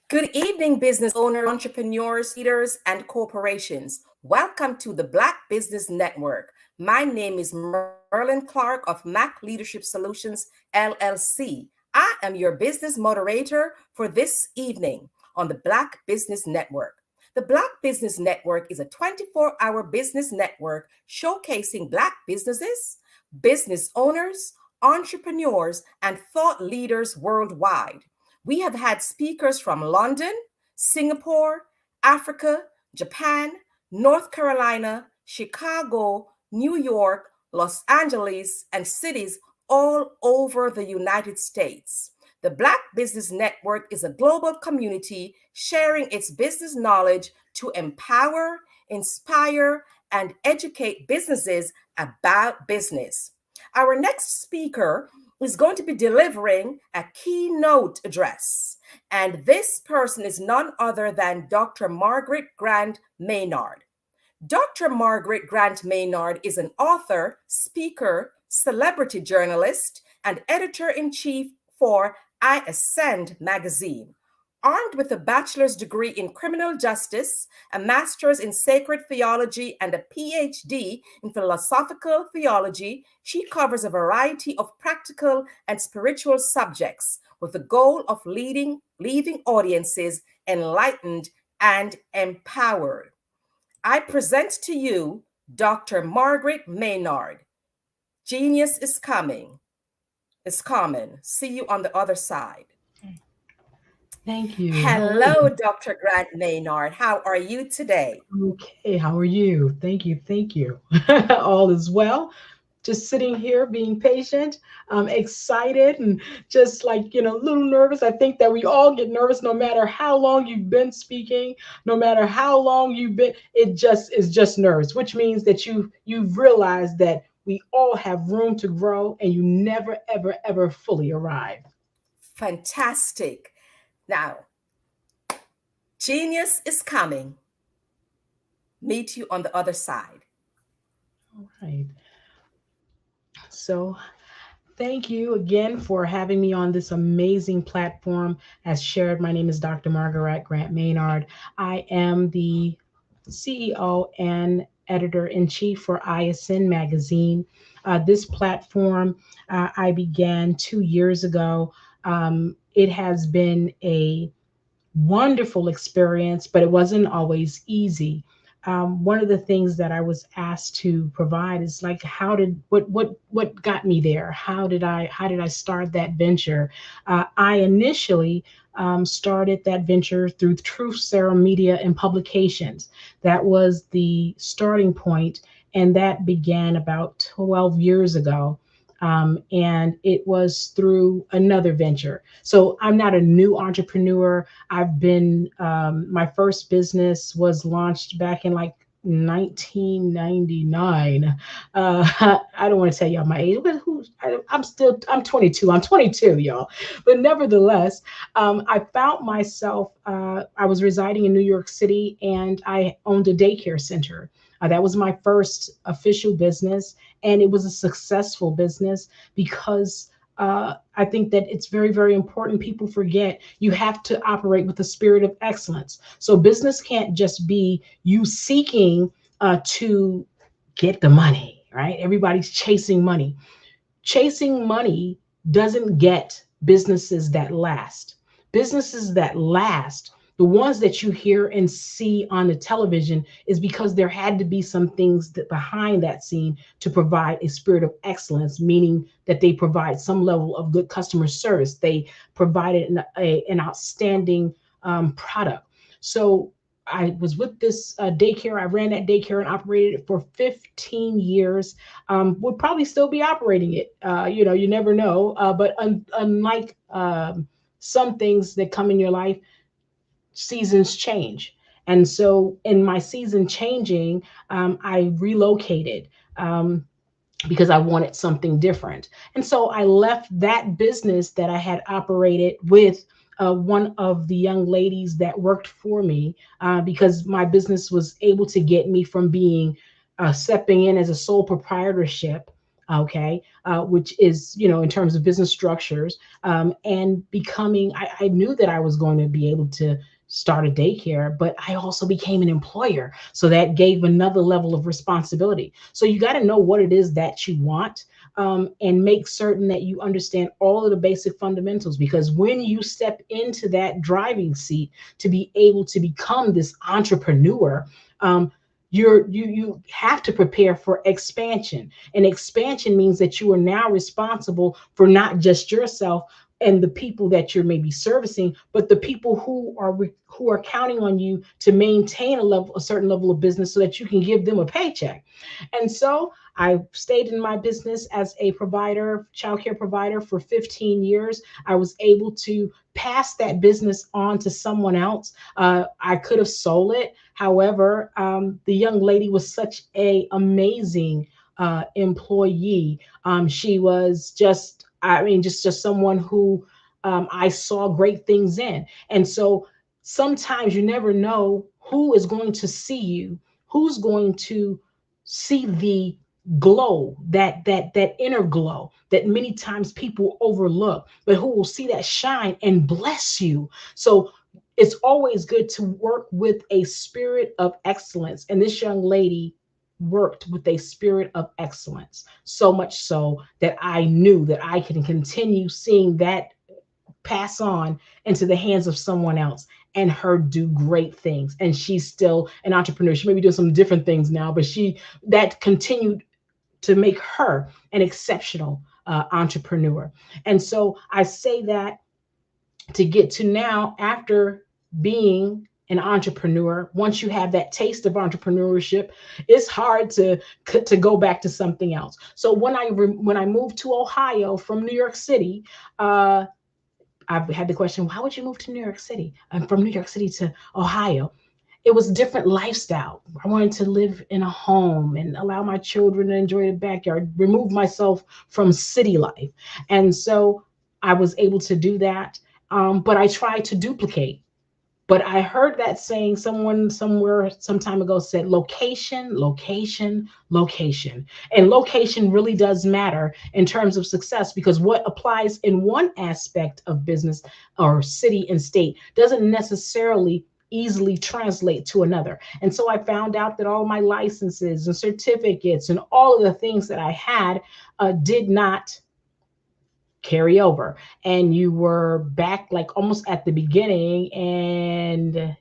Good evening, business owners, entrepreneurs, leaders, and corporations. Welcome to the Black Business Network. My name is Merlin Clark of Mac Leadership Solutions, LLC. I am your business moderator for this evening on the Black Business Network. The Black Business Network is a 24-hour business network showcasing Black businesses, business owners, entrepreneurs, and thought leaders worldwide. We have had speakers from London, Singapore, Africa, Japan, North Carolina, Chicago, New York, Los Angeles, and cities all over the United States. The Black Business Network is a global community sharing its business knowledge to empower, inspire, and educate businesses about business. Our next speaker is going to be delivering a keynote address. And this person is none other than Dr. Margaret Grant Maynard. Dr. Margaret Grant Maynard is an author, speaker, celebrity journalist, and editor-in-chief for I Ascend magazine. Armed with a bachelor's degree in criminal justice, a master's in sacred theology, and a PhD in philosophical theology, she covers a variety of practical and spiritual subjects with the goal of leaving audiences enlightened and empowered. I present to you Dr. Margaret Maynard. Genius is coming. Is common. See you on the other side. Thank you. Hello, Dr. Grant Maynard. How are you today? Okay, how are you? Thank you. Thank you. All is well. Just sitting here being patient, excited, and just like, a little nervous. I think that we all get nervous no matter how long you've been speaking, no matter how long you've been, it just is just nerves, which means that you've realized that we all have room to grow and you never, ever, ever fully arrive. Fantastic. Now, genius is coming. Meet you on the other side. All right. So thank you again for having me on this amazing platform. As shared, my name is Dr. Margaret Grant Maynard. I am the CEO and editor-in-chief for ISN Magazine. This platform I began 2 years ago. It has been a wonderful experience, but it wasn't always easy. One of the things that I was asked to provide is like, what got me there? How did I start that venture? I initially started that venture through Truth Serum Media and Publications. That was the starting point, and that began about 12 years ago. And it was through another venture. So I'm not a new entrepreneur. I've been, my first business was launched back in like 1999. I don't want to tell y'all my age, but I'm 22. I'm 22, y'all. But nevertheless, I found myself, I was residing in New York City and I owned a daycare center. That was my first official business, and it was a successful business because I think that it's very, very important. People forget you have to operate with a spirit of excellence. So business can't just be you seeking to get the money, right? Everybody's chasing money. Chasing money doesn't get businesses that last. Businesses that last, the ones that you hear and see on the television, is because there had to be some things that behind that scene to provide a spirit of excellence, meaning that they provide some level of good customer service. They provided an outstanding product. So I was with this daycare. I ran that daycare and operated it for 15 years. Would probably still be operating it. You never know. But unlike some things that come in your life, seasons change. And so in my season changing, I relocated because I wanted something different. And so I left that business that I had operated with one of the young ladies that worked for me because my business was able to get me from being stepping in as a sole proprietorship, okay, which is, in terms of business structures, and becoming, I knew that I was going to be able to start a daycare, but I also became an employer. So that gave another level of responsibility. So you got to know what it is that you want, and make certain that you understand all of the basic fundamentals, because when you step into that driving seat to be able to become this entrepreneur, you have to prepare for expansion. And expansion means that you are now responsible for not just yourself and the people that you're maybe servicing, but the people who are counting on you to maintain a certain level of business so that you can give them a paycheck. And so I stayed in my business as a provider, childcare provider, for 15 years. I was able to pass that business on to someone else. I could have sold it. However, the young lady was such an amazing employee. She was just someone who I saw great things in. And so sometimes you never know who is going to see you, who's going to see the glow, that inner glow that many times people overlook, but who will see that shine and bless you. So it's always good to work with a spirit of excellence. And this young lady worked with a spirit of excellence, so much so that I knew that I can continue seeing that pass on into the hands of someone else and her do great things. And she's still an entrepreneur. She may be doing some different things now, but that continued to make her an exceptional entrepreneur. And so I say that to get to now, after being an entrepreneur, once you have that taste of entrepreneurship, it's hard to go back to something else. So when I moved to Ohio from New York City, I've had the question, why would you move to New York City? I'm from New York City to Ohio. It was a different lifestyle. I wanted to live in a home and allow my children to enjoy the backyard, remove myself from city life. And so I was able to do that. But I tried to duplicate. But I heard that saying, someone somewhere some time ago said, location, location, location. And location really does matter in terms of success, because what applies in one aspect of business or city and state doesn't necessarily easily translate to another. And so I found out that all my licenses and certificates and all of the things that I had did not carry over, and you were back like almost at the beginning, and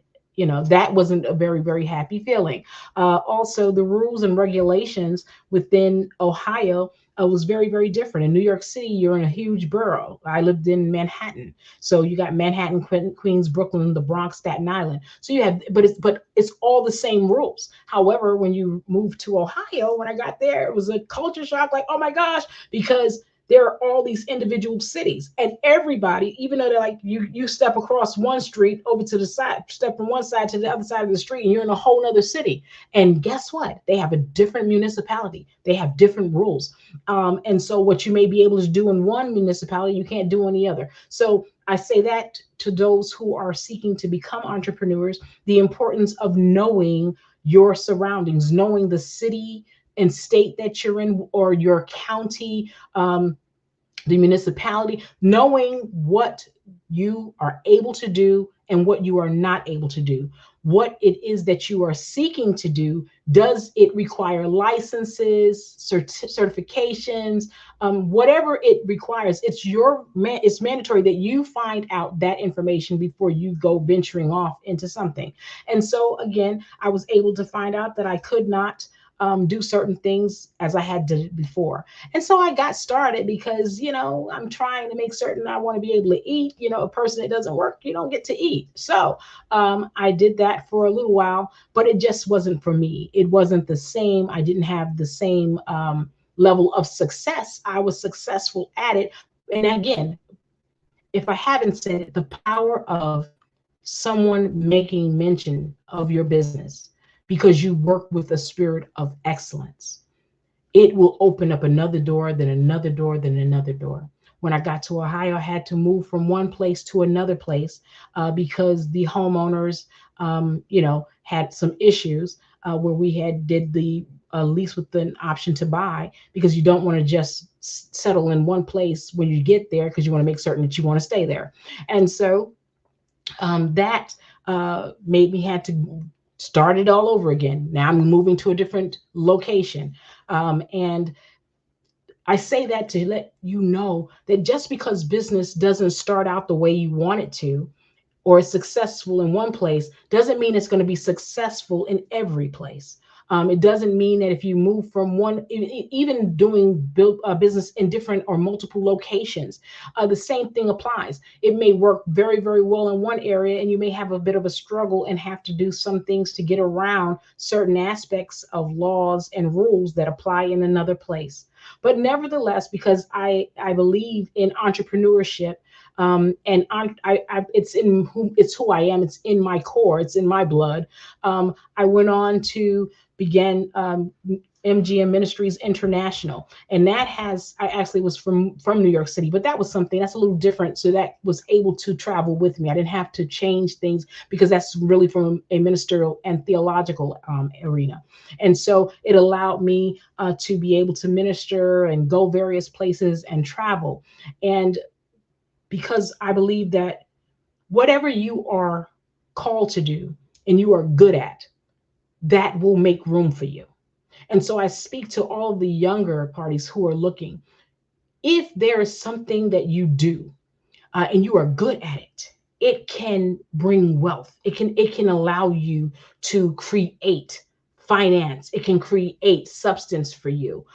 that wasn't a very, very happy feeling. Also, the rules and regulations within Ohio was very, very different. In New York City, you're in a huge borough. I lived in Manhattan, so you got Manhattan, Queens, Brooklyn, the Bronx, Staten Island. So you have, but it's all the same rules. However, when you move to Ohio, when I got there, it was a culture shock. Like, oh my gosh, because there are all these individual cities, and everybody, even though they're like, you step across one street over to the side, step from one side to the other side of the street, and you're in a whole nother city. And guess what? They have a different municipality. They have different rules. And so what you may be able to do in one municipality, you can't do in the other. So I say that to those who are seeking to become entrepreneurs, the importance of knowing your surroundings, knowing the city and state that you're in, or your county, the municipality, knowing what you are able to do and what you are not able to do. What it is that you are seeking to do, does it require licenses, certifications, whatever it requires? It's mandatory that you find out that information before you go venturing off into something. And so again, I was able to find out that I could not do certain things as I had done before. And so I got started because, I'm trying to make certain I want to be able to eat. A person that doesn't work, you don't get to eat. So I did that for a little while, but it just wasn't for me. It wasn't the same. I didn't have the same level of success. I was successful at it. And again, if I haven't said it, the power of someone making mention of your business because you work with a spirit of excellence, it will open up another door, then another door, then another door. When I got to Ohio, I had to move from one place to another place because the homeowners, had some issues where we did the lease with an option to buy, because you don't want to just settle in one place when you get there, because you want to make certain that you want to stay there. And so that made me had to start it all over again. Now I'm moving to a different location. And I say that to let you know that just because business doesn't start out the way you want it to, or is successful in one place, doesn't mean it's going to be successful in every place. It doesn't mean that if you move from one, even doing business in different or multiple locations, the same thing applies. It may work very, very well in one area, and you may have a bit of a struggle and have to do some things to get around certain aspects of laws and rules that apply in another place. But nevertheless, because I believe in entrepreneurship, and it's who I am. It's in my core. It's in my blood. I went on to begin MGM Ministries International, and that I actually was from New York City, but that was something that's a little different. So that was able to travel with me. I didn't have to change things because that's really from a ministerial and theological arena. And so it allowed me to be able to minister and go various places and travel. And because I believe that whatever you are called to do and you are good at, that will make room for you. And so I speak to all the younger parties who are looking. If there is something that you do and you are good at it, it can bring wealth. It can allow you to create finance. It can create substance for you.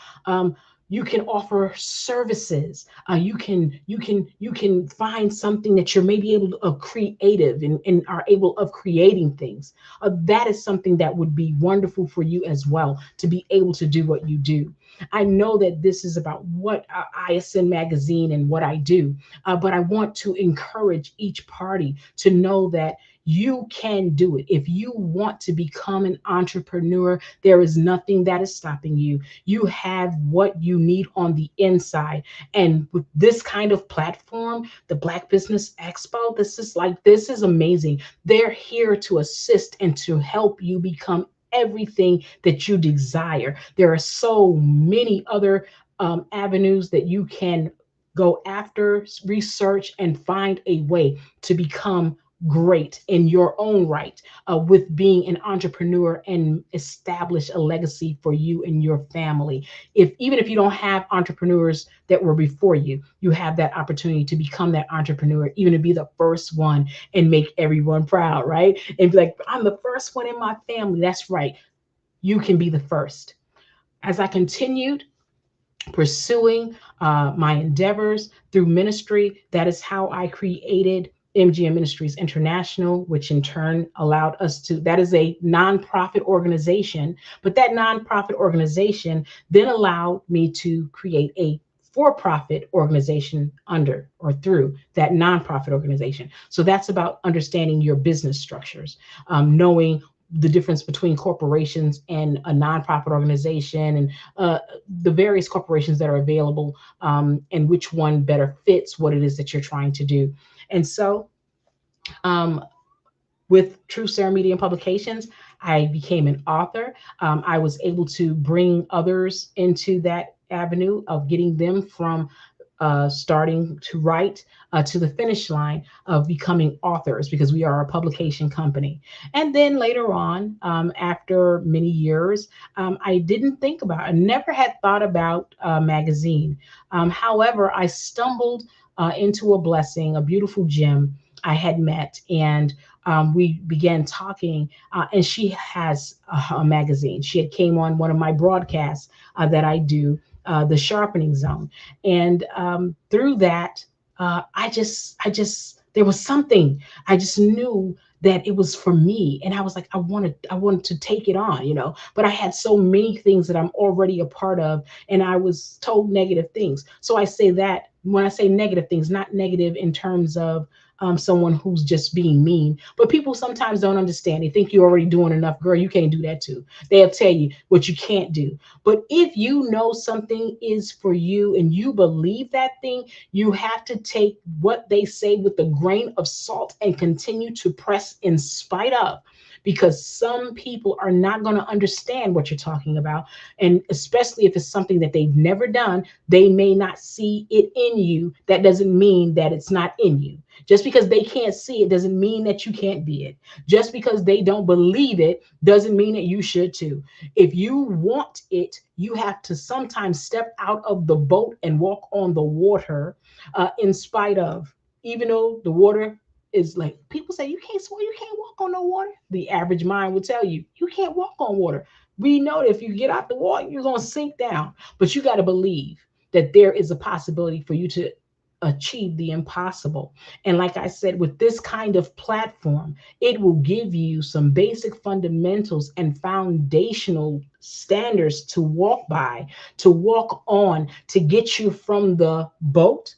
You can offer services. You can find something that you're maybe able to creative and are able of creating things. That is something that would be wonderful for you as well, to be able to do what you do. I know that this is about what ISN Magazine and what I do, but I want to encourage each party to know that you can do it. If you want to become an entrepreneur, there is nothing that is stopping you. You have what you need on the inside. And with this kind of platform, the Black Business Expo, this is amazing. They're here to assist and to help you become everything that you desire. There are so many other avenues that you can go after, research, and find a way to become great in your own right with being an entrepreneur and establish a legacy for you and your family. Even if you don't have entrepreneurs that were before you, you have that opportunity to become that entrepreneur, even to be the first one and make everyone proud, right? And be like, I'm the first one in my family. That's right. You can be the first. As I continued pursuing my endeavors through ministry, that is how I created MGM Ministries International, which in turn allowed us to, that is a nonprofit organization, but that nonprofit organization then allowed me to create a for-profit organization under or through that nonprofit organization. So that's about understanding your business structures, knowing the difference between corporations and a nonprofit organization, and the various corporations that are available, and which one better fits what it is that you're trying to do. And so with True Sarah Media and Publications, I became an author. I was able to bring others into that avenue of getting them from starting to write to the finish line of becoming authors, because we are a publication company. And then later on, after many years, I never had thought about a magazine. However, I stumbled into a blessing, a beautiful gem I had met, and we began talking, and she has a magazine. She had came on one of my broadcasts that I do, the Sharpening Zone. And through that, there was something, I just knew that it was for me. And I was like, I wanted to take it on, but I had so many things that I'm already a part of, and I was told negative things. So I say that when I say negative things, not negative in terms of someone who's just being mean, but people sometimes don't understand. They think you're already doing enough. Girl, you can't do that too. They'll tell you what you can't do. But if you know something is for you and you believe that thing, you have to take what they say with a grain of salt and continue to press in spite of, because some people are not going to understand what you're talking about. And especially if it's something that they've never done, they may not see it in you. That doesn't mean that it's not in you. Just because they can't see it doesn't mean that you can't be it. Just because they don't believe it doesn't mean that you should too. If you want it, you have to sometimes step out of the boat and walk on the water in spite of, even though the water is like, people say you can't swim, you can't walk on no water. The average mind will tell you, you can't walk on water. We know that if you get out the water, you're going to sink down. But you got to believe that there is a possibility for you to achieve the impossible. And like I said, with this kind of platform, it will give you some basic fundamentals and foundational standards to walk by, to walk on, to get you from the boat,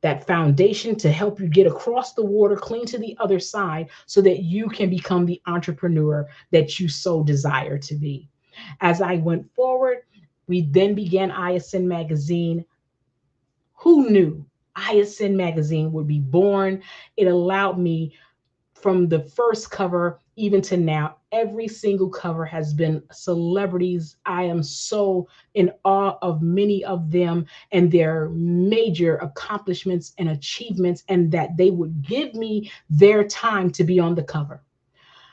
that foundation to help you get across the water clean to the other side, so that you can become the entrepreneur that you so desire to be. As I went forward, we then began ISN Magazine. Who knew ISN Magazine would be born? It allowed me from the first cover even to now, every single cover has been celebrities. I am so in awe of many of them and their major accomplishments and achievements, and that they would give me their time to be on the cover.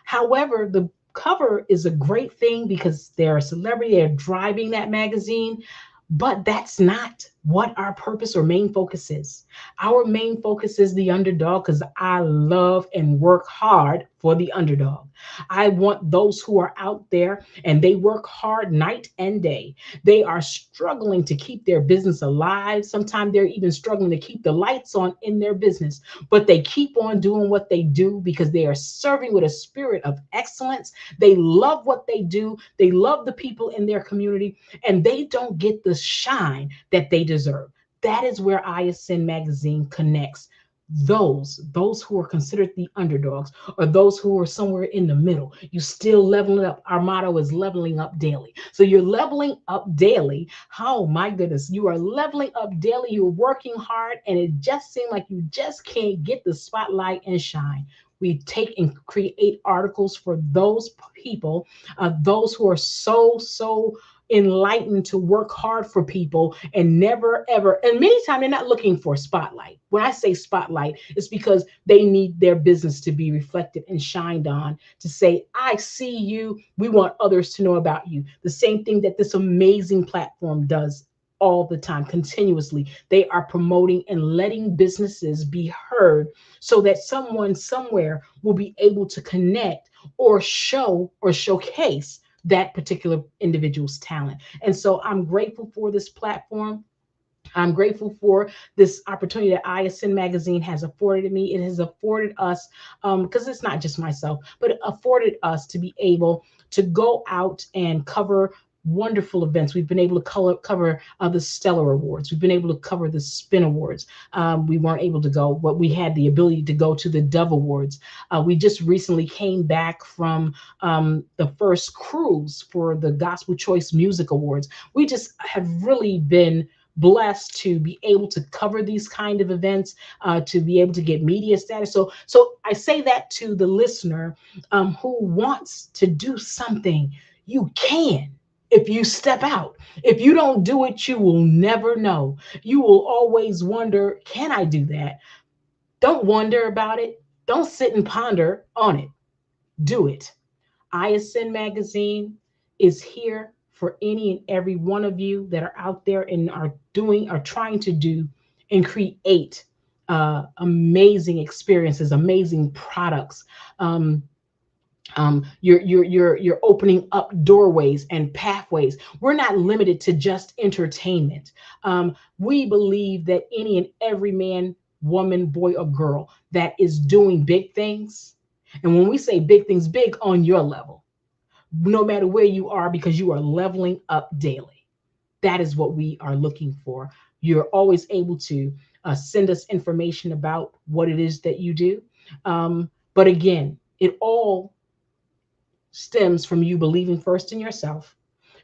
However, the cover is a great thing because they're a celebrity, they're driving that magazine, but that's not what our purpose or main focus is. Our main focus is the underdog, because I love and work hard for the underdog. I want those who are out there and they work hard night and day. They are struggling to keep their business alive. Sometimes they're even struggling to keep the lights on in their business, but they keep on doing what they do because they are serving with a spirit of excellence. They love what they do. They love the people in their community, and they don't get the shine that they deserve. That is where ISN Magazine connects those who are considered the underdogs, or those who are somewhere in the middle. You still leveling up. Our motto is leveling up daily. So you're leveling up daily. Oh my goodness, you are leveling up daily. You're working hard, and it just seems like you just can't get the spotlight and shine. We take and create articles for those people, those who are so enlightened to work hard for people and never ever, and many times they're not looking for spotlight. When I say spotlight, it's because they need their business to be reflected and shined on, to say, I see you, we want others to know about you. The same thing that this amazing platform does all the time, continuously. They are promoting and letting businesses be heard so that someone somewhere will be able to connect or show or showcase that particular individual's talent. And so I'm grateful for this platform. I'm grateful for this opportunity that ISN Magazine has afforded me. It has afforded us, because it's not just myself, but it afforded us to be able to go out and cover wonderful events. We've been able to cover the Stellar Awards. We've been able to cover the Spin Awards. We weren't able to go, but we had the ability to go to the Dove Awards. We just recently came back from the first cruise for the Gospel Choice Music Awards. We just have really been blessed to be able to cover these kind of events, to be able to get media status. So I say that to the listener who wants to do something. You can. If you step out. If you don't do it, you will never know. You will always wonder, can I do that? Don't wonder about it. Don't sit and ponder on it. Do it. ISN Magazine is here for any and every one of you that are out there and are trying to do and create amazing experiences, amazing products. You're opening up doorways and pathways. We're not limited to just entertainment. We believe that any and every man, woman, boy, or girl that is doing big things, and when we say big things, big on your level, no matter where you are, because you are leveling up daily. That is what we are looking for. You're always able to send us information about what it is that you do. But again, it all stems from you believing first in yourself,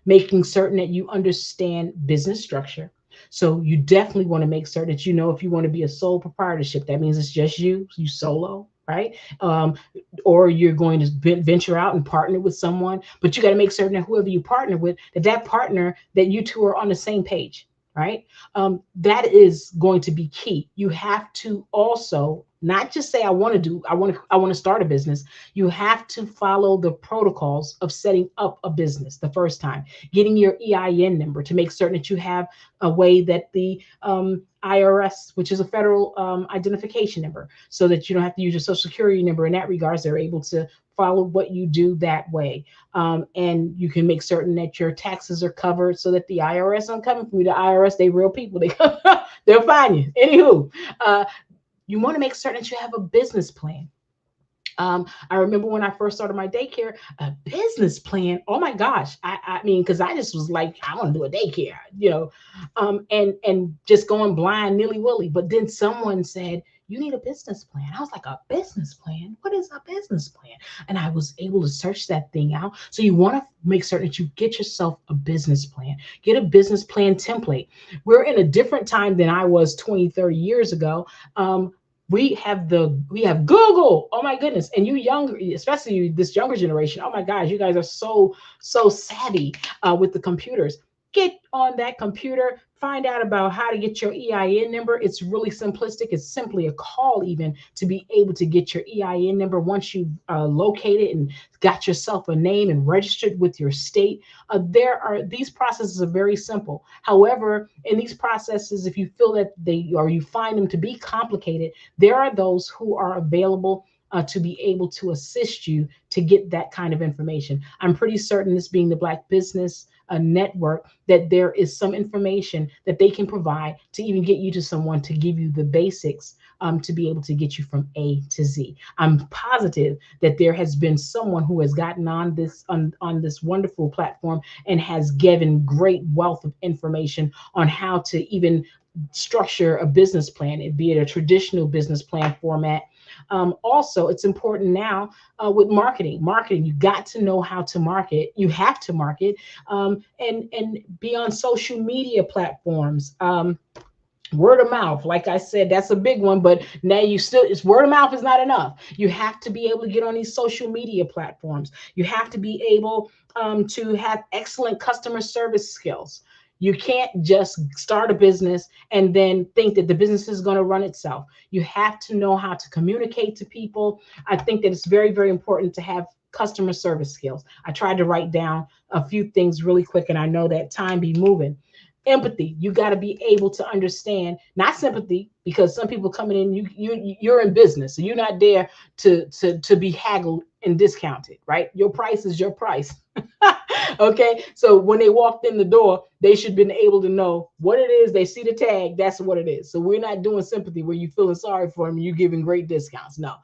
making certain that you understand business structure. So you definitely want to make certain that you know, if you want to be a sole proprietorship, that means it's just you solo, right? Or you're going to venture out and partner with someone, but you got to make certain that whoever you partner with, that partner, that you two are on the same page, right? That is going to be key. You have to also not just say, I want to start a business. You have to follow the protocols of setting up a business the first time, getting your EIN number to make certain that you have a way that the IRS, which is a federal identification number, so that you don't have to use your social security number. In that regards, they're able to follow what you do that way. And you can make certain that your taxes are covered so that the IRS aren't coming from you. The IRS, they real people. They'll find you. Anywho, you want to make certain that you have a business plan. I remember when I first started my daycare, a business plan. Oh my gosh. I mean, because I just was like, I want to do a daycare, and just going blind, nilly-willy. But then someone said, you need a business plan. I was like, a business plan? What is a business plan? And I was able to search that thing out. So you want to make certain that you get yourself a business plan. Get a business plan template. We're in a different time than I was 20, 30 years ago. We have Google. Oh my goodness. And you younger, especially this younger generation. Oh my gosh, you guys are so savvy with the computers. Get on that computer, find out about how to get your EIN number. It's really simplistic. It's simply a call even to be able to get your EIN number once you've located and got yourself a name and registered with your state. These processes are very simple. However, in these processes, if you feel that you find them to be complicated, there are those who are available to be able to assist you to get that kind of information. I'm pretty certain, this being the Black Business Network, that there is some information that they can provide to even get you to someone to give you the basics to be able to get you from A to Z. I'm positive that there has been someone who has gotten on this wonderful platform and has given great wealth of information on how to even structure a business plan, be it a traditional business plan format. Also, it's important now with marketing. You got to know how to market. You have to market and be on social media platforms. Word of mouth, like I said, that's a big one, but now it's word of mouth is not enough. You have to be able to get on these social media platforms. You have to be able to have excellent customer service skills. You can't just start a business and then think that the business is going to run itself. You have to know how to communicate to people. I think that it's very, very important to have customer service skills. I tried to write down a few things really quick, and I know that time be moving. Empathy, you got to be able to understand, not sympathy, because some people coming in, you're in business, so you're not there to be haggled and discounted, right? Your price is your price. Okay, so when they walked in the door, they should have been able to know what it is. They see the tag, that's what it is. So we're not doing sympathy where you feeling sorry for them and you giving great discounts. No,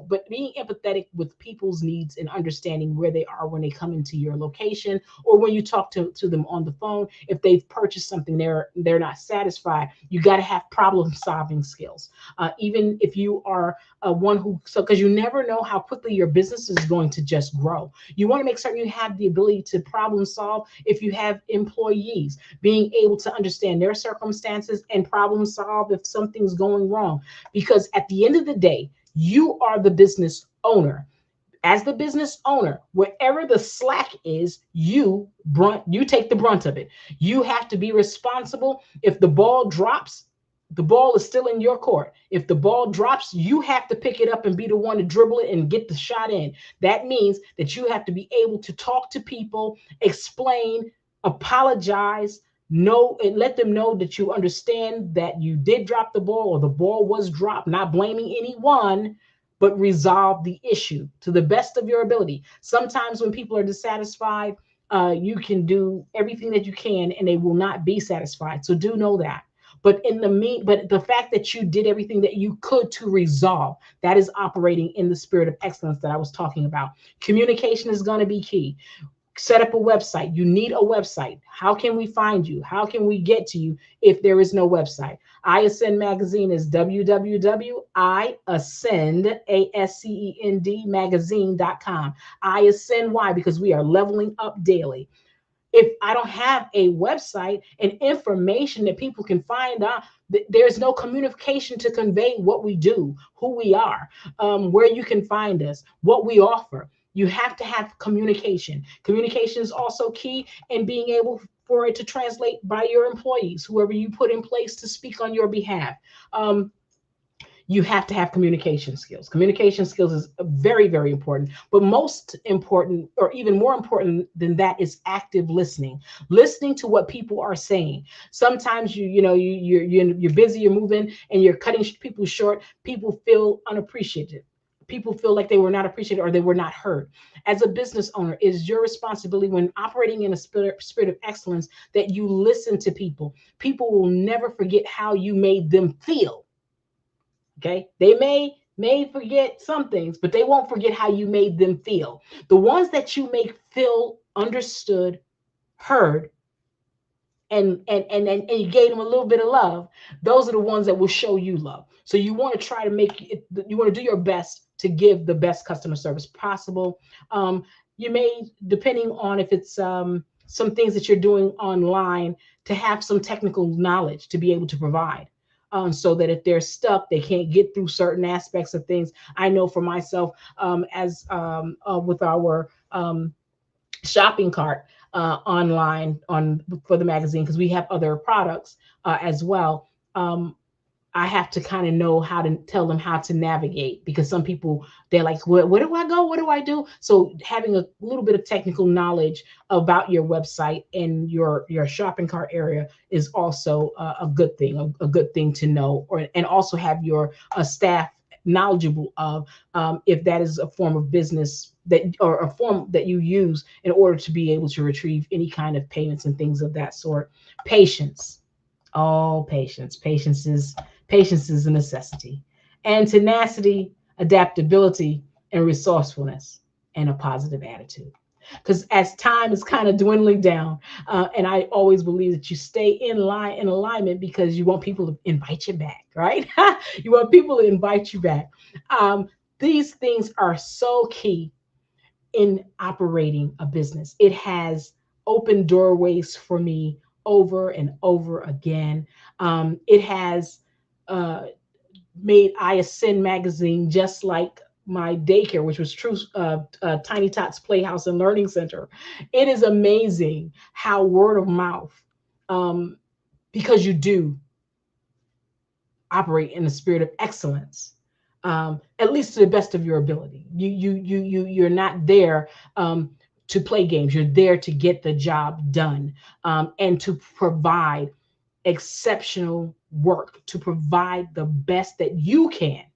but being empathetic with people's needs and understanding where they are when they come into your location, or when you talk to them on the phone. If they've purchased something they're not satisfied, you got to have problem solving skills. Even if you are because you never know how quickly your business is going to just grow. You want to make certain you have the ability to problem solve. If you have employees, being able to understand their circumstances and problem solve if something's going wrong. Because at the end of the day, you are the business owner. As the business owner, wherever the slack is, you take the brunt of it. You have to be responsible. If the ball drops, the ball is still in your court. If the ball drops, you have to pick it up and be the one to dribble it and get the shot in. That means that you have to be able to talk to people, explain, apologize, and let them know that you understand that you did drop the ball or the ball was dropped, not blaming anyone, but resolve the issue to the best of your ability. Sometimes when people are dissatisfied, you can do everything that you can and they will not be satisfied. So do know that. But the fact that you did everything that you could to resolve, that is operating in the spirit of excellence that I was talking about. Communication is going to be key. Set up a website. You need a website. How can we find you? How can we get to you if there is no website? iAscend magazine is www.iascend magazine.com. iAscend, why? Because we are leveling up daily. If I don't have a website and information that people can find out, there's no communication to convey what we do, who we are, where you can find us, what we offer. You have to have communication. Communication is also key in being able for it to translate by your employees, whoever you put in place to speak on your behalf. You have to have communication skills. Communication skills is very, very important. But most important, or even more important than that, is active listening. Listening to what people are saying. Sometimes you're busy, you're moving, and you're cutting people short. People feel unappreciated. People feel like they were not appreciated or they were not heard. As a business owner, it is your responsibility when operating in a spirit of excellence that you listen to people. People will never forget how you made them feel. Okay, they may forget some things, but they won't forget how you made them feel. The ones that you make feel understood, heard, and you gave them a little bit of love, those are the ones that will show you love. So you want to try to you want to do your best to give the best customer service possible. You may, depending on if it's some things that you're doing online, to have some technical knowledge to be able to provide. so that if they're stuck, they can't get through certain aspects of things. I know for myself, as with our shopping cart online for the magazine, because we have other products as well. I have to kind of know how to tell them how to navigate, because some people, they're like, where do I go? What do I do? So having a little bit of technical knowledge about your website and your shopping cart area is also a good thing, a good thing to know, and also have your staff knowledgeable of if that is a form of business that, or a form that you use in order to be able to retrieve any kind of payments and things of that sort. Patience. Oh, patience. Patience is a necessity. And tenacity, adaptability, and resourcefulness, and a positive attitude. Because as time is kind of dwindling down, and I always believe that you stay in alignment, because you want people to invite you back, right? You want people to invite you back. These things are so key in operating a business. It has opened doorways for me over and over again. It has made I Ascend magazine, just like my daycare, which was true, Tiny Tots Playhouse and Learning Center. It is amazing how word of mouth, because you do operate in the spirit of excellence, at least to the best of your ability. You're not there to play games. You're there to get the job done, and to provide exceptional work, to provide the best that you can,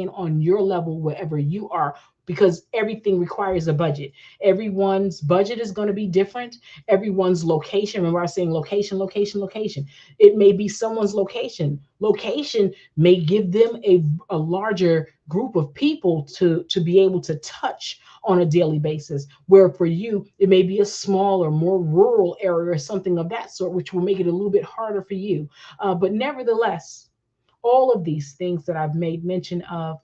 on your level, wherever you are, because everything requires a budget. Everyone's budget is going to be different. Everyone's location, remember I was saying location. It may be someone's location. Location may give them a larger group of people to be able to touch on a daily basis, where for you, it may be a smaller, more rural area or something of that sort, which will make it a little bit harder for you. But nevertheless, all of these things that I've made mention of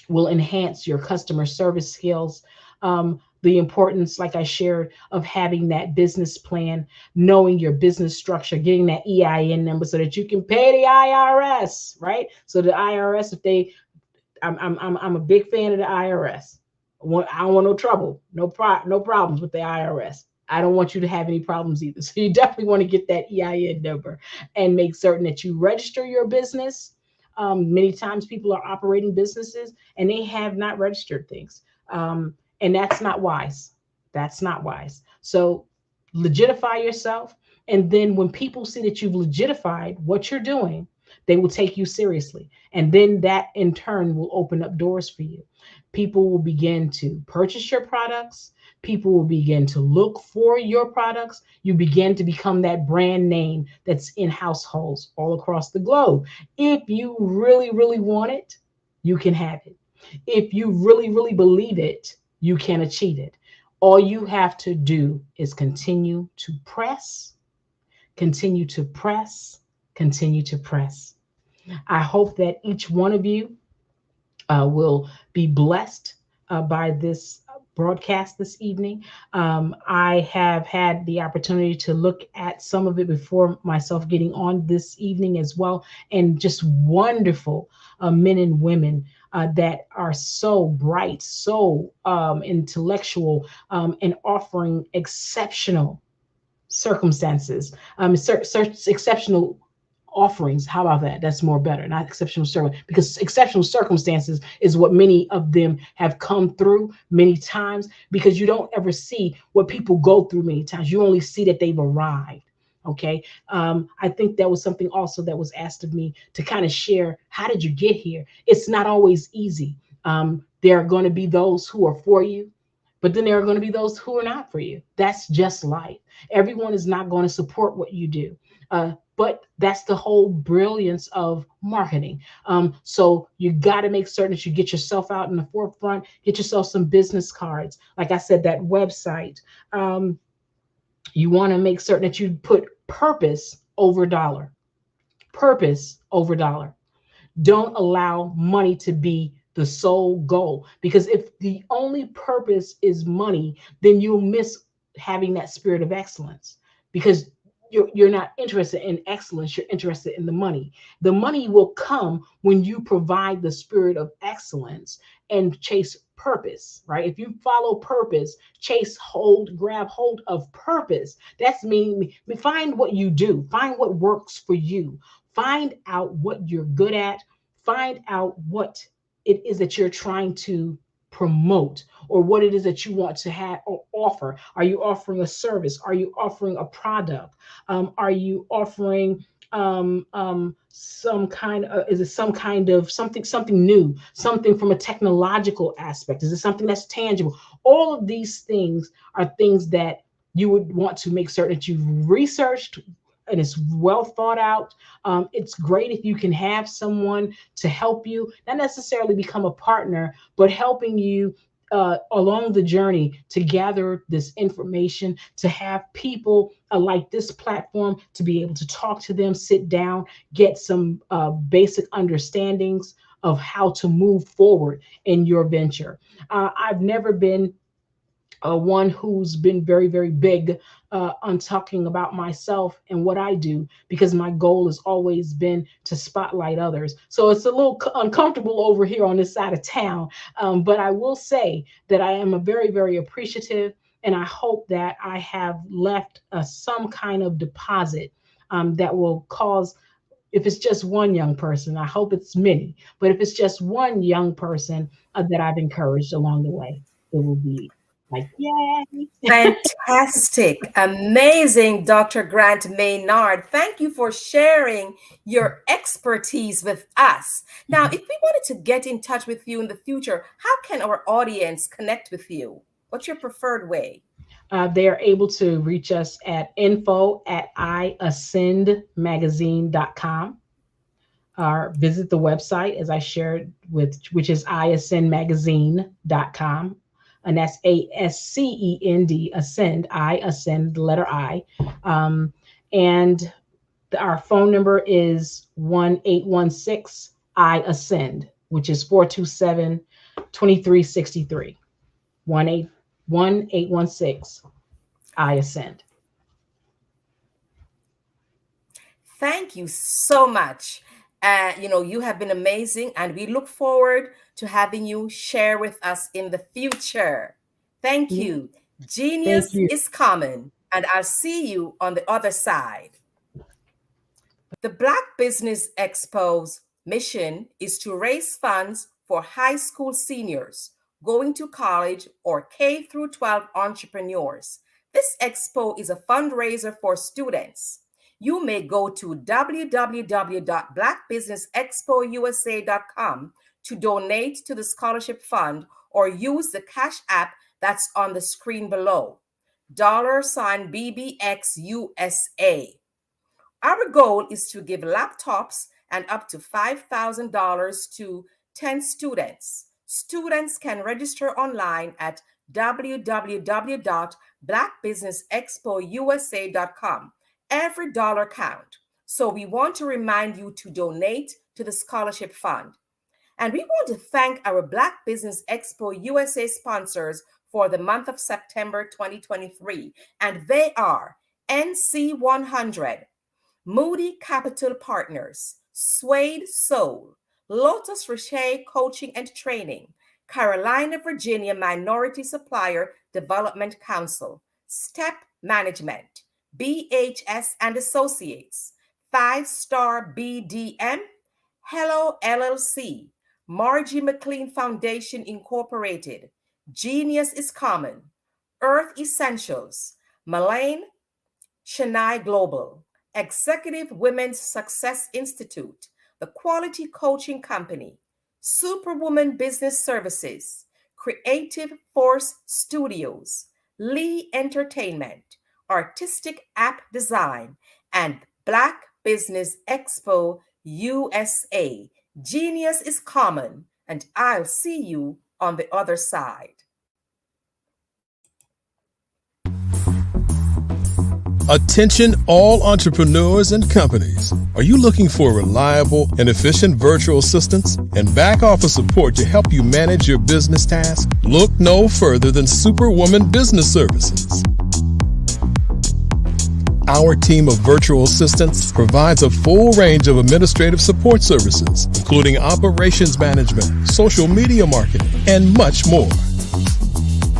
will enhance your customer service skills. The importance, like I shared, of having that business plan, knowing your business structure, getting that EIN number so that you can pay the IRS, right? So the IRS, I'm a big fan of the IRS. I don't want no trouble, no problems with the IRS. I don't want you to have any problems either. So you definitely want to get that EIN number and make certain that you register your business. Many times people are operating businesses and they have not registered things. And that's not wise. That's not wise. So legitify yourself. And then when people see that you've legitified what you're doing, they will take you seriously. And then that in turn will open up doors for you. People will begin to purchase your products. People will begin to look for your products. You begin to become that brand name that's in households all across the globe. If you really, really want it, you can have it. If you really, really believe it, you can achieve it. All you have to do is continue to press, continue to press, continue to press. I hope that each one of you will be blessed by this broadcast this evening. I have had the opportunity to look at some of it before myself getting on this evening as well, and just wonderful men and women that are so bright, so intellectual, and offering exceptional circumstances, exceptional offerings. How about that? That's more better, not exceptional service, because exceptional circumstances is what many of them have come through many times, because you don't ever see what people go through many times. You only see that they've arrived. Okay. I think that was something also that was asked of me to kind of share. How did you get here? It's not always easy. There are going to be those who are for you, but then there are going to be those who are not for you. That's just life. Everyone is not going to support what you do. But that's the whole brilliance of marketing. So you got to make certain that you get yourself out in the forefront, get yourself some business cards. Like I said, that website. You want to make certain that you put purpose over dollar. Purpose over dollar. Don't allow money to be the sole goal, because if the only purpose is money, then you'll miss having that spirit of excellence, because you're not interested in excellence, you're interested in the money. The money will come when you provide the spirit of excellence and chase purpose, right? If you follow purpose, grab hold of purpose. That's find what you do, find what works for you, find out what you're good at, find out what it is that you're trying to promote, or what it is that you want to have or offer. Are you offering a service? Are you offering a product? Are you offering some kind of, is it some kind of something new, something from a technological aspect? Is it something that's tangible? All of these things are things that you would want to make certain that you've researched and it's well thought out. It's great if you can have someone to help you, not necessarily become a partner, but helping you along the journey to gather this information, to have people like this platform to be able to talk to them, sit down, get some basic understandings of how to move forward in your venture. I've never been one who's been very, very big on talking about myself and what I do, because my goal has always been to spotlight others. So it's a little uncomfortable over here on this side of town. But I will say that I am very, very appreciative, and I hope that I have left some kind of deposit that will cause, if it's just one young person, I hope it's many, but if it's just one young person that I've encouraged along the way, it will be like, yay. Fantastic. Amazing, Dr. Grant Maynard. Thank you for sharing your expertise with us. Now, if we wanted to get in touch with you in the future, how can our audience connect with you? What's your preferred way? They are able to reach us at info@iascendmagazine.com, or visit the website, as I shared, which is iascendmagazine.com. And that's ASCEND, ascend, I ascend, the letter I. And our phone number is 1-816-I-ASCEND, which is 427-2363. 1-816-I-ASCEND. Thank you so much. You have been amazing, and we look forward to having you share with us in the future. Thank you. Genius is common, and I'll see you on the other side. The Black Business Expo's mission is to raise funds for high school seniors going to college or K-12 entrepreneurs. This expo is a fundraiser for students. You may go to www.blackbusinessexpousa.com to donate to the scholarship fund, or use the Cash App that's on the screen below, $BBXUSA. Our goal is to give laptops and up to $5,000 to 10 students. Students can register online at www.blackbusinessexpousa.com. Every dollar counts. So we want to remind you to donate to the scholarship fund. And we want to thank our Black Business Expo USA sponsors for the month of September 2023. And they are NC100, Moody Capital Partners, Suede Soul, Lotus Richer Coaching and Training, Carolina, Virginia Minority Supplier Development Council, Step Management, BHS and Associates, 5-Star BDM, Hello LLC, Margie McLean Foundation Incorporated, Genius is Common, Earth Essentials, Malane Chennai Global, Executive Women's Success Institute, The Quality Coaching Company, Superwoman Business Services, Creative Force Studios, Lee Entertainment, Artistic App Design, and Black Business Expo USA. Genius is common, and I'll see you on the other side. Attention all entrepreneurs and companies. Are you looking for reliable and efficient virtual assistants and back office support to help you manage your business tasks? Look no further than Superwoman Business Services. Our team of virtual assistants provides a full range of administrative support services, including operations management, social media marketing, and much more.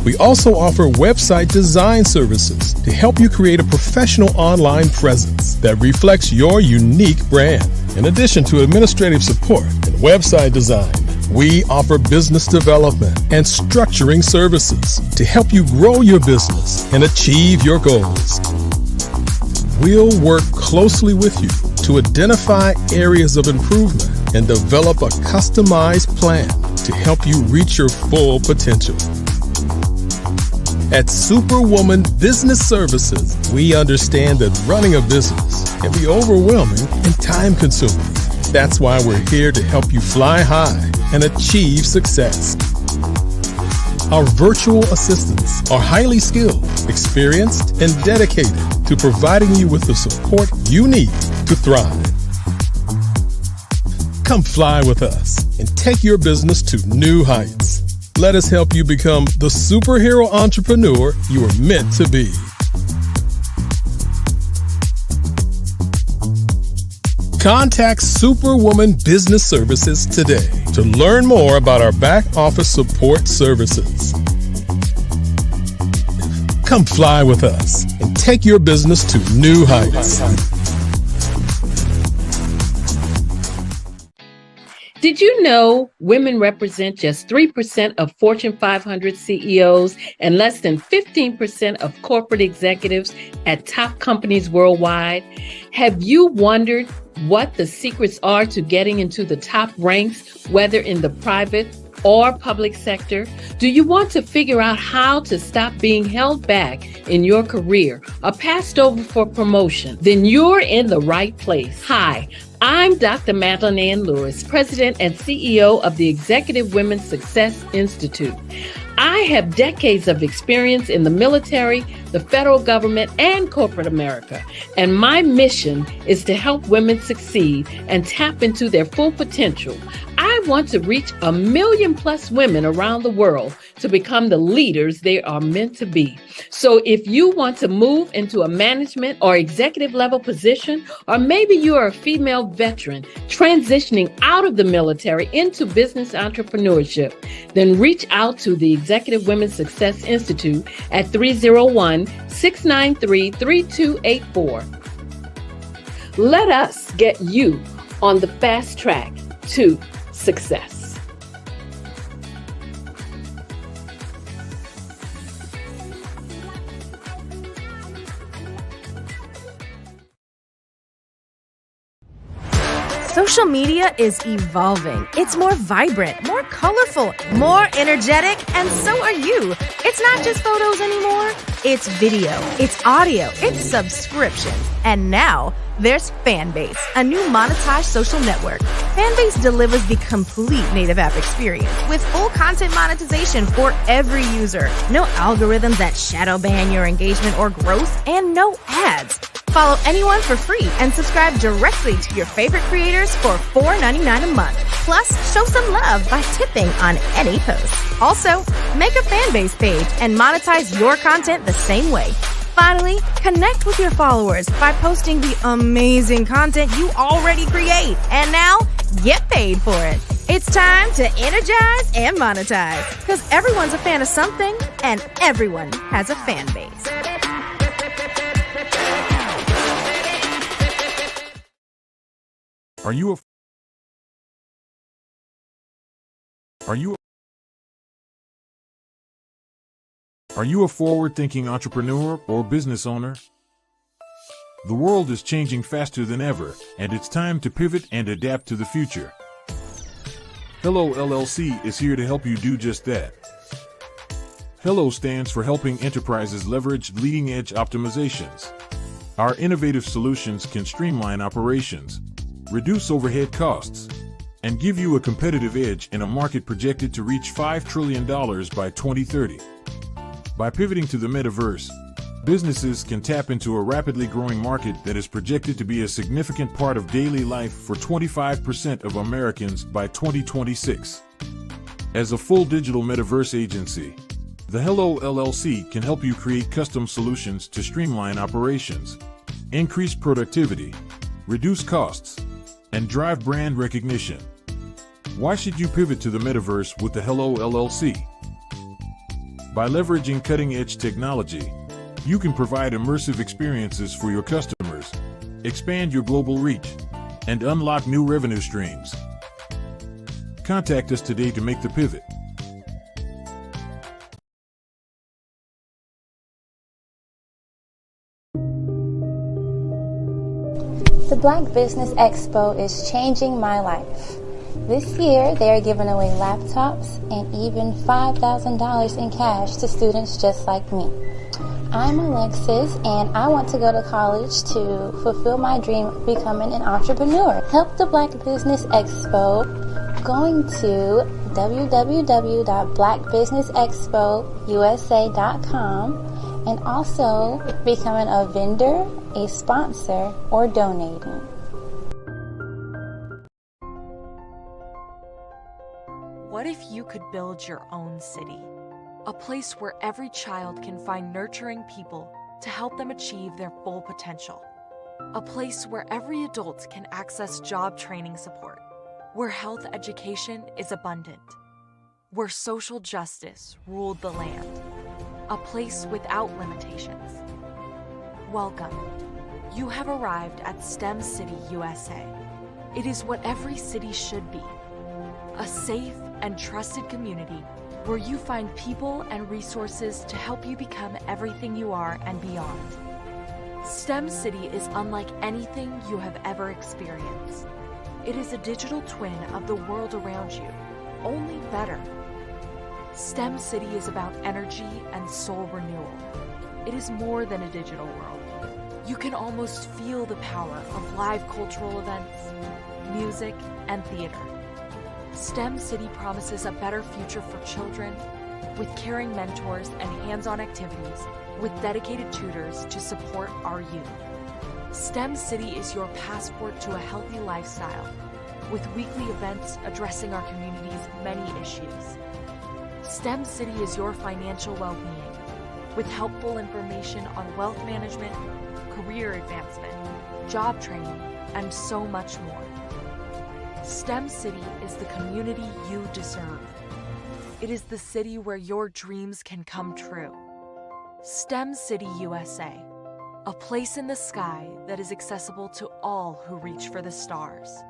We also offer website design services to help you create a professional online presence that reflects your unique brand. In addition to administrative support and website design, we offer business development and structuring services to help you grow your business and achieve your goals. We'll work closely with you to identify areas of improvement and develop a customized plan to help you reach your full potential. At Superwoman Business Services, we understand that running a business can be overwhelming and time-consuming. That's why we're here to help you fly high and achieve success. Our virtual assistants are highly skilled, experienced, and dedicated to providing you with the support you need to thrive. Come fly with us and take your business to new heights. Let us help you become the superhero entrepreneur you are meant to be. Contact Superwoman Business Services today to learn more about our back office support services. Come fly with us and take your business to new heights. Did you know women represent just 3% of Fortune 500 CEOs and less than 15% of corporate executives at top companies worldwide? Have you wondered what the secrets are to getting into the top ranks, whether in the private or public sector? Do you want to figure out how to stop being held back in your career or passed over for promotion? Then you're in the right place. Hi, I'm Dr. Madeline Ann Lewis, President and CEO of the Executive Women's Success Institute. I have decades of experience in the military, the federal government, and corporate America, and my mission is to help women succeed and tap into their full potential. I want to reach 1 million plus women around the world to become the leaders they are meant to be. So if you want to move into a management or executive level position, or maybe you are a female veteran transitioning out of the military into business entrepreneurship, then reach out to the Executive Women's Success Institute at 301-693-3284. Let us get you on the fast track to success. Social media is evolving. It's more vibrant, more colorful, more energetic, and so are you. It's not just photos anymore. It's video, it's audio, it's subscriptions. And now there's Fanbase, a new monetized social network. Fanbase delivers the complete native app experience with full content monetization for every user. No algorithms that shadow ban your engagement or growth, and no ads. Follow anyone for free and subscribe directly to your favorite creators for $4.99 a month. Plus, show some love by tipping on any post. Also, make a Fanbase page and monetize your content the same way. Finally, connect with your followers by posting the amazing content you already create. And now, get paid for it. It's time to energize and monetize, because everyone's a fan of something and everyone has a fan base. Are you a forward-thinking entrepreneur or business owner? The world is changing faster than ever, and it's time to pivot and adapt to the future. Hello LLC is here to help you do just that. Hello stands for helping enterprises leverage leading-edge optimizations. Our innovative solutions can streamline operations, reduce overhead costs, and give you a competitive edge in a market projected to reach $5 trillion by 2030. By pivoting to the metaverse, businesses can tap into a rapidly growing market that is projected to be a significant part of daily life for 25% of Americans by 2026. As a full digital metaverse agency, the Hello LLC can help you create custom solutions to streamline operations, increase productivity, reduce costs, and drive brand recognition. Why should you pivot to the metaverse with the Hello LLC? By leveraging cutting-edge technology, you can provide immersive experiences for your customers, expand your global reach, and unlock new revenue streams. Contact us today to make the pivot. The Black Business Expo is changing my life. This year, they are giving away laptops and even $5,000 in cash to students just like me. I'm Alexis, and I want to go to college to fulfill my dream of becoming an entrepreneur. Help the Black Business Expo going to www.blackbusinessexpousa.com and also becoming a vendor, a sponsor, or donating. What if you could build your own city? A place where every child can find nurturing people to help them achieve their full potential. A place where every adult can access job training support. Where health education is abundant. Where social justice ruled the land. A place without limitations. Welcome. You have arrived at STEM City, USA. It is what every city should be. A safe and trusted community where you find people and resources to help you become everything you are and beyond. STEM City is unlike anything you have ever experienced. It is a digital twin of the world around you, only better. STEM City is about energy and soul renewal. It is more than a digital world. You can almost feel the power of live cultural events, music, and theater. STEM City promises a better future for children with caring mentors and hands-on activities with dedicated tutors to support our youth. STEM City is your passport to a healthy lifestyle with weekly events addressing our community's many issues. STEM City is your financial well-being with helpful information on wealth management, career advancement, job training, and so much more. STEM City is the community you deserve. It is the city where your dreams can come true. STEM City USA, a place in the sky that is accessible to all who reach for the stars.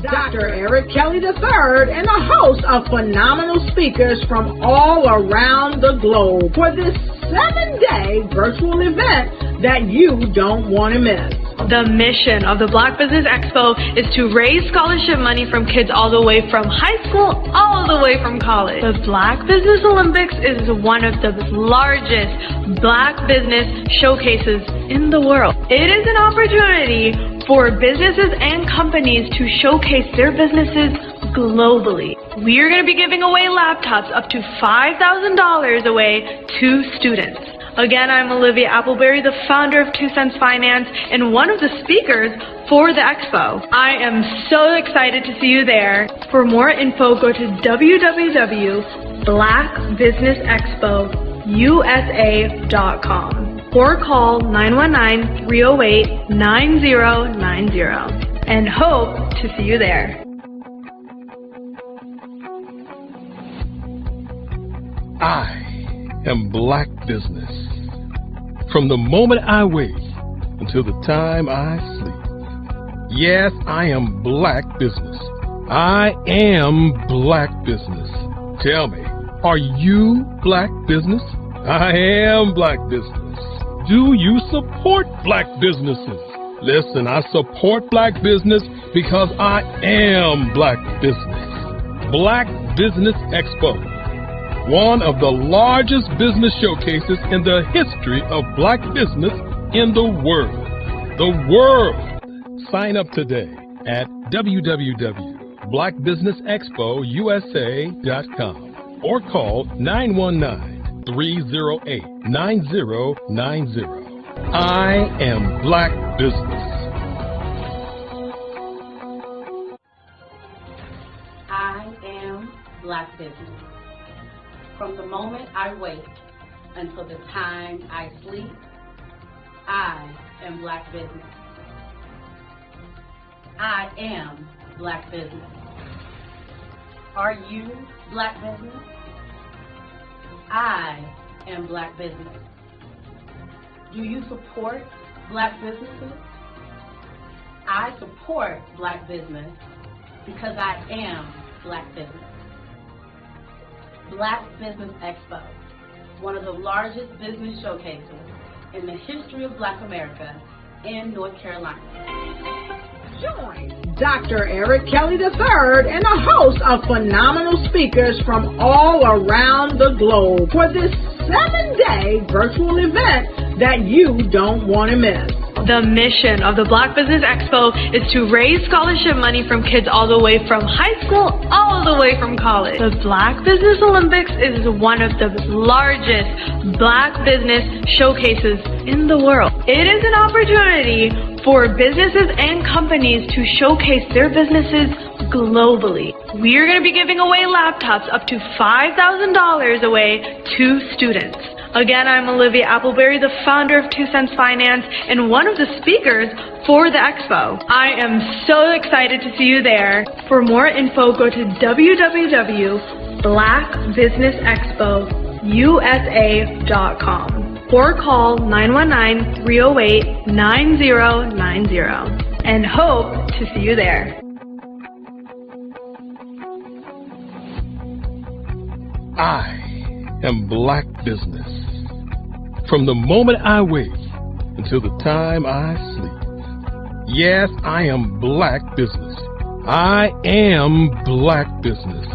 Dr. Eric Kelly III and a host of phenomenal speakers from all around the globe for this 7-day virtual event that you don't want to miss. The mission of the Black Business Expo is to raise scholarship money from kids all the way from high school all the way from college. The Black Business Olympics is one of the largest Black business showcases in the world. It is an opportunity for businesses and companies to showcase their businesses globally. We are going to be giving away laptops up to $5,000 away to students. Again, I'm Olivia Appleberry, the founder of 2 Cents Finance and one of the speakers for the expo. I am so excited to see you there. For more info, go to www.blackbusinessexpousa.com or call 919-308-9090 and hope to see you there. I am black business. From the moment I wake until the time I sleep. Yes, I am black business. I am black business. Tell me, are you black business? I am black business. Do you support black businesses? Listen, I support black business because I am black business. Black Business Expo, one of the largest business showcases in the history of black business in the world. The world! Sign up today at www.blackbusinessexpousa.com or call 919-308-9090. I am black business. I am black business. From the moment I wake until the time I sleep, I am black business. I am black business. Are you black business? I am black business. Do you support black businesses? I support black business because I am black business. Black Business Expo, one of the largest business showcases in the history of Black America in North Carolina. Join Dr. Eric Kelly III and a host of phenomenal speakers from all around the globe for this 7-day virtual event that you don't want to miss. The mission of the Black Business Expo is to raise scholarship money from kids all the way from high school, all the way from college. The Black Business Olympics is one of the largest black business showcases in the world. It is an opportunity for businesses and companies to showcase their businesses globally. We are going to be giving away laptops up to $5,000 away to students. Again, I'm Olivia Appleberry, the founder of 2 Cents Finance and one of the speakers for the expo. I am so excited to see you there. For more info, go to www.blackbusinessexpousa.com or call 919-308-9090 and hope to see you there. I am black business. From the moment I wake until the time I sleep. Yes, I am black business. I am black business.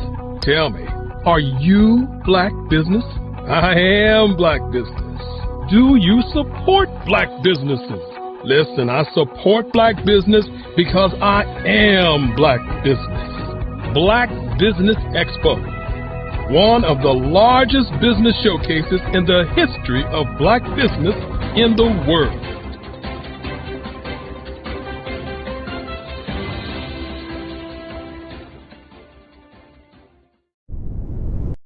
Tell me, are you black business? I am black business. Do you support black businesses? Listen, I support black business because I am black business. Black Business Expo, one of the largest business showcases in the history of black business in the world.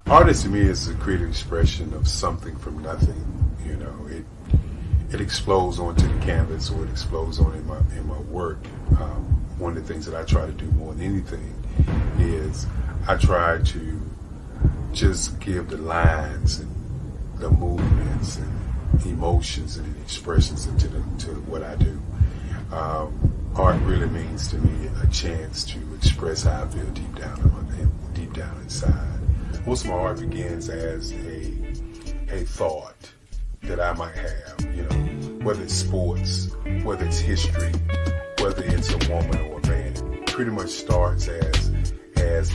Artist to me is a creative expression of something from nothing. You know, it explodes onto the canvas, or it explodes on in my work. One of the things that I try to do more than anything is I try to just give the lines and the movements and emotions and expressions into what I do. Art really means to me a chance to express how I feel deep down inside. Most of my art begins as a thought that I might have, you know, whether it's sports, whether it's history, whether it's a woman or a man. It pretty much starts as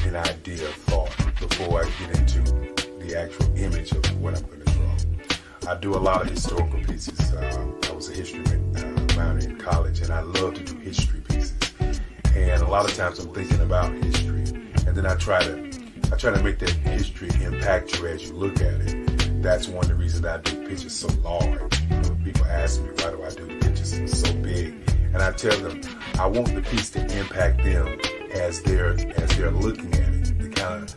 an idea of thought before I get into the actual image of what I'm going to draw. I do a lot of historical pieces. I was a history minor in college, and I love to do history pieces. And a lot of times I'm thinking about history, and then I try to make that history impact you as you look at it. That's one of the reasons I do pictures so large. You know, people ask me, why do I do pictures so big? And I tell them, I want the piece to impact them as they're looking at it, to kind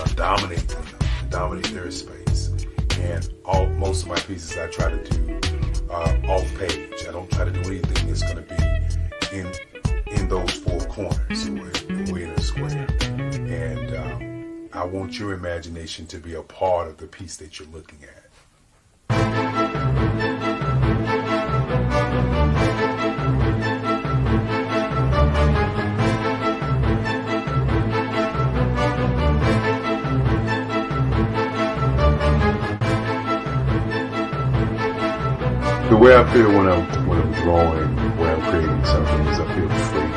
of dominate them, dominate their space. And most of my pieces I try to do off page. I don't try to do anything that's going to be in those four corners or in a square. And I I want your imagination to be a part of the piece that you're looking at. The way I feel when I'm drawing, when I'm creating something, is I feel free.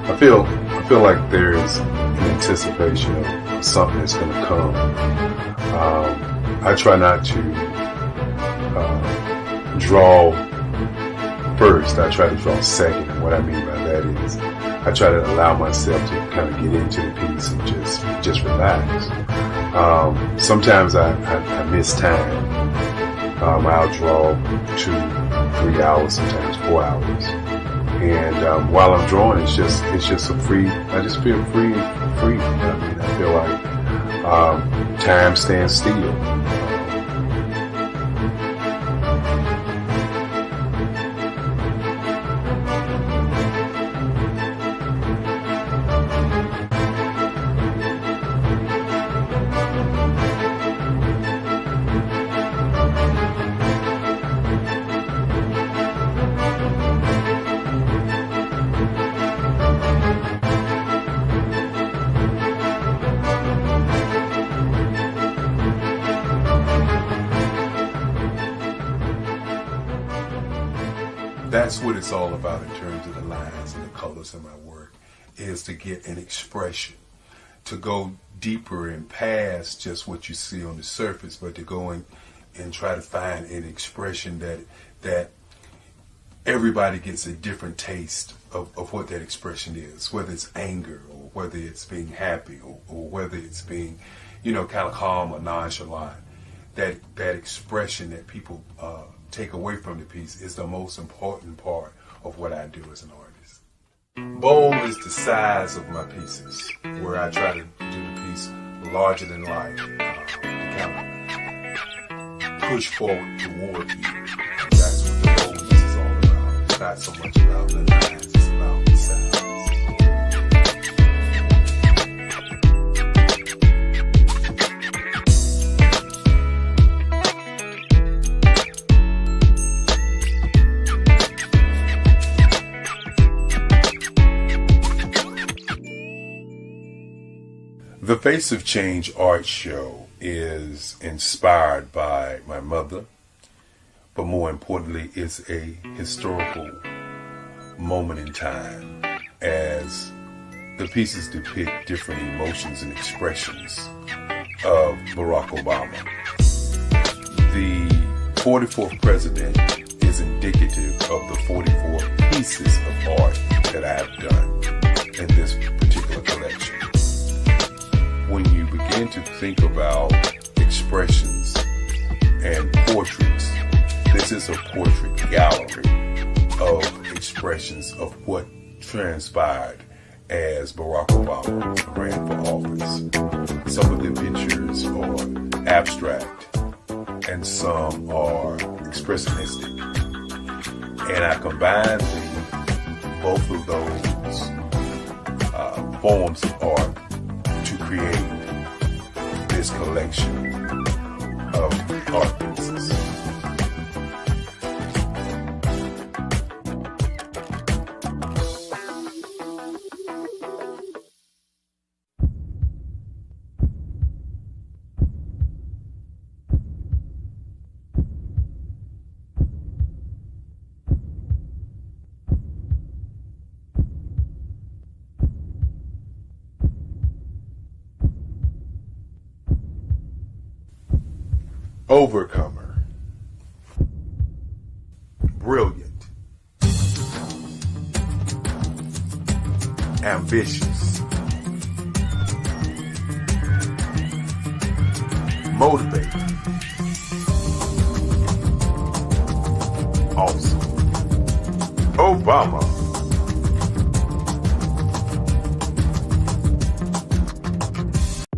I feel like there is an anticipation of something that's going to come. I try not to draw first. I try to draw second. And what I mean by that is I try to allow myself to kind of get into the piece and just relax. Sometimes I miss time. I'll draw 2, 3 hours, sometimes 4 hours. And while I'm drawing, it's just a free. I just feel free. I mean, I feel like time stands still. That's what it's all about in terms of the lines and the colors of my work, is to get an expression, to go deeper and past just what you see on the surface, but to go and try to find an expression that everybody gets a different taste of what that expression is, whether it's anger or whether it's being happy or whether it's being, kind of calm or nonchalant. That expression that people take away from the piece is the most important part of what I do as an artist. Bold is the size of my pieces, where I try to do the piece larger than life, to kind of push forward toward you. That's what the boldness is all about. It's not so much about the lines, it's about the size. The Face of Change art show is inspired by my mother, but more importantly, it's a historical moment in time as the pieces depict different emotions and expressions of Barack Obama. The 44th president is indicative of the 44 pieces of art that I have done in this particular collection. When you begin to think about expressions and portraits, this is a portrait gallery of expressions of what transpired as Barack Obama ran for office. Some of the pictures are abstract and some are expressionistic. And I combined both of those forms of art to create this collection of art pieces. Overcomer, brilliant, ambitious, motivated, awesome, Obama.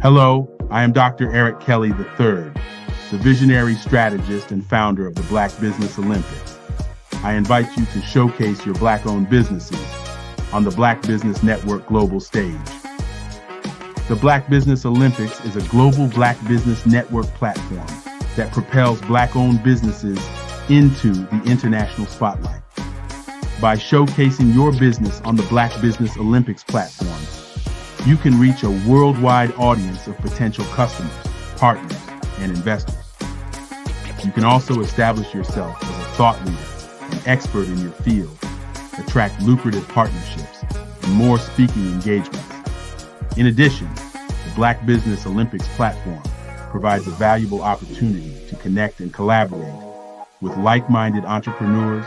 Hello, I am Dr. Eric Kelly III, the visionary strategist and founder of the Black Business Olympics. I invite you to showcase your Black-owned businesses on the Black Business Network global stage. The Black Business Olympics is a global Black business network platform that propels Black-owned businesses into the international spotlight. By showcasing your business on the Black Business Olympics platform, you can reach a worldwide audience of potential customers, partners, and investors. You can also establish yourself as a thought leader and expert in your field, attract lucrative partnerships, and more speaking engagements. In addition, the Black Business Olympics platform provides a valuable opportunity to connect and collaborate with like-minded entrepreneurs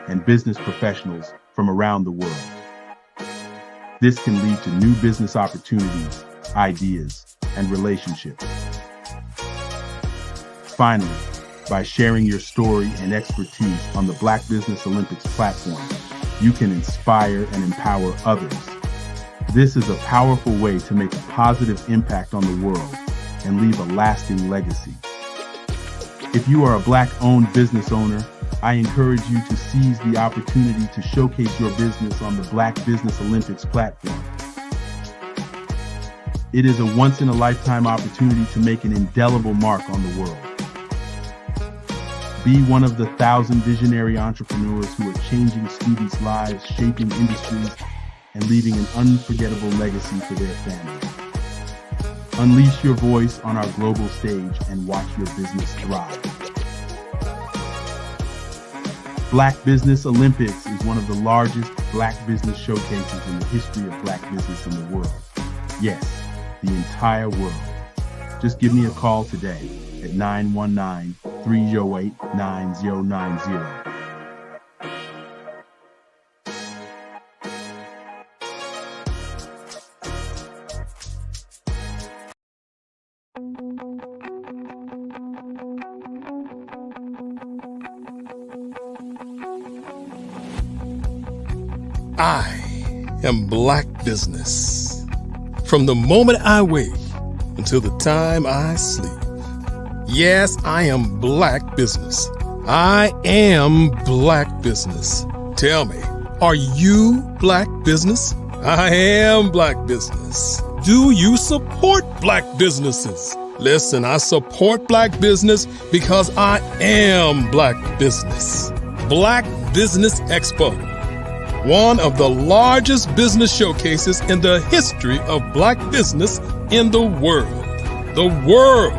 and business professionals from around the world. This can lead to new business opportunities, ideas, and relationships. Finally, by sharing your story and expertise on the Black Business Olympics platform, you can inspire and empower others. This is a powerful way to make a positive impact on the world and leave a lasting legacy. If you are a Black-owned business owner, I encourage you to seize the opportunity to showcase your business on the Black Business Olympics platform. It is a once-in-a-lifetime opportunity to make an indelible mark on the world. Be one of the 1,000 visionary entrepreneurs who are changing students' lives, shaping industries, and leaving an unforgettable legacy for their families. Unleash your voice on our global stage and watch your business thrive. Black Business Olympics is one of the largest Black business showcases in the history of Black business in the world. Yes, the entire world. Just give me a call today at 919-308-9090. I am Black business. From the moment I wake until the time I sleep. Yes, I am Black business. I am Black business. Tell me, are you Black business? I am Black business. Do you support Black businesses? Listen, I support Black business because I am Black business. Black Business Expo, one of the largest business showcases in the history of Black business in the world. The world!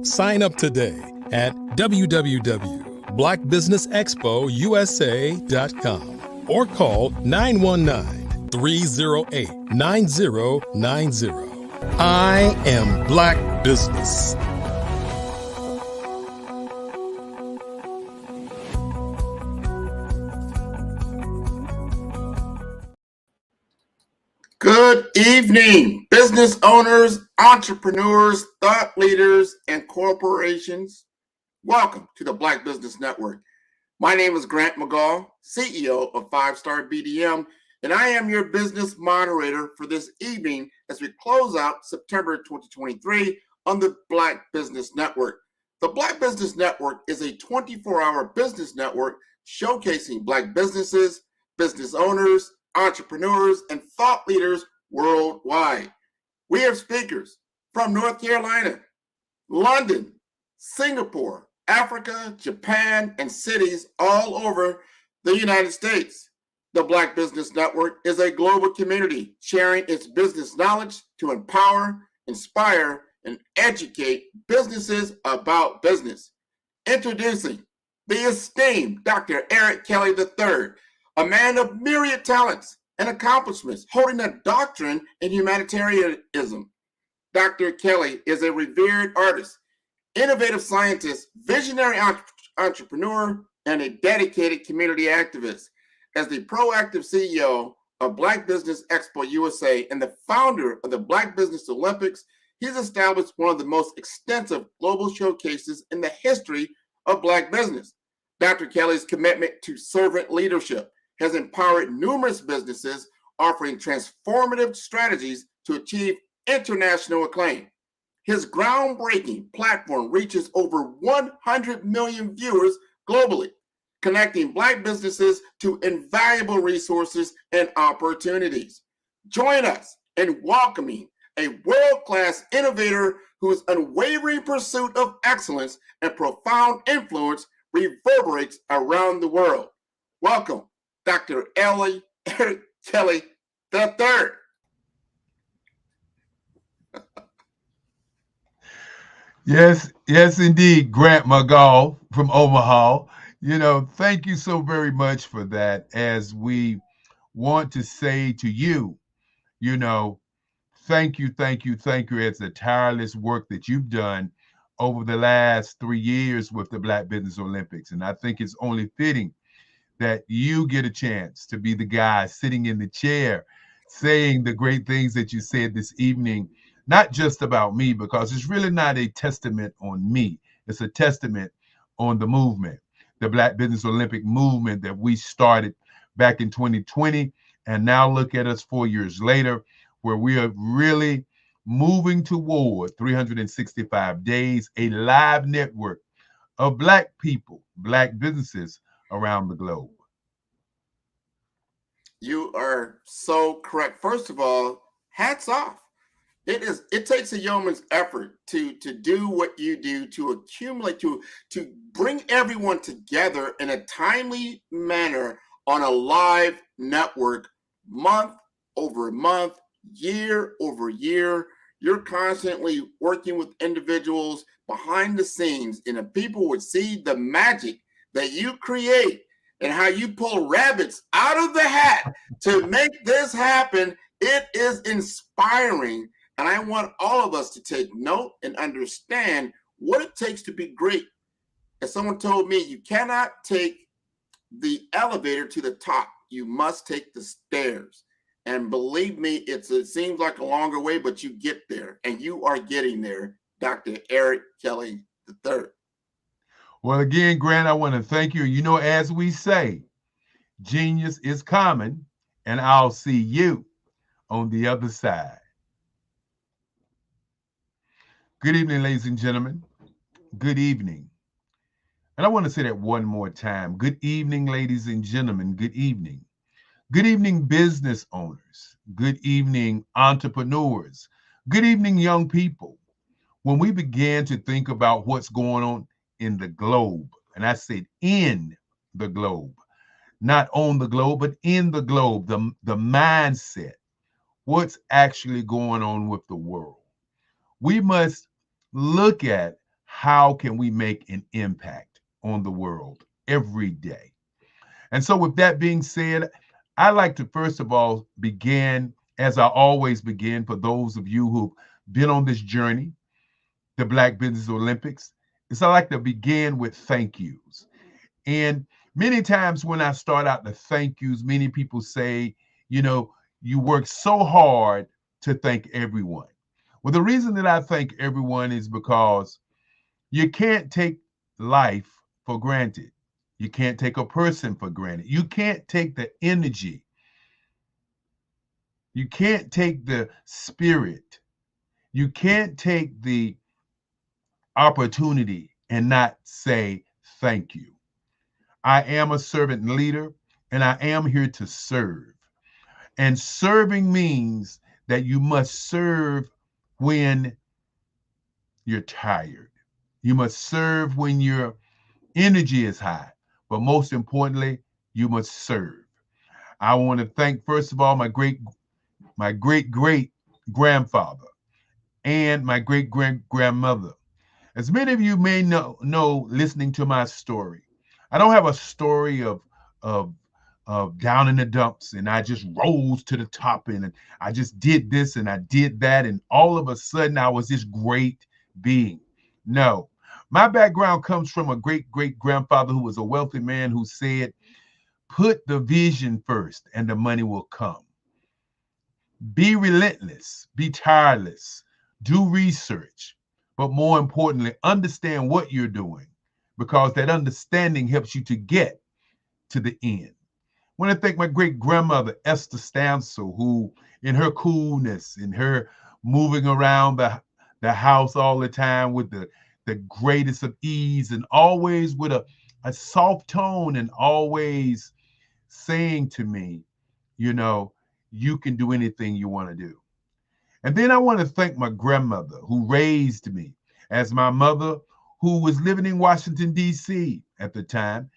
Sign up today at www.blackbusinessexpousa.com or call 919-308-9090. I am Black business. Good evening, business owners, entrepreneurs, thought leaders, and corporations. Welcome to the Black Business Network. My name is Grant McGaugh, CEO of 5-Star BDM, and I am your business moderator for this evening as we close out September 2023 on the Black Business Network. The Black Business Network is a 24-hour business network showcasing Black businesses, business owners, entrepreneurs, and thought leaders worldwide. We have speakers from North Carolina, London, Singapore, Africa, Japan, and cities all over the United States. The Black Business Network is a global community sharing its business knowledge to empower, inspire, and educate businesses about business. Introducing the esteemed Dr. Eric Kelly III, a man of myriad talents and accomplishments, holding a doctorate in humanitarianism. Dr. Kelly is a revered artist, innovative scientist, visionary entrepreneur, and a dedicated community activist. As the proactive CEO of Black Business Expo USA and the founder of the Black Business Olympics, he's established one of the most extensive global showcases in the history of Black business. Dr. Kelly's commitment to servant leadership has empowered numerous businesses offering transformative strategies to achieve international acclaim. His groundbreaking platform reaches over 100 million viewers globally, connecting Black businesses to invaluable resources and opportunities. Join us in welcoming a world-class innovator whose unwavering pursuit of excellence and profound influence reverberates around the world. Welcome, Dr. Eric Kelly III. Yes, yes, indeed, Grant McGall from Omaha. Thank you so very much for that. As we want to say to you, thank you, thank you, thank you as the tireless work that you've done over the last 3 years with the Black Business Olympics. And I think it's only fitting that you get a chance to be the guy sitting in the chair saying the great things that you said this evening, not just about me, because it's really not a testament on me. It's a testament on the movement, the Black Business Olympic movement that we started back in 2020. And now look at us 4 years later, where we are really moving toward 365 days, a live network of Black people, Black businesses around the globe. You are so correct. First of all, hats off. It takes a yeoman's effort to do what you do, to accumulate, to bring everyone together in a timely manner on a live network, month over month, year over year. You're constantly working with individuals behind the scenes, and if people would see the magic that you create and how you pull rabbits out of the hat to make this happen, it is inspiring. And I want all of us to take note and understand what it takes to be great. As someone told me, you cannot take the elevator to the top. You must take the stairs. And believe me, it seems like a longer way, but you get there, and you are getting there, Dr. Eric Kelly III. Well, again, Grant, I want to thank you. As we say, genius is coming, and I'll see you on the other side. Good evening, ladies and gentlemen. Good evening. And I want to say that one more time. Good evening, ladies and gentlemen. Good evening. Good evening, business owners. Good evening, entrepreneurs. Good evening, young people. When we began to think about what's going on in the globe, and I said in the globe, not on the globe, but in the globe, the mindset, what's actually going on with the world. We must look at how can we make an impact on the world every day. And so with that being said, I'd like to first of all begin, as I always begin, for those of you who've been on this journey, the Black Business Olympics, is I like to begin with thank yous. And many times when I start out the thank yous, many people say, you work so hard to thank everyone. Well, the reason that I thank everyone is because you can't take life for granted. You can't take a person for granted. You can't take the energy. You can't take the spirit. You can't take the opportunity and not say thank you. I am a servant leader, and I am here to serve. And serving means that you must serve when you're tired. You must serve when your energy is high. But most importantly, you must serve. I want to thank, first of all, my great great grandfather and my great grandmother. As many of you may know, listening to my story, I don't have a story of down in the dumps and I just rose to the top and I just did this and I did that and all of a sudden I was this great being. No, my background comes from a great grandfather who was a wealthy man who said, put the vision first and the money will come. Be relentless, be tireless, do research, but more importantly, understand what you're doing, because that understanding helps you to get to the end. I want to thank my great grandmother, Esther Stansel, who in her coolness, in her moving around the house all the time with the greatest of ease and always with a soft tone and always saying to me, you can do anything you want to do. And then I want to thank my grandmother who raised me, as my mother, who was living in Washington, D.C. at the time.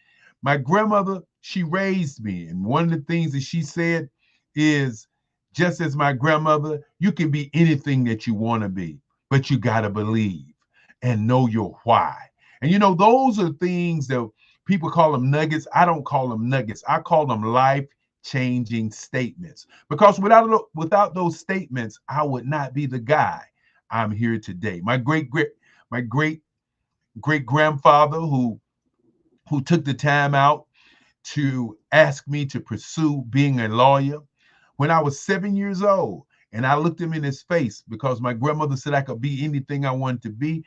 My grandmother, she raised me. And one of the things that she said is, just as my grandmother, you can be anything that you want to be, but you got to believe and know your why. And you know, those are things that people call them nuggets. I don't call them nuggets. I call them life-changing statements. Because without those statements, I would not be the guy I'm here today. My great grandfather who took the time out to ask me to pursue being a lawyer when I was 7 years old. And I looked him in his face because my grandmother said I could be anything I wanted to be,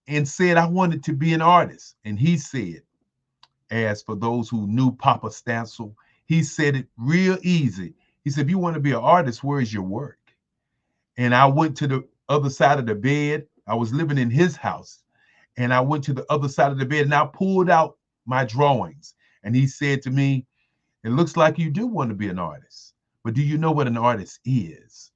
and said I wanted to be an artist. And he said, as for those who knew Papa Stancil, he said it real easy. He said, if you want to be an artist, where is your work? And I went to the other side of the bed. I was living in his house. And I went to the other side of the bed and I pulled out my drawings. And he said to me, it looks like you do want to be an artist, but do you know what an artist is?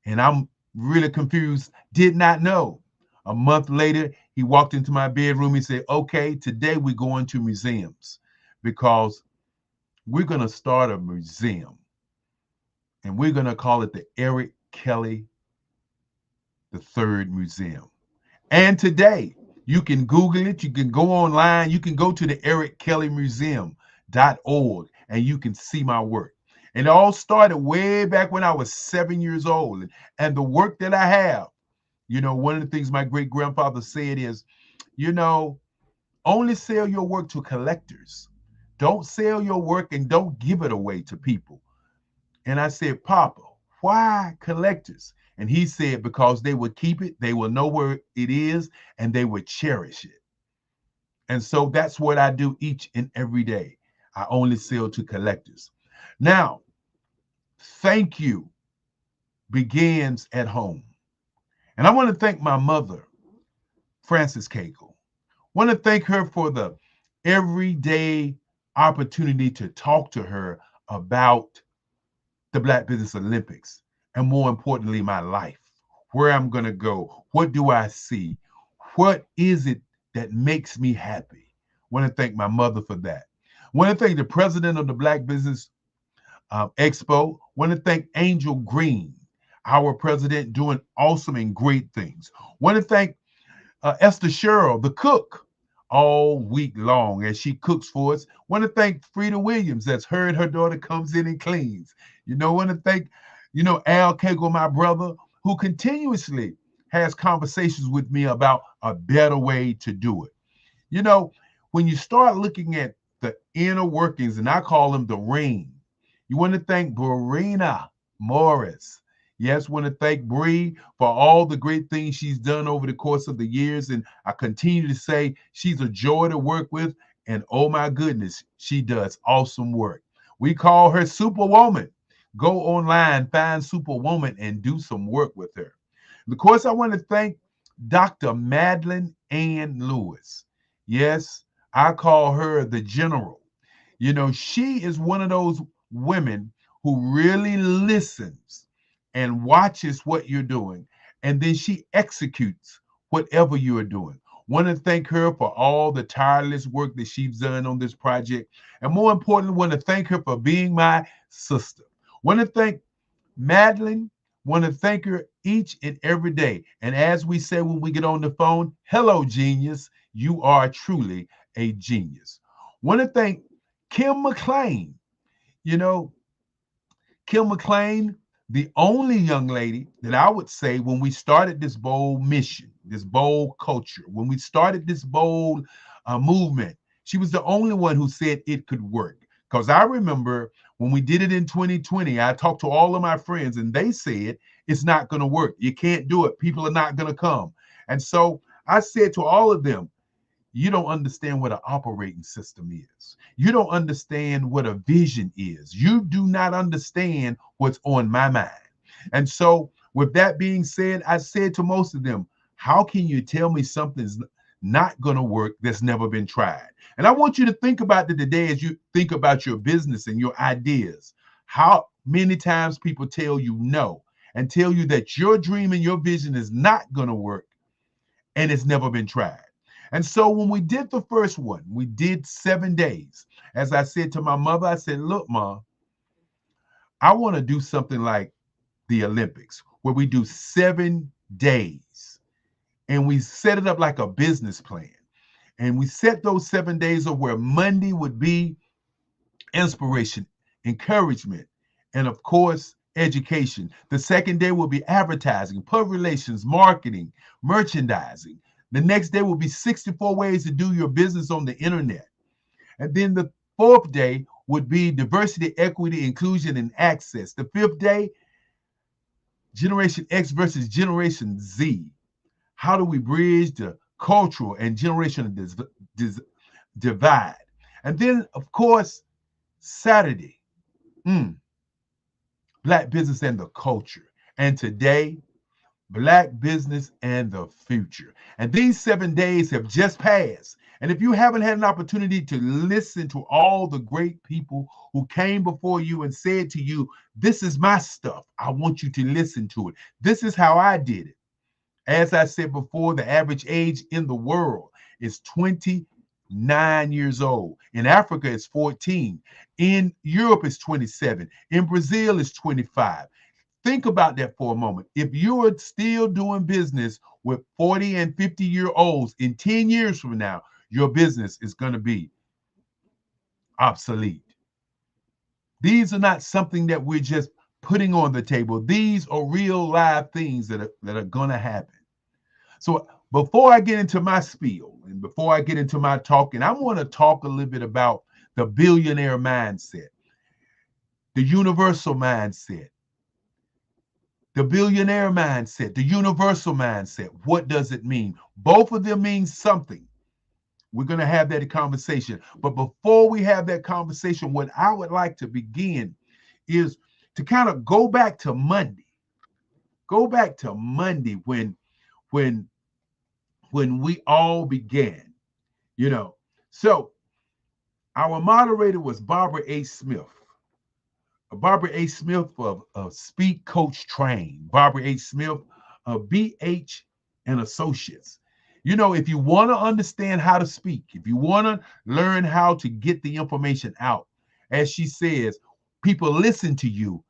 And I'm really confused, did not know. A month later, he walked into my bedroom. He said, okay, today we're going to museums because we're going to start a museum. And we're going to call it the Eric Kelly III Museum. And today, you can Google it. You can go online. You can go to the erickellymuseum.org and you can see my work. And it all started way back when I was 7 years old. And the work that I have, you know, one of the things my great grandfather said is, you know, only sell your work to collectors. Don't sell your work and don't give it away to people. And I said, Papa, why collectors? And he said, because they would keep it, they will know where it is, and they would cherish it. And so that's what I do each and every day. I only sell to collectors. Now, thank you begins at home. And I want to thank my mother, Frances Cagle. I want to thank her for the everyday opportunity to talk to her about the Black Business Olympics. And more importantly, my life, where I'm going to go. What do I see? What is it that makes me happy? I want to thank my mother for that. I want to thank the president of the Black Business Expo. I want to thank Angel Green, our president, doing awesome and great things. I want to thank Esther Sherrill, the cook, all week long as she cooks for us. I want to thank Frida Williams, that's her daughter comes in and cleans. You know, I want to thank, you know, Al Cagle, my brother, who continuously has conversations with me about a better way to do it. You know, when you start looking at the inner workings, and I call them the ring, you want to thank Brina Morris. Yes, want to thank Bree for all the great things she's done over the course of the years. And I continue to say she's a joy to work with. And oh my goodness, she does awesome work. We call her Superwoman. Go online, find Superwoman, and do some work with her. Of course, I want to thank Dr. Madeline Ann Lewis. Yes, I call her the General. You know, she is one of those women who really listens and watches what you're doing, and then she executes whatever you are doing. Want to thank her for all the tireless work that she's done on this project, and more importantly, want to thank her for being my sister. Want to thank Madeline. Want to thank her each and every day. And as we say when we get on the phone, hello, genius. You are truly a genius. Want to thank Kim McLean. You know, Kim McLean, the only young lady that I would say when we started this bold mission, this bold culture, when we started this bold movement, she was the only one who said it could work. Because I remember when we did it in 2020, I talked to all of my friends and they said, it's not going to work. You can't do it. People are not going to come. And so I said to all of them, you don't understand what an operating system is. You don't understand what a vision is. You do not understand what's on my mind. And so with that being said, I said to most of them, how can you tell me something's not going to work that's never been tried? And I want you to think about it today as you think about your business and your ideas. How many times people tell you no, and tell you that your dream and your vision is not going to work and it's never been tried. And so when we did the first one, we did 7 days. As I said to my mother, I said, look, Ma, I want to do something like the Olympics where we do 7 days and we set it up like a business plan. And we set those 7 days of where Monday would be inspiration, encouragement, and of course, education. The second day will be advertising, public relations, marketing, merchandising. The next day will be 64 ways to do your business on the internet. And then the fourth day would be diversity, equity, inclusion, and access. The fifth day, Generation X versus Generation Z. How do we bridge the cultural and generational divide? And then, of course, Saturday, Black business and the culture. And today, Black business and the future. And these 7 days have just passed. And if you haven't had an opportunity to listen to all the great people who came before you and said to you, this is my stuff, I want you to listen to it. This is how I did it. As I said before, the average age in the world is 29 years old. In Africa, it's 14. In Europe, it's 27. In Brazil, it's 25. Think about that for a moment. If you're still doing business with 40 and 50-year-olds, in 10 years from now, your business is going to be obsolete. These are not something that we're just putting on the table. These are real live things that are going to happen. So before I get into my spiel and before I get into my talking, I want to talk a little bit about the billionaire mindset, the universal mindset, the billionaire mindset, the universal mindset. What does it mean? Both of them mean something. We're going to have that conversation. But before we have that conversation, what I would like to begin is to kind of go back to Monday. Go back to Monday when we all began, you know. So our moderator was Barbara A. Smith. Barbara A. Smith of Speak Coach Train. Barbara A. Smith of BH and Associates. You know, if you want to understand how to speak, if you want to learn how to get the information out, as she says, people listen to you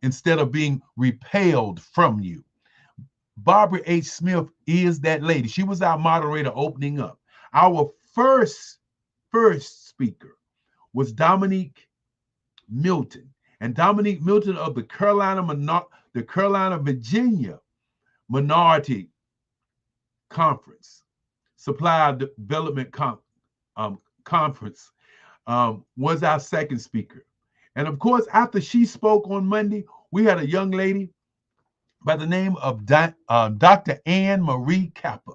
instead of being repelled from you. Barbara H. Smith is that lady. She was our moderator opening up. Our first speaker was Dominique Milton. And Dominique Milton of the Carolina, Virginia Minority Conference, Supply Development Conference, was our second speaker. And of course, after she spoke on Monday, we had a young lady by the name of Dr. Anne Marie Kappa,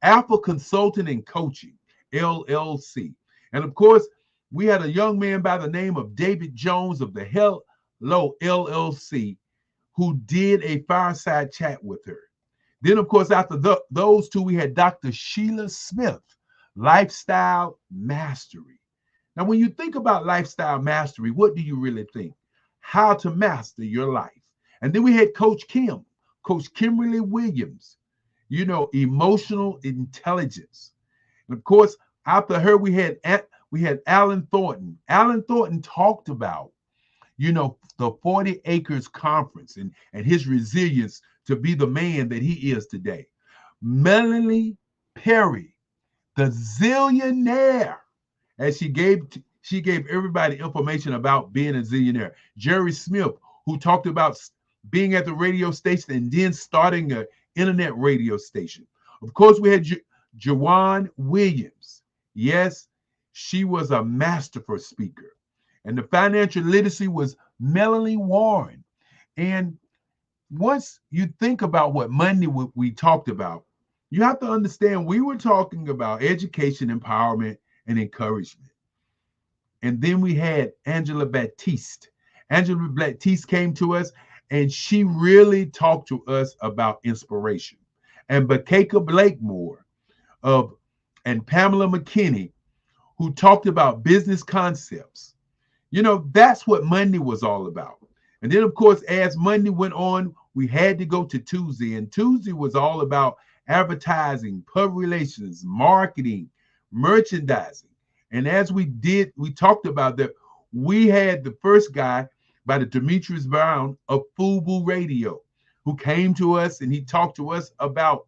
Alpha Consulting and Coaching, LLC. And of course, we had a young man by the name of David Jones of the Hello LLC, who did a fireside chat with her. Then, of course, after those two, we had Dr. Sheila Smith, Lifestyle Mastery. Now, when you think about lifestyle mastery, what do you really think? How to master your life. And then we had Coach Kim, Coach Kimberly Williams, you know, emotional intelligence. And of course, after her, we had Alan Thornton. Alan Thornton talked about, you know, the 40 Acres Conference and his resilience to be the man that he is today. Melanie Perry, the zillionaire, as she gave everybody information about being a zillionaire. Jerry Smith, who talked about being at the radio station and then starting an internet radio station. Of course, we had Jawan Williams. Yes, she was a masterful speaker. And the financial literacy was Melanie Warren. And once you think about what Monday we talked about, you have to understand we were talking about education, empowerment, and encouragement. And then we had Angela Baptiste. Angela Baptiste came to us and she really talked to us about inspiration. And Bakeka Blakemore and Pamela McKinney, who talked about business concepts. You know, that's what Monday was all about. And then, of course, as Monday went on, we had to go to Tuesday. And Tuesday was all about advertising, public relations, marketing, merchandising. And as we talked about that, we had the first guy by the Demetrius Brown of FUBU Radio, who came to us and he talked to us about,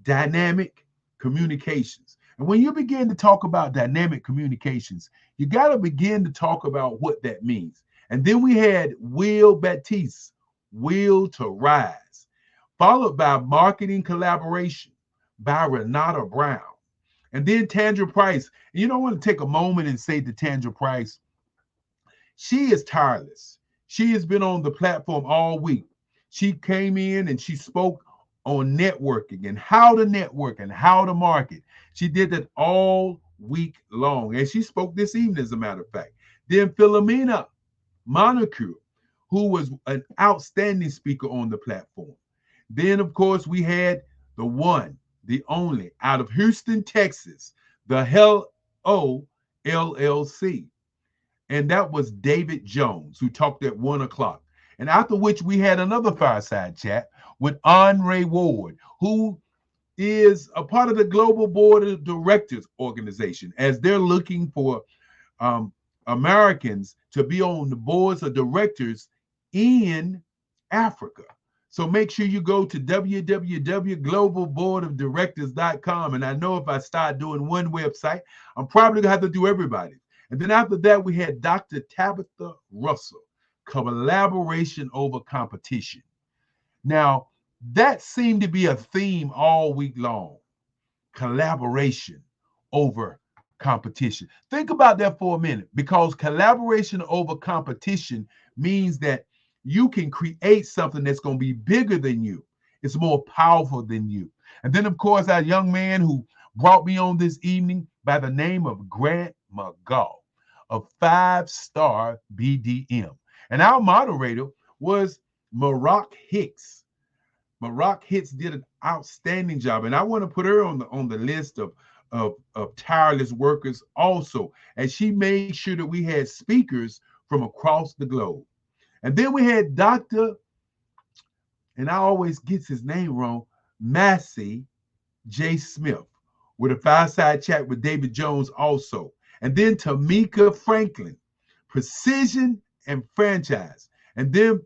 dynamic communications. And when you begin to talk about dynamic communications, you got to begin to talk about what that means. And then we had Will Baptiste, Will to Rise, followed by Marketing Collaboration by Renata Brown. And then Tandra Price. And I want to take a moment and say to Tandra Price, she is tireless. She has been on the platform all week. She came in and she spoke on networking and how to network and how to market. She did that all week long. And she spoke this evening, as a matter of fact. Then Philomena Monaco, who was an outstanding speaker on the platform. Then, of course, we had the one, the only, out of Houston, Texas, the Hello LLC. And that was David Jones, who talked at 1 o'clock. And after which we had another fireside chat with Andre Ward, who is a part of the Global Board of Directors organization, as they're looking for Americans to be on the boards of directors in Africa. So make sure you go to www.globalboardofdirectors.com. And I know if I start doing one website, I'm probably gonna have to do everybody. And then after that, we had Dr. Tabitha Russell, collaboration over competition. Now, that seemed to be a theme all week long, collaboration over competition. Think about that for a minute, because collaboration over competition means that you can create something that's going to be bigger than you. It's more powerful than you. And then, of course, our young man who brought me on this evening by the name of Grant McGaw of 5-Star BDM. And our moderator was Maroc Hicks. Maroc Hicks did an outstanding job. And I want to put her on the list of tireless workers also, as she made sure that we had speakers from across the globe. And then we had Dr., and I always get his name wrong, Massey J. Smith, with a fireside chat with David Jones also. And then Tamika Franklin, precision and franchise. And then,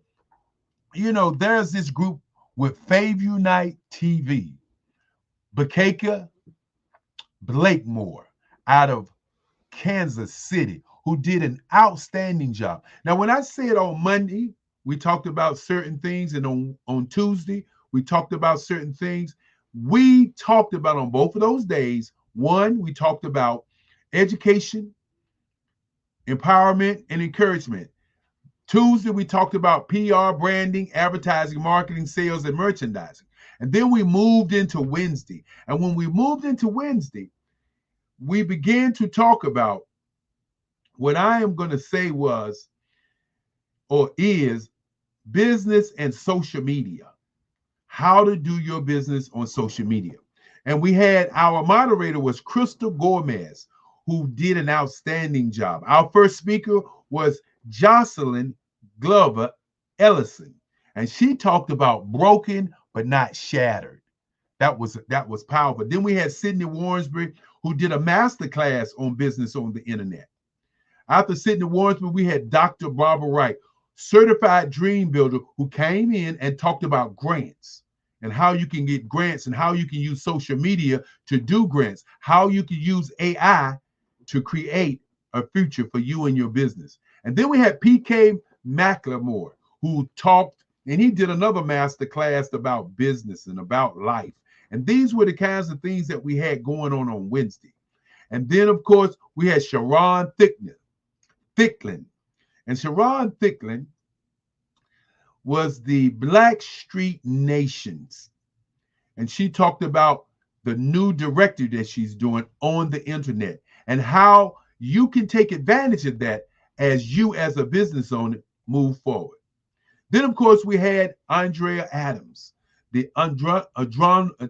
there's this group with Fave Unite TV, Bakeka Blakemore out of Kansas City, who did an outstanding job. Now, when I said on Monday, we talked about certain things, and on Tuesday, we talked about certain things. We talked about on both of those days, one, we talked about education, empowerment, and encouragement. Tuesday, we talked about PR, branding, advertising, marketing, sales, and merchandising. And then we moved into Wednesday. And when we moved into Wednesday, we began to talk about what I am going to say is business and social media. How to do your business on social media. And we had our moderator was Crystal Gomez, who did an outstanding job. Our first speaker was Jocelyn Glover Ellison, and she talked about broken but not shattered. That was powerful. Then we had Sydney Warrensbury, who did a master class on business on the internet. After Sydney Warrensbury, we had Dr. Barbara Wright, certified dream builder, who came in and talked about grants and how you can get grants and how you can use social media to do grants, how you can use AI to create a future for you and your business. And then we had PK McLemore, who talked, and he did another master class about business and about life. And these were the kinds of things that we had going on Wednesday. And then, of course, we had Sharon Thicklin. And Sharon Thicklin was the Black Street Nations. And she talked about the new directory that she's doing on the internet and how you can take advantage of that as you, as a business owner, move forward. Then, of course, we had Andrea Adams, the Adronoma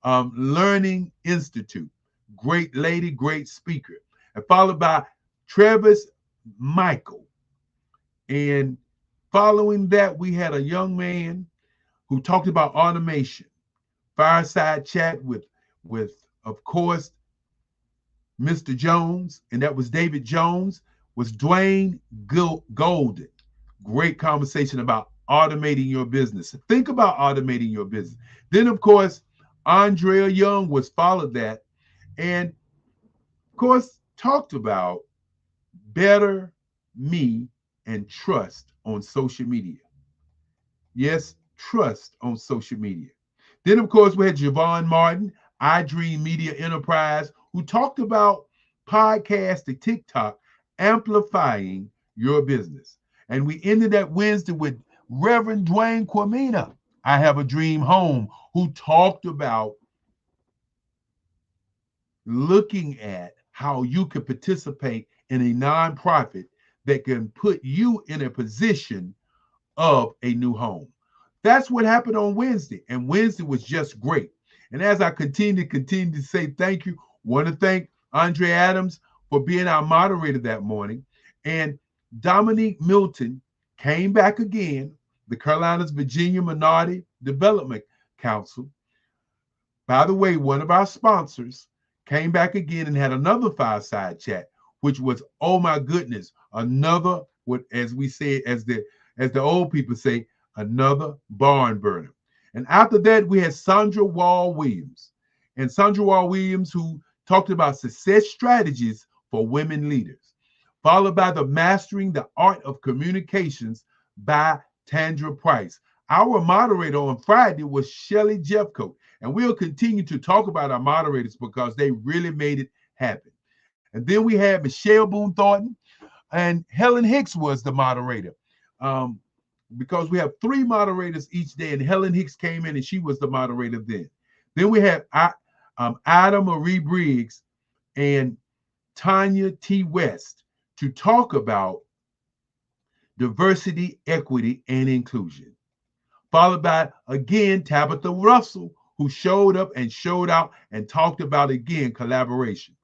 Learning Institute. Great lady, great speaker. And followed by Travis Michael, And following that, we had a young man who talked about automation. Fireside chat with of course, Mr. Jones, and that was David Jones, was Dwayne Golden. Great conversation about automating your business. Think about automating your business. Then, of course, Andrea Young was followed that, and of course, talked about better me and trust on social media. Yes, trust on social media. Then, of course, we had Javon Martin, I Dream Media Enterprise, who talked about podcast to TikTok, amplifying your business. And we ended that Wednesday with Reverend Dwayne Quamina, I Have a Dream Home, who talked about looking at how you could participate in a nonprofit that can put you in a position of a new home. That's what happened on Wednesday, and Wednesday was just great. And as I continue to say thank you, want to thank Andre Adams for being our moderator that morning. And Dominique Milton came back again, the Carolinas Virginia Minority Development Council. By the way, one of our sponsors came back again and had another fireside chat, which was, oh my goodness, another, what as we say, as the old people say, another barn burner. And after that, we had Sandra Wall Williams. And Sandra Wall Williams, who talked about success strategies for women leaders, followed by the Mastering the Art of Communications by Tandra Price. Our moderator on Friday was Shelley Jeffcoat. And we'll continue to talk about our moderators because they really made it happen. And then we had Michelle Boone Thornton, and Helen Hicks was the moderator. Because we have 3 moderators each day, and Helen Hicks came in and she was the moderator then. Then we had Ada Marie Briggs and Tanya T. West to talk about diversity, equity, and inclusion. Followed by, again, Tabitha Russell, who showed up and showed out and talked about, again, collaboration.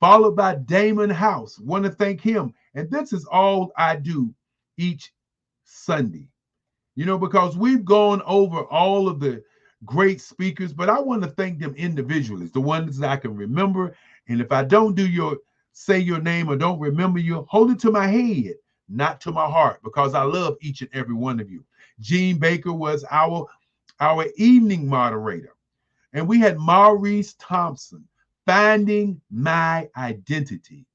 Followed by Damon House. Want to thank him. And this is all I do each Sunday. You know, because we've gone over all of the great speakers, but I want to thank them individually, the ones that I can remember. And if I don't say your name or don't remember you, hold it to my head, not to my heart, because I love each and every one of you. Gene Baker was our evening moderator. And we had Maurice Thompson, Finding My Identity.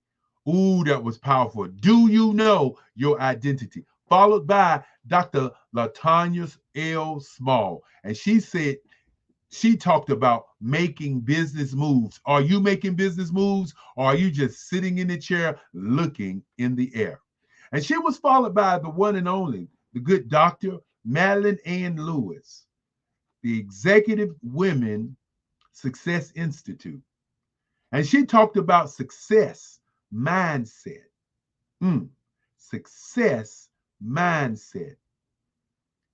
Ooh, that was powerful. Do you know your identity? Followed by Dr. LaTanya L. Small. And she talked about making business moves. Are you making business moves, or are you just sitting in the chair looking in the air? And she was followed by the one and only, the good Dr. Madeline Ann Lewis, the Executive Women Success Institute. And she talked about success mindset. Success mindset.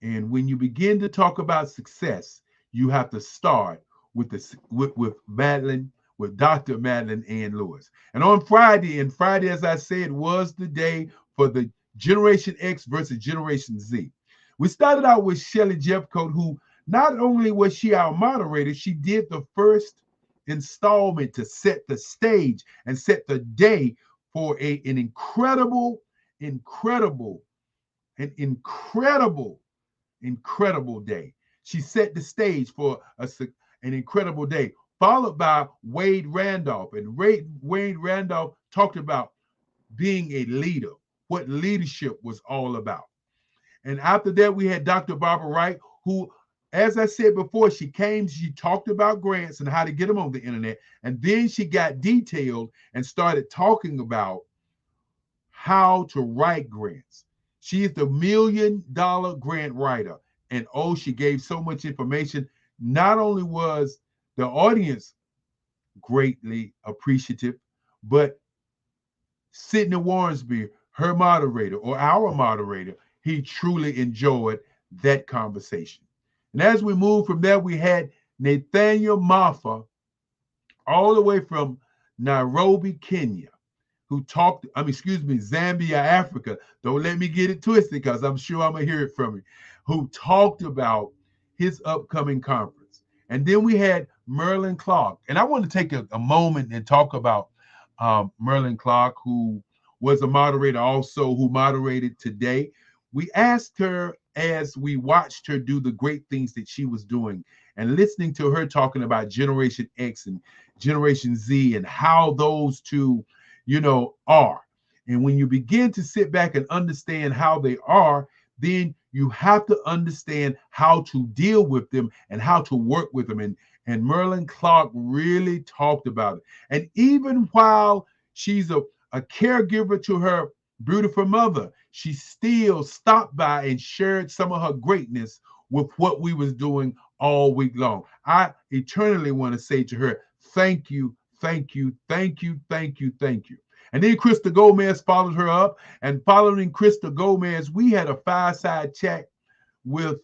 And when you begin to talk about success, you have to start with Dr. Madeline Ann Lewis. And on Friday, as I said, was the day for the Generation X versus Generation Z. We started out with Shelley Jeffcoat, who not only was she our moderator, she did the first installment to set the stage and set the day for an incredible day. She set the stage for an incredible day, followed by Wade Randolph. And Wade Randolph talked about being a leader, what leadership was all about. And after that, we had Dr. Barbara Wright, who, as I said before, she talked about grants and how to get them on the internet. And then she got detailed and started talking about how to write grants. She is the $1 million grant writer. And she gave so much information. Not only was the audience greatly appreciative, but Sidney Warrensby, her moderator or our moderator, he truly enjoyed that conversation. And as we moved from there, we had Nathaniel Maffa, all the way from Nairobi, Kenya, who talked, Zambia, Africa. Don't let me get it twisted because I'm sure I'm going to hear it from you, who talked about his upcoming conference. And then we had Merlin Clark. And I want to take a moment and talk about Merlin Clark, who was a moderator also, who moderated today. We asked her as we watched her do the great things that she was doing and listening to her talking about Generation X and Generation Z and how those two, are. And when you begin to sit back and understand how they are, then you have to understand how to deal with them and how to work with them. And Merlin Clark really talked about it. And even while she's a caregiver to her beautiful mother, she still stopped by and shared some of her greatness with what we was doing all week long. I eternally want to say to her, thank you, thank you, thank you, thank you, thank you. And then Krista Gomez followed her up. And following Krista Gomez, we had a fireside chat with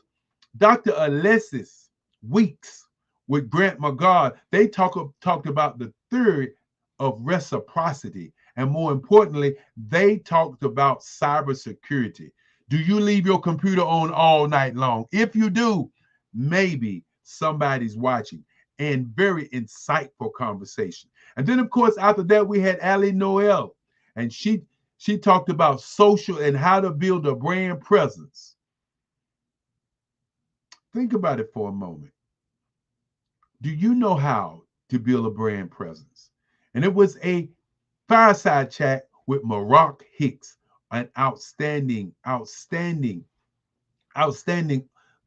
Dr. Alexis Weeks with Grant McGaw. They talked about the theory of reciprocity. And more importantly, they talked about cybersecurity. Do you leave your computer on all night long? If you do, maybe somebody's watching. And very insightful conversation. And then, of course, after that, we had Ali Noel. And she talked about social and how to build a brand presence. Think about it for a moment. Do you know how to build a brand presence? And it was a fireside chat with Maroc Hicks, an outstanding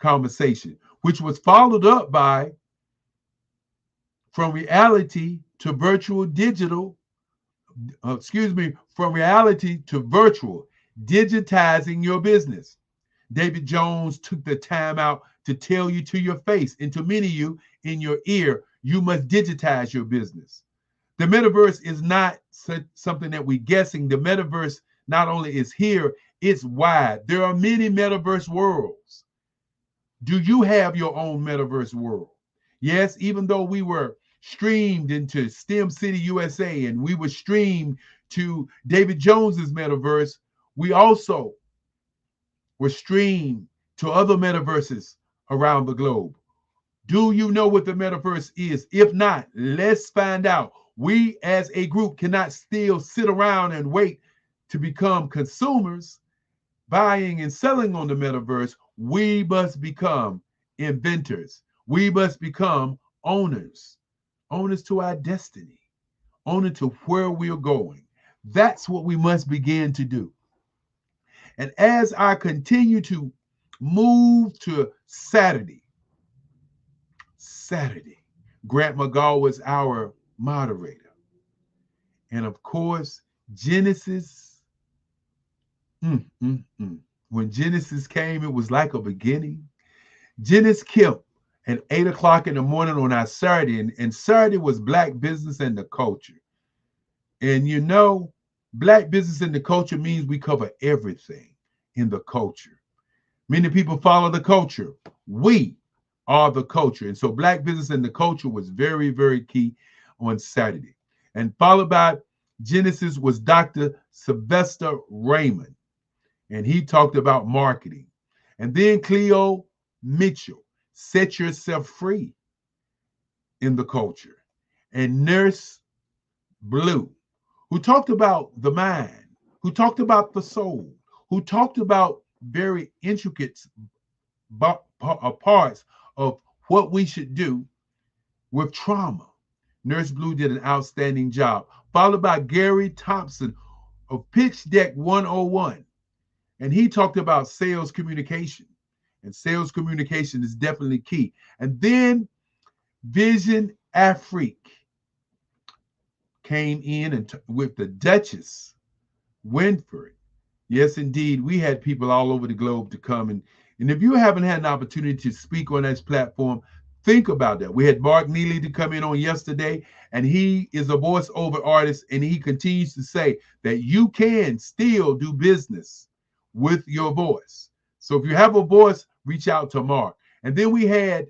conversation, which was followed up by from reality to virtual, digitizing your business. David Jones took the time out to tell you to your face and to many of you in your ear, you must digitize your business. The metaverse is not something that we're guessing. The metaverse not only is here, it's wide. There are many metaverse worlds. Do you have your own metaverse world? Yes, even though we were streamed into STEM City USA and we were streamed to David Jones's metaverse, we also were streamed to other metaverses around the globe. Do you know what the metaverse is? If not, let's find out. We as a group cannot still sit around and wait to become consumers, buying and selling on the metaverse. We must become inventors. We must become owners to our destiny, owner to where we're going. That's what we must begin to do. And as I continue to move to Saturday, Grant McGaw was our moderator. And of course, Genesis, when Genesis came, it was like a beginning. Genesis Kemp at 8 o'clock in the morning on our Saturday. And Saturday was Black Business and the Culture. And you know, Black Business and the Culture means we cover everything in the culture. Many people follow the culture. We are the culture. And so Black Business and the Culture was very, very key on Saturday. And followed by Genesis was Dr. Sylvester Raymond. And he talked about marketing. And then Cleo Mitchell, Set Yourself Free in the Culture. And Nurse Blue, who talked about the mind, who talked about the soul, who talked about very intricate parts of what we should do with trauma. Nurse Blue did an outstanding job, followed by Gary Thompson of Pitch Deck 101. And he talked about sales communication. And sales communication is definitely key. And then Vision Afrique came in and with the Duchess Winfrey. Yes, indeed. We had people all over the globe to come. And if you haven't had an opportunity to speak on this platform, think about that. We had Mark Neely to come in on yesterday, and he is a voiceover artist, and he continues to say that you can still do business with your voice. So if you have a voice, reach out to Mark. And then we had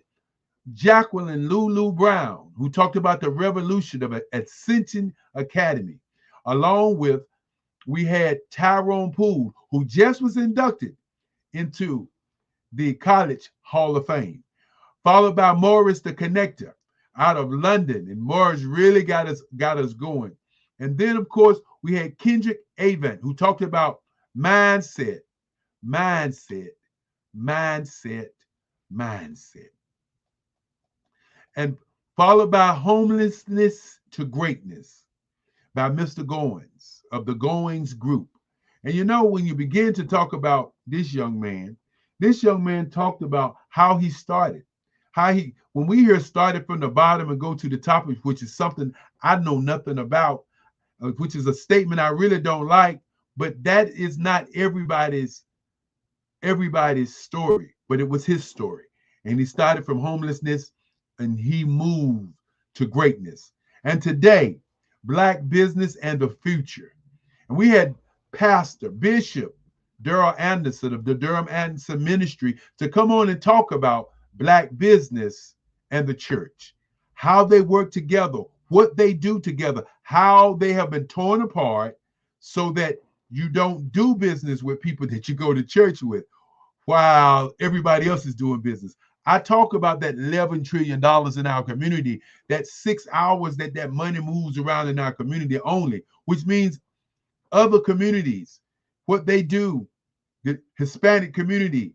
Jacqueline Lulu Brown, who talked about the revolution of Ascension Academy. Along with, we had Tyrone Poole, who just was inducted into the College Hall of Fame, followed by Morris the Connector out of London. And Morris really got us going. And then, of course, we had Kendrick Avent, who talked about mindset. And followed by Homelessness to Greatness by Mr. Goins of the Goins Group. And you know, when you begin to talk about this young man talked about how he started. When we hear started from the bottom and go to the top, which is something I know nothing about, which is a statement I really don't like, but that is not everybody's story, but it was his story. And he started from homelessness and he moved to greatness. And today, Black business and the future. And we had Pastor Bishop Daryl Anderson of the Durham Anderson Ministry to come on and talk about Black business and the church, how they work together, what they do together, how they have been torn apart so that you don't do business with people that you go to church with while everybody else is doing business. I talk about that $11 trillion in our community, that 6 hours that money moves around in our community only, which means other communities, what they do, the Hispanic community,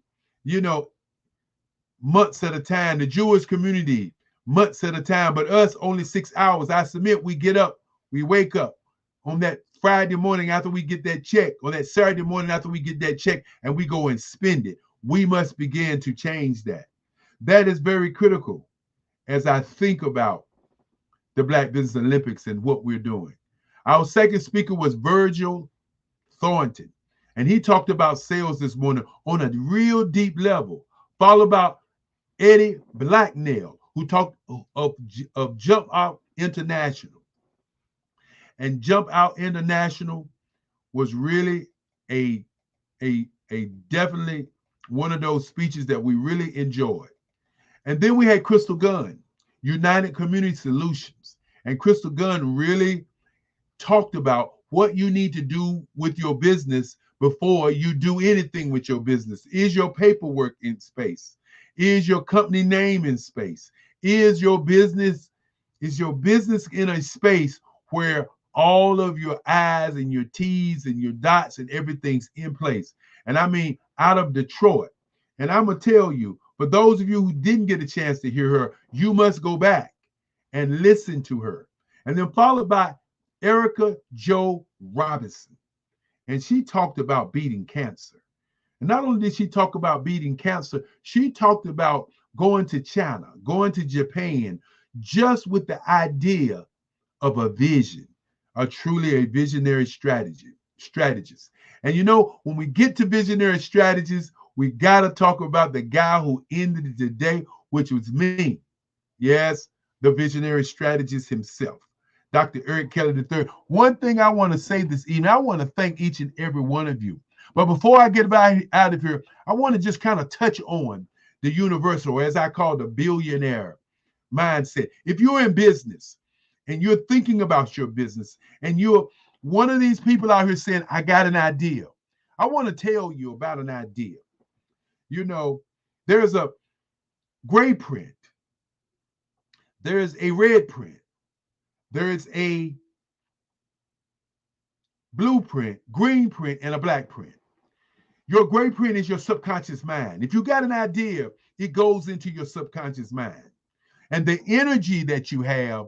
months at a time, the Jewish community, months at a time, but us only 6 hours. I submit we get up, we wake up on that Friday morning after we get that check, or that Saturday morning after we get that check, and we go and spend it. We must begin to change that. That is very critical as I think about the Black Business Olympics and what we're doing. Our second speaker was Virgil Thornton, and he talked about sales this morning on a real deep level, followed by Eddie Blacknell, who talked of Jump Out International. And Jump Out International was really a definitely one of those speeches that we really enjoyed. And then we had Crystal Gunn, United Community Solutions. And Crystal Gunn really talked about what you need to do with your business before you do anything with your business. Is your paperwork in space? Is your company name in space? Is your business in a space where all of your I's and your T's and your dots and everything's in place? And I mean, out of Detroit. And I'm going to tell you, for those of you who didn't get a chance to hear her, you must go back and listen to her. And then followed by Erica Jo Robinson. And she talked about beating cancer. And not only did she talk about beating cancer, she talked about going to China, going to Japan, just with the idea of a vision, truly a visionary strategist. And when we get to visionary strategists, we got to talk about the guy who ended the day, which was me. Yes, the visionary strategist himself, Dr. Eric Kelly III. One thing I want to say this evening, I want to thank each and every one of you. But before I get out of here, I want to just kind of touch on the universal, as I call the billionaire mindset. If you're in business and you're thinking about your business and you're one of these people out here saying, I got an idea, I want to tell you about an idea. There's a gray print, there's a red print, there's a blue print, green print, and a black print. Your gray print is your subconscious mind. If you got an idea, it goes into your subconscious mind. And the energy that you have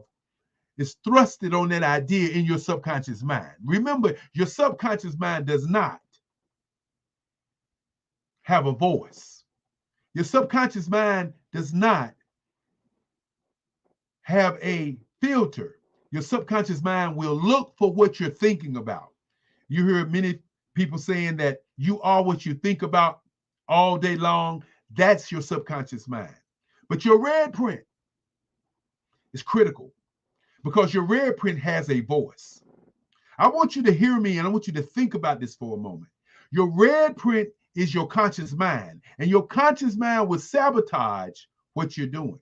is thrusted on that idea in your subconscious mind. Remember, your subconscious mind does not have a voice. Your subconscious mind does not have a filter. Your subconscious mind will look for what you're thinking about. You hear many people saying that you are what you think about all day long. That's your subconscious mind. But your red print is critical because your red print has a voice. I want you to hear me and I want you to think about this for a moment. Your red print is your conscious mind, and your conscious mind will sabotage what you're doing.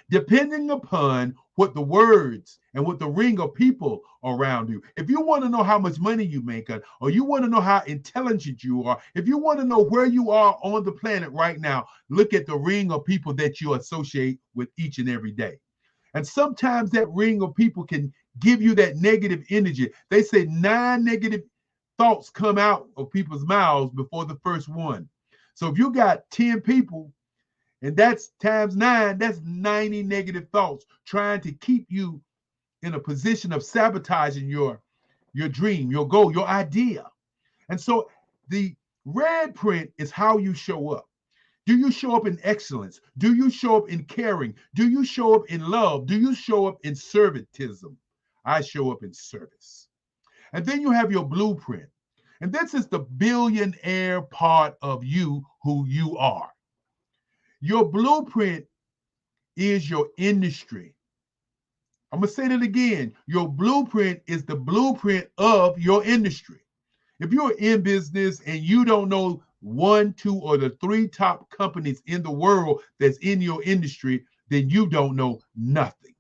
depending upon what the words and what the ring of people around you. If you want to know how much money you make, or you want to know how intelligent you are, if you want to know where you are on the planet right now, look at the ring of people that you associate with each and every day. And sometimes that ring of people can give you that negative energy. They say 9 negative thoughts come out of people's mouths before the first one. So if you got 10 people, and that's times 9, that's 90 negative thoughts trying to keep you in a position of sabotaging your dream, your goal, your idea. And so the red print is how you show up. Do you show up in excellence? Do you show up in caring? Do you show up in love? Do you show up in servitism? I show up in service. And then you have your blueprint. And this is the billionaire part of you, who you are. Your blueprint is your industry. I'm going to say that again. Your blueprint is the blueprint of your industry. If you're in business and you don't know 1, 2, or the 3 top companies in the world that's in your industry, then you don't know nothing.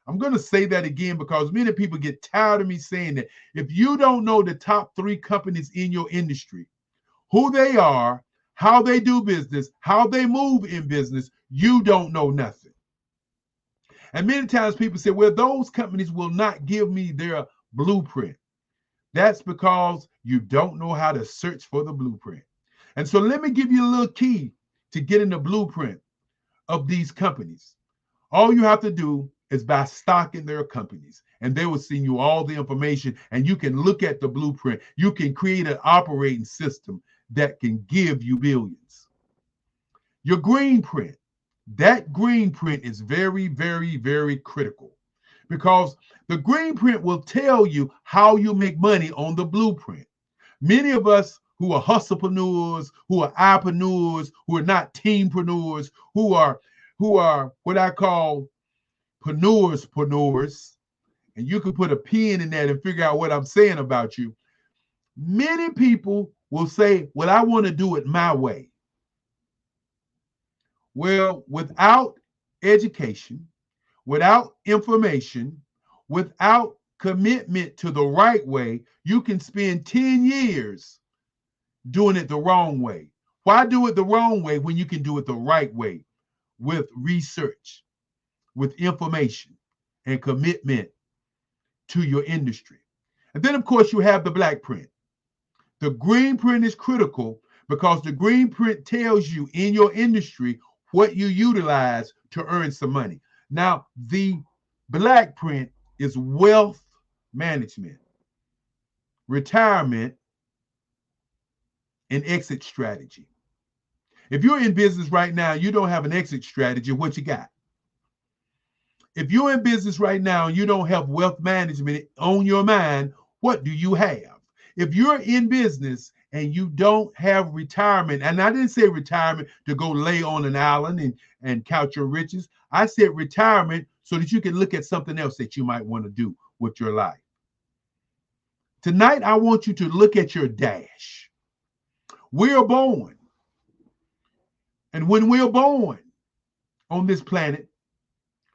I'm going to say that again because many people get tired of me saying that. If you don't know the top 3 companies in your industry, who they are, how they do business, how they move in business, you don't know nothing. And many times people say, well, those companies will not give me their blueprint. That's because you don't know how to search for the blueprint. And so let me give you a little key to getting the blueprint of these companies. All you have to do is buy stock in their companies, and they will send you all the information, and you can look at the blueprint. You can create an operating system that can give you billions. Your green print, that green print is very, very, very critical, because the green print will tell you how you make money on the blueprint. Many of us who are hustlepreneurs, who are entrepreneurs, who are not teampreneurs, who are what I call preneurs, and you can put a pin in that and figure out what I'm saying about you. Many people will say, well, I want to do it my way. Well, without education, without information, without commitment to the right way, you can spend 10 years doing it the wrong way. Why do it the wrong way when you can do it the right way, with research, with information, and commitment to your industry? And then, of course, you have the black print. The green print is critical because the green print tells you in your industry what you utilize to earn some money. Now, the black print is wealth management, retirement, and exit strategy. If you're in business right now, you don't have an exit strategy, what you got? If you're in business right now, you don't have wealth management on your mind, what do you have? If you're in business and you don't have retirement, and I didn't say retirement to go lay on an island and count your riches. I said retirement so that you can look at something else that you might want to do with your life. Tonight, I want you to look at your dash. We are born. And when we're born on this planet,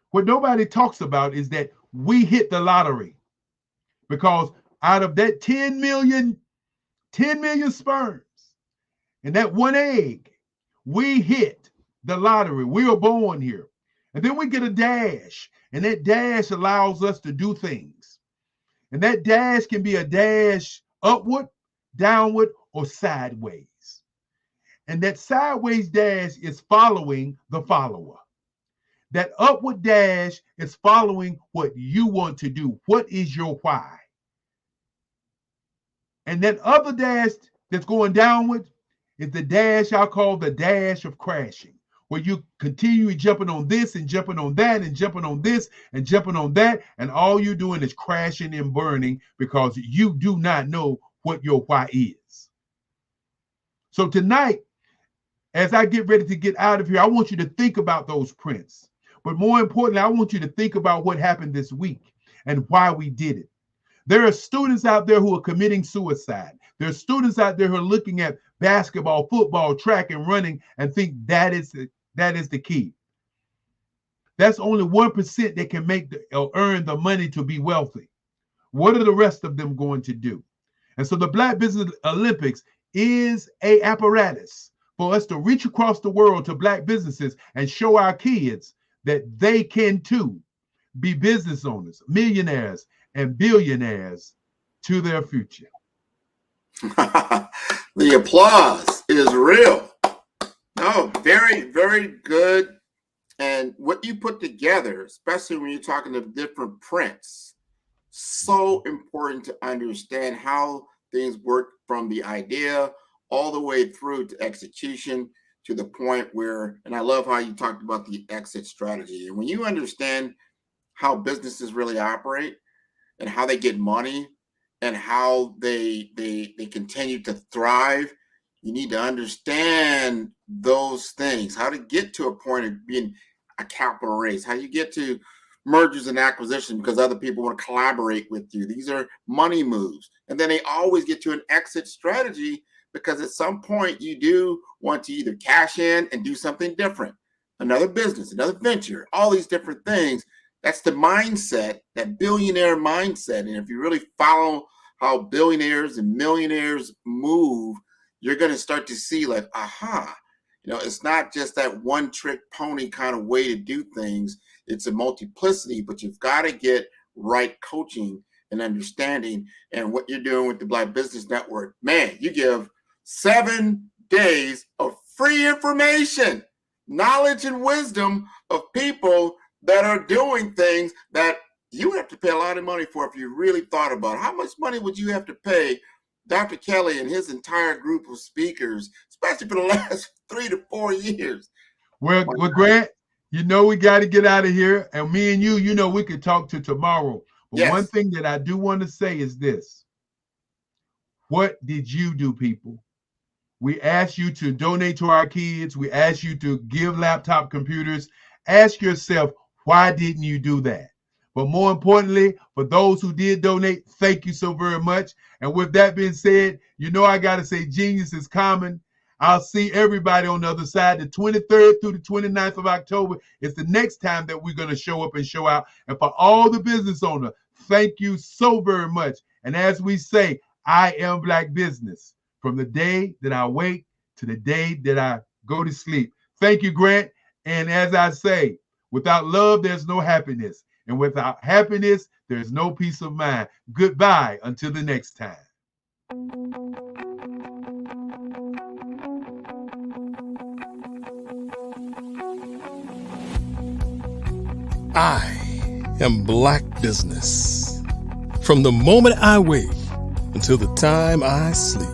what nobody talks about is that we hit the lottery, because out of that 10 million sperms and that one egg, we hit the lottery. We are born here. And then we get a dash, and that dash allows us to do things. And that dash can be a dash upward, downward, or sideways. And that sideways dash is following the follower. That upward dash is following what you want to do. What is your why? And that other dash that's going downward is the dash I call the dash of crashing, where you continue jumping on this and jumping on that and jumping on this and jumping on that, and all you're doing is crashing and burning because you do not know what your why is. So tonight, as I get ready to get out of here, I want you to think about those prints. But more importantly, I want you to think about what happened this week and why we did it. There are students out there who are committing suicide. There are students out there who are looking at basketball, football, track, and running and think that is the key. That's only 1% that can make or earn the money to be wealthy. What are the rest of them going to do? And so the Black Business Olympics is a apparatus for us to reach across the world to Black businesses and show our kids that they can too be business owners, millionaires, and billionaires to their future. The applause is real. No, very, very good. And what you put together, especially when you're talking of different prints, so important to understand how things work from the idea all the way through to execution to the point where, and I love how you talked about the exit strategy. And when you understand how businesses really operate and how they get money and how they continue to thrive, you need to understand those things, how to get to a point of being a capital raise, how you get to mergers and acquisitions because other people want to collaborate with you. These are money moves. And then they always get to an exit strategy because at some point you do want to either cash in and do something different, another business, another venture, all these different things. That's the mindset, that billionaire mindset. And if you really follow how billionaires and millionaires move, you're going to start to see like, aha, you know, it's not just that one trick pony kind of way to do things. It's a multiplicity, but you've got to get right coaching and understanding. And what you're doing with the Black Business Network, man, you give 7 days of free information, knowledge and wisdom of people that are doing things that you have to pay a lot of money for. If you really thought about it, how much money would you have to pay Dr. Kelly and his entire group of speakers, especially for the last 3 to 4 years? Well, Grant, you know we got to get out of here. And me and you know we could talk to tomorrow. But yes, one thing that I do want to say is this. What did you do, people? We asked you to donate to our kids. We asked you to give laptop computers. Ask yourself, why didn't you do that? But more importantly, for those who did donate, thank you so very much. And with that being said, you know I got to say genius is common. I'll see everybody on the other side. The 23rd through the 29th of October is the next time that we're going to show up and show out. And for all the business owners, thank you so very much. And as we say, I am Black business from the day that I wake to the day that I go to sleep. Thank you, Grant. And as I say, without love, there's no happiness. And without happiness, there's no peace of mind. Goodbye until the next time. I am Black business. From the moment I wake until the time I sleep.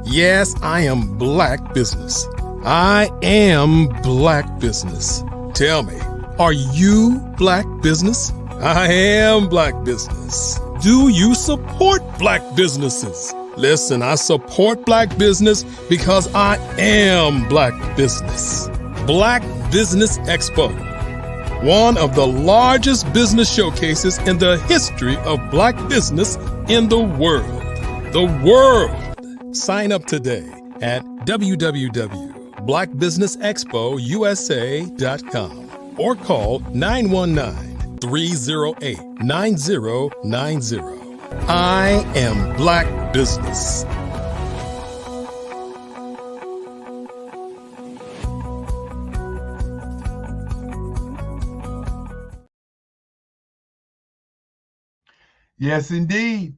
Yes, I am Black business. I am Black business. Tell me, are you Black business? I am Black business. Do you support Black businesses? Listen, I support Black business because I am Black business. Black Business Expo, one of the largest business showcases in the history of Black business in the world. The world. Sign up today at www.blackbusinessexpousa.com or call 919-308-9090. I am Black business. Yes, indeed.